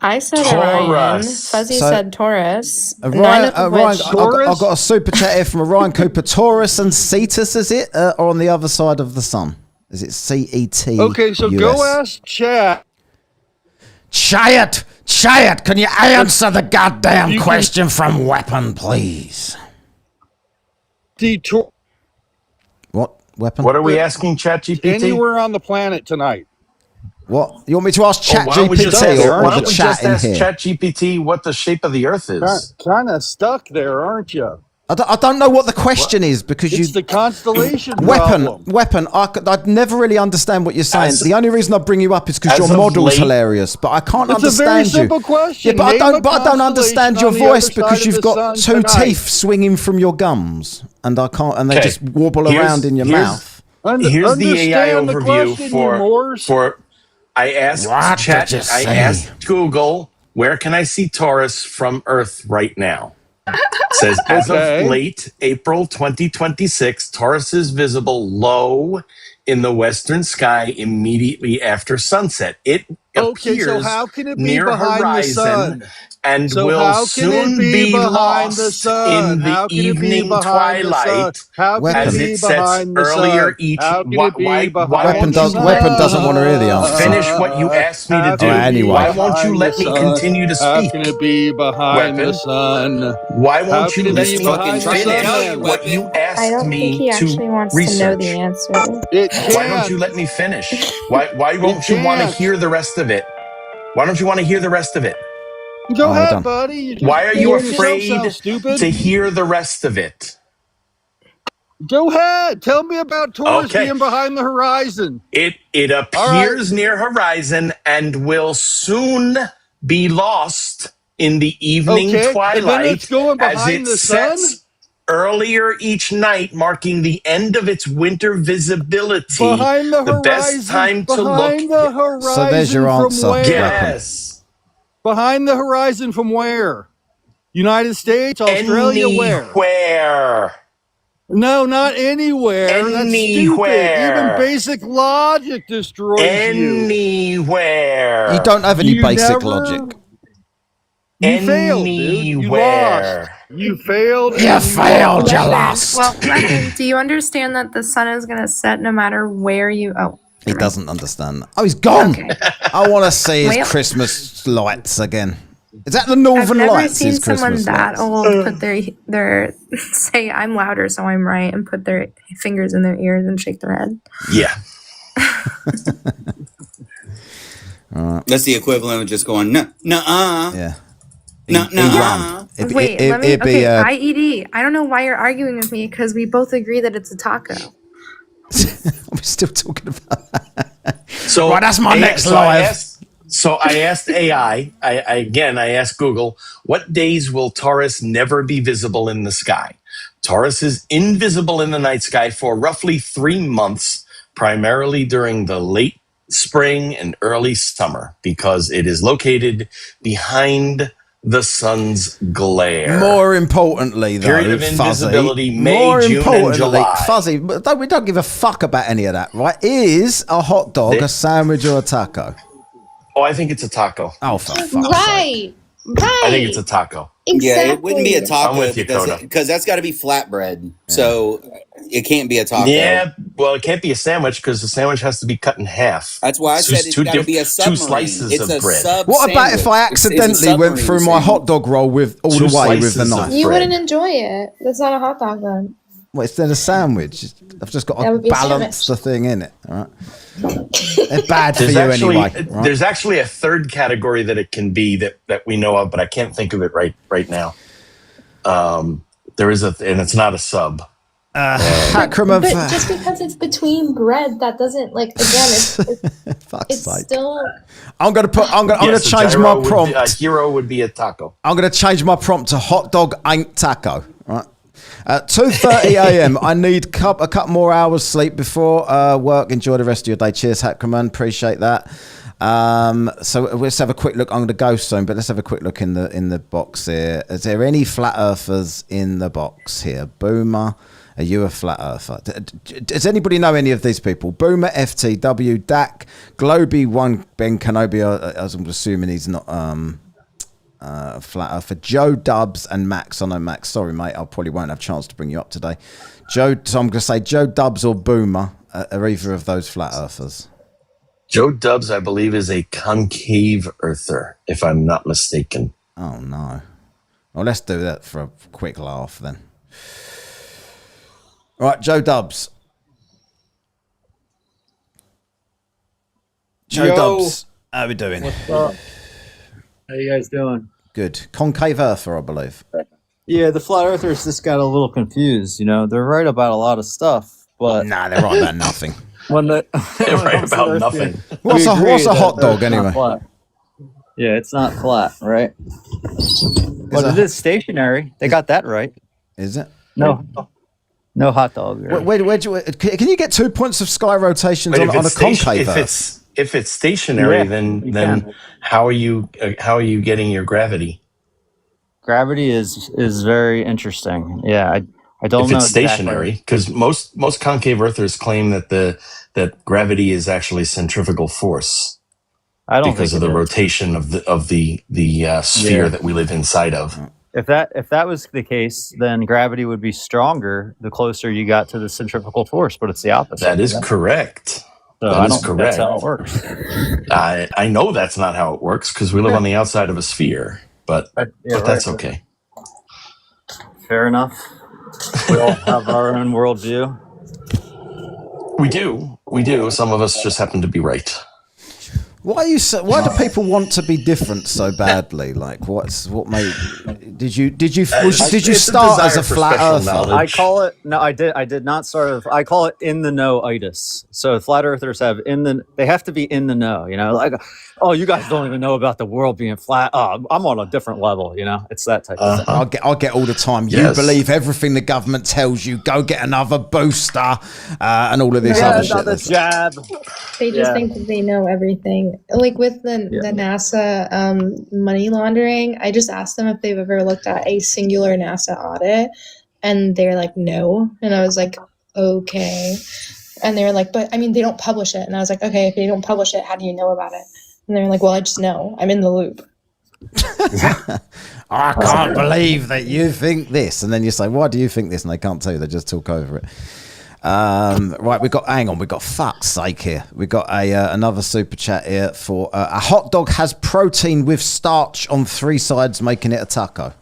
I said Orion. Taurus. Fuzzy So- said Taurus. None Ryan, of Ryan, which I've got a super chat here from Orion Cooper. Taurus and Cetus, is it? Or on the other side of the sun? Is it CET? Okay, so go ask chat. Chayat, can you answer the goddamn You can- question from Weapon, please? What weapon? What are we asking ChatGPT? Anywhere on the planet tonight. What? You want me to ask Why don't we just ChatGPT ask, or why the don't we chat just in ask here? ChatGPT what the shape of the Earth is? Kind of stuck there, aren't you? I don't know what the question is because It's the constellation Weapon. problem. I'd never really understand what you're saying. As- the only reason I bring you up is because as your of model's late- hilarious, but I can't It's a very understand you. simple question. Yeah, but Name a I don't understand your constellation on the voice other because side of you've the got sun two tonight. teeth swinging from your gums, and I can't, and they Okay. just wobble Here's- around in your here's- mouth. Here's the AI Understand the overview question, you Moors. for I asked What Chat. did you I say? asked Google, where can I see Taurus from Earth right now? It says as Okay. of late April 2026, Taurus is visible low in the western sky immediately after sunset. It Okay, appears so how can it be near behind the horizon sun? and So will how can it soon be be behind the lost sun? in the How can it be evening behind the sun? twilight How can as it be it sets behind the earlier sun? each. How can why, it be why behind Weapon the won't sun? you Weapon doesn't want to hear the answer. finish what you asked me to How do? can it be Anyway. Why won't you behind let the me sun? continue to How speak? can it be behind the Weapon. sun? Why How won't can you it let be me behind the sun? finish then? what you I asked don't think me he actually to wants to know research? the answer. It Why don't can't. you let me finish? Why won't you want to can't. hear the rest of it? Why don't you want to hear the rest of it? Go we're ahead, done. buddy. You just Why are made you yourself afraid sound stupid? to hear the rest of it? Go ahead. Tell me about Taurus Okay. being behind the horizon. It appears near horizon and will soon be lost in the evening Okay, and then twilight it's going as behind it the sun? sets earlier each night, marking the end of its winter visibility. Behind the horizon. best time to behind look. the horizon. So there's your from answer, where? Yes. Behind the horizon from where? United States, Australia, where? Anywhere. No, not anywhere. That's stupid. Anywhere. Even basic logic destroys you. Anywhere. You don't have any You basic never- logic. You failed, dude. You lost. Anywhere. You failed. You and failed, you lost. lost. Well, Weapon, do you understand that the sun is going to set no matter where you... Oh, He doesn't understand that. Oh, he's gone. Okay. I want to see his Well- Christmas lights again. Is that the I've Northern never Lights? seen His someone Christmas that lights? old put their say I'm louder so I'm right and put their fingers in their ears and shake their head. Yeah. That's the equivalent of just going, nuh-uh. Yeah. Nuh-uh. Wait, let me. Okay, IED. I don't know why you're arguing with me because we both agree that it's a taco. We're still talking about that. So Right, that's my next so live. I asked AI. I asked Google, what days will Taurus never be visible in the sky? Taurus is invisible in the night sky for roughly 3 months, primarily during the late spring and early summer, because it is located behind the sun's glare. More importantly, though, Period of Fuzzy, invisibility, May, more June, and importantly, July. Fuzzy, but we don't give a fuck about any of that, right? Is a hot dog a sandwich or a taco? Oh, I think it's a taco. Oh, for fuck's sake. Right. Right. I think it's a taco. Exactly. Yeah, it wouldn't be a taco I'm with you, Coda. because that's got to be flatbread. So it can't be a taco. Yeah, well, it can't be a sandwich because the sandwich has to be cut in half. That's why I said it's got to be a submarine. 2 slices it's of a bread. sub What about if I sandwich? It's a accidentally went submarine through my sandwich. hot dog roll with all 2 the way with the slices of knife? You bread. wouldn't enjoy it. That's not a hot dog then. Well, it's then a sandwich. I've just got That to would be a balance the sandwich. thing in it. All right. They're bad for There's you actually anyway. Right? there's actually a third category that it can be that we know of, but I can't think of it right now. There is and it's not a sub. Hakram But just because it's between bread, that doesn't like again. It's sake. still. I'm gonna Yes, a change gyro my would be- prompt. a hero would be a taco. I'm gonna change my prompt to hot dog ain't taco. Right. 2:30 a.m. I need a couple more hours sleep before work. Enjoy the rest of your day. Cheers, Hackman. Appreciate that. So let's have a quick look. I'm going to go soon, but let's have a quick look in the box here. Is there any flat earthers in the box here? Boomer, are you a flat earther? Does anybody know any of these people? Boomer, FTW, Dak, Globy, One, Ben Kenobi. As I'm assuming he's not flat earther. Joe Dubs and Max. I know Max. Sorry, mate. I probably won't have a chance to bring you up today. So I'm going to say Joe Dubs or Boomer are either of those flat earthers. Joe Dubs, I believe, is a concave earther, if I'm not mistaken. Oh, no. Well, let's do that for a quick laugh then. All right, Joe Dubs. Joe Dubs, how are we doing? What's up? How you guys doing? Good. Concave earther, I believe. Yeah, the flat earthers just got a little confused. You know, they're right about a lot of stuff, but nah, they're right about nothing. When they're right about nothing. What's a hot dog anyway? Yeah, it's not flat, right? But it is stationary. They got that right. Is it? No hot dog. Can you get 2 points of sky rotations But on a concave earth? if it's stationary, Yeah, you then can. how are you getting your gravity? Gravity is very interesting. Yeah, I don't If know it's stationary, exactly. because most concave earthers claim that gravity is actually centrifugal force. I don't because think of the it is. rotation of the sphere Yeah. that we live inside of. If that was the case, then gravity would be stronger the closer you got to the centrifugal force, but it's the opposite. That is correct. So That I is don't think that's correct. how it works. I know that's not how it works because we live on the outside of a sphere, but that's right. okay. Fair enough. We all have our own worldview. We do. Some of us just happen to be right. Why do people want to be different so badly? Like, what made? Did you start as a flat earther? I call it I did not start of. I call it in the know-itis. So flat earthers they have to be in the know. You know, like, oh, you guys don't even know about the world being flat. Oh, I'm on a different level. You know, it's that type of thing. I get all the time. Yes. You believe everything the government tells you. Go get another booster, and all of this other shit. Another jab. They just think that they know everything. Like with the NASA money laundering, I just asked them if they've ever looked at a singular NASA audit, and they're like, no. And I was like, okay. And they were like, but I mean, they don't publish it. And I was like, okay, if they don't publish it, how do you know about it? And they were like, well, I just know. I'm in the loop. I can't believe that you think this. And then you say, why do you think this? And they can't tell you. They just talk over it. Right, we got fuck's sake here. We got another super chat here for a hot dog has protein with starch on 3 sides, making it a taco.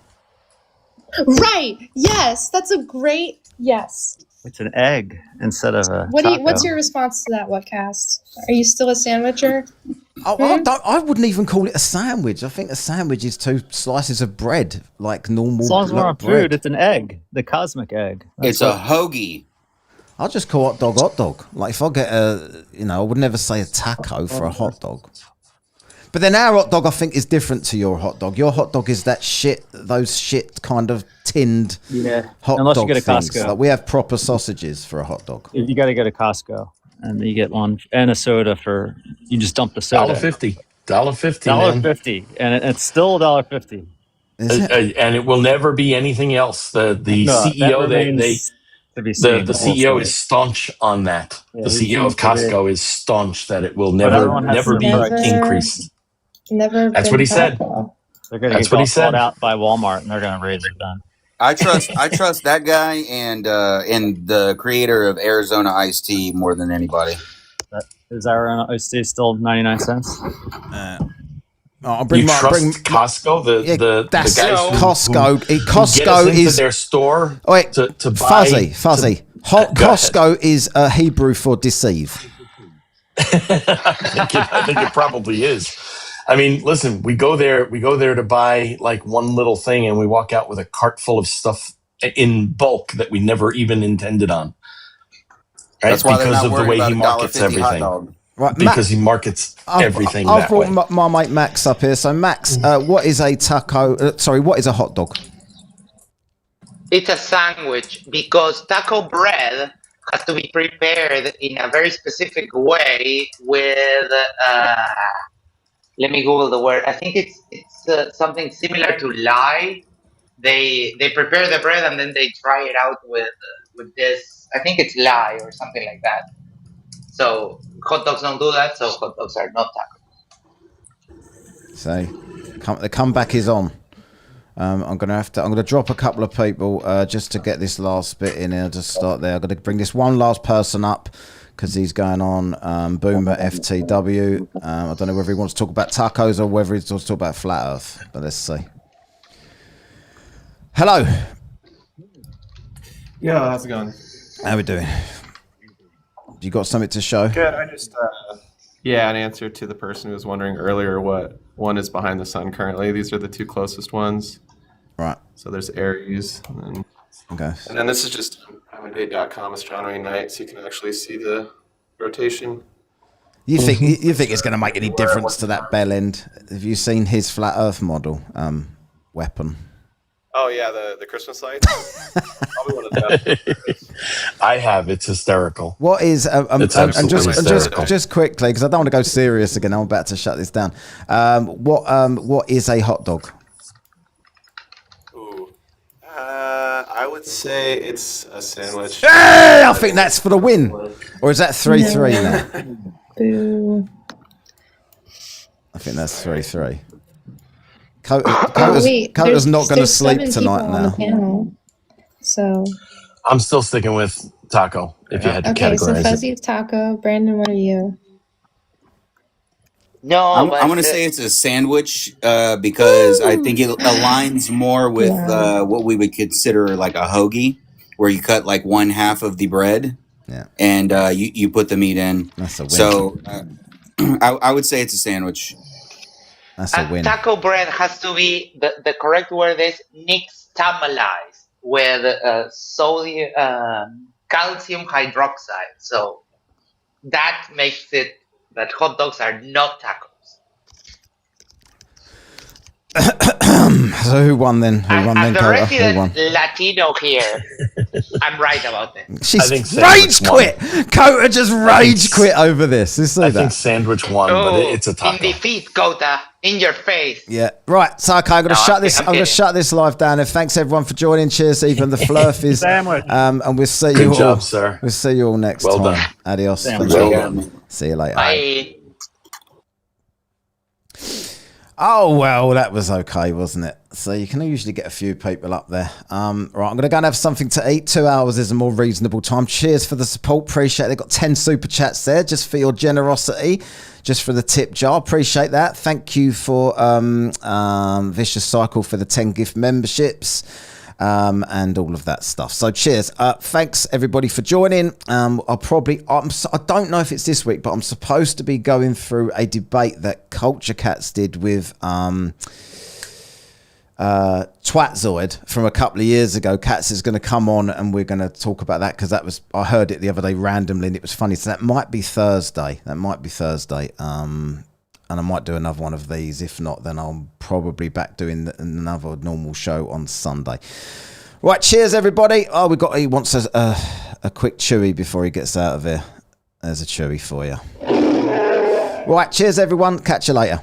Right. Yes. That's a great yes. It's an egg instead of a. What's your response to that, Whatcast? Are you still a sandwicher? I wouldn't even call it a sandwich. I think a sandwich is 2 slices of bread, like normal. As long as we're on bread. food, it's an egg, the cosmic egg. It's a hoagie. I'll just call hot dog. Like if I get I would never say a taco for a hot dog. But then our hot dog, I think, is different to your hot dog. Your hot dog is those shit kind of tinned hot Unless dog you get a things. Costco. Like we have proper sausages for a hot dog. You got to go to Costco, and you get one and a soda for. You just dump the soda. $1.50. $1.50, and it's still $1.50. And it will never be anything else. The CEO the CEO is staunch on that. Yeah, the he CEO of seems to be. Costco is staunch that it will But never everyone has be to be right. increased. Never. That's been what he said. taco. They're going to That's get what he called said. out by Walmart, and they're going to raise it then. I trust that guy and the creator of Arizona Iced Tea more than anybody. Is Arizona iced tea still 99 cents? I'll bring You my trust bring. Costco, the That's guys who Costco. get us Costco into is their store oh, wait, to buy. fuzzy. Go ahead. Costco is Hebrew for deceive. I think it probably is. I mean, listen, we go there to buy like one little thing, and we walk out with a cart full of stuff in bulk that we never even intended on. Right? That's why they're because not of the worried way about he $1.50 markets hot everything. dog. Right, Because he markets everything I've that way. brought my mate Max up here. So Max, what is a taco? Sorry, what is a hot dog? It's a sandwich because taco bread has to be prepared in a very specific way with. Let me Google the word. I think it's something similar to lye. They prepare the bread and then they dry it out with this. I think it's lye or something like that. So hot dogs don't do that. So hot dogs are not tacos. So the comeback is on. I'm gonna drop a couple of people just to get this last bit in here. Just start there. I'm gonna bring this one last person up because he's going on Boomer FTW. I don't know whether he wants to talk about tacos or whether he wants to talk about flat Earth. But let's see. Hello. Yeah, how's it going? How we doing? You got something to show? Good. I just an answer to the person who was wondering earlier what one is behind the sun currently. These are the two closest ones. Right. So there's Aries. And then this is just timeanddate.com astronomy night, so you can actually see the rotation. You think it's going to make any difference to that bell end? Have you seen his flat Earth model weapon? Oh yeah, the Christmas lights. Probably one of them. I have. It's hysterical. What is it's and hysterical. just quickly, because I don't want to go serious again. I'm about to shut this down. What is a hot dog? I would say it's a sandwich. Hey, I think that's for the win. Or is that 3-3 now? Boo. I think that's 3-3. Coda's not going to sleep tonight now. So I'm still sticking with taco. If you had to okay, so categorize it. Fuzzy's taco. Brandon, what are you? No, I'm going to say it's a sandwich because I think it aligns more with what we would consider like a hoagie, where you cut like one half of the bread, and you put the meat in. That's a win. So I would say it's a sandwich. That's a win. Taco bread has to be the correct word is nixtamalized with sodium calcium hydroxide. So that makes it that hot dogs are not tacos. So who won then? Who won then, The Coda? Who resident won? Latino here, I'm right about it. She's rage quit. Coda just rage quit over this. Let's see I that. think sandwich won, but it's a In taco. defeat, Kota, in your face. Yeah. Right. So okay, I'm going to shut this. I'm going to shut this live down. And thanks everyone for joining. Cheers, even the flurfies. And we'll see you Good all. job, sir. We'll see you all next Well time. done. Adios. Sandwich. Thanks, Well everyone. done. See you later. Bye. Oh well, that was okay, wasn't it? So you can usually get a few people up there. Right, I'm going to go and have something to eat. 2 hours is a more reasonable time. Cheers for the support. Appreciate it. They've got 10 super chats there just for your generosity, just for the tip jar. Appreciate that. Thank you for Vicious Cycle for the 10 gift memberships. And all of that stuff. So cheers. Thanks everybody for joining. I don't know if it's this week, but I'm supposed to be going through a debate that Culture Cats did with Twatzoid from a couple of years ago. Cats is going to come on and we're going to talk about that because I heard it the other day randomly and it was funny. So that might be Thursday. And I might do another one of these. If not, then I'll probably back doing another normal show on Sunday. Right, cheers everybody. Oh, he wants a quick chewy before he gets out of here. There's a chewy for you. Right, cheers everyone. Catch you later.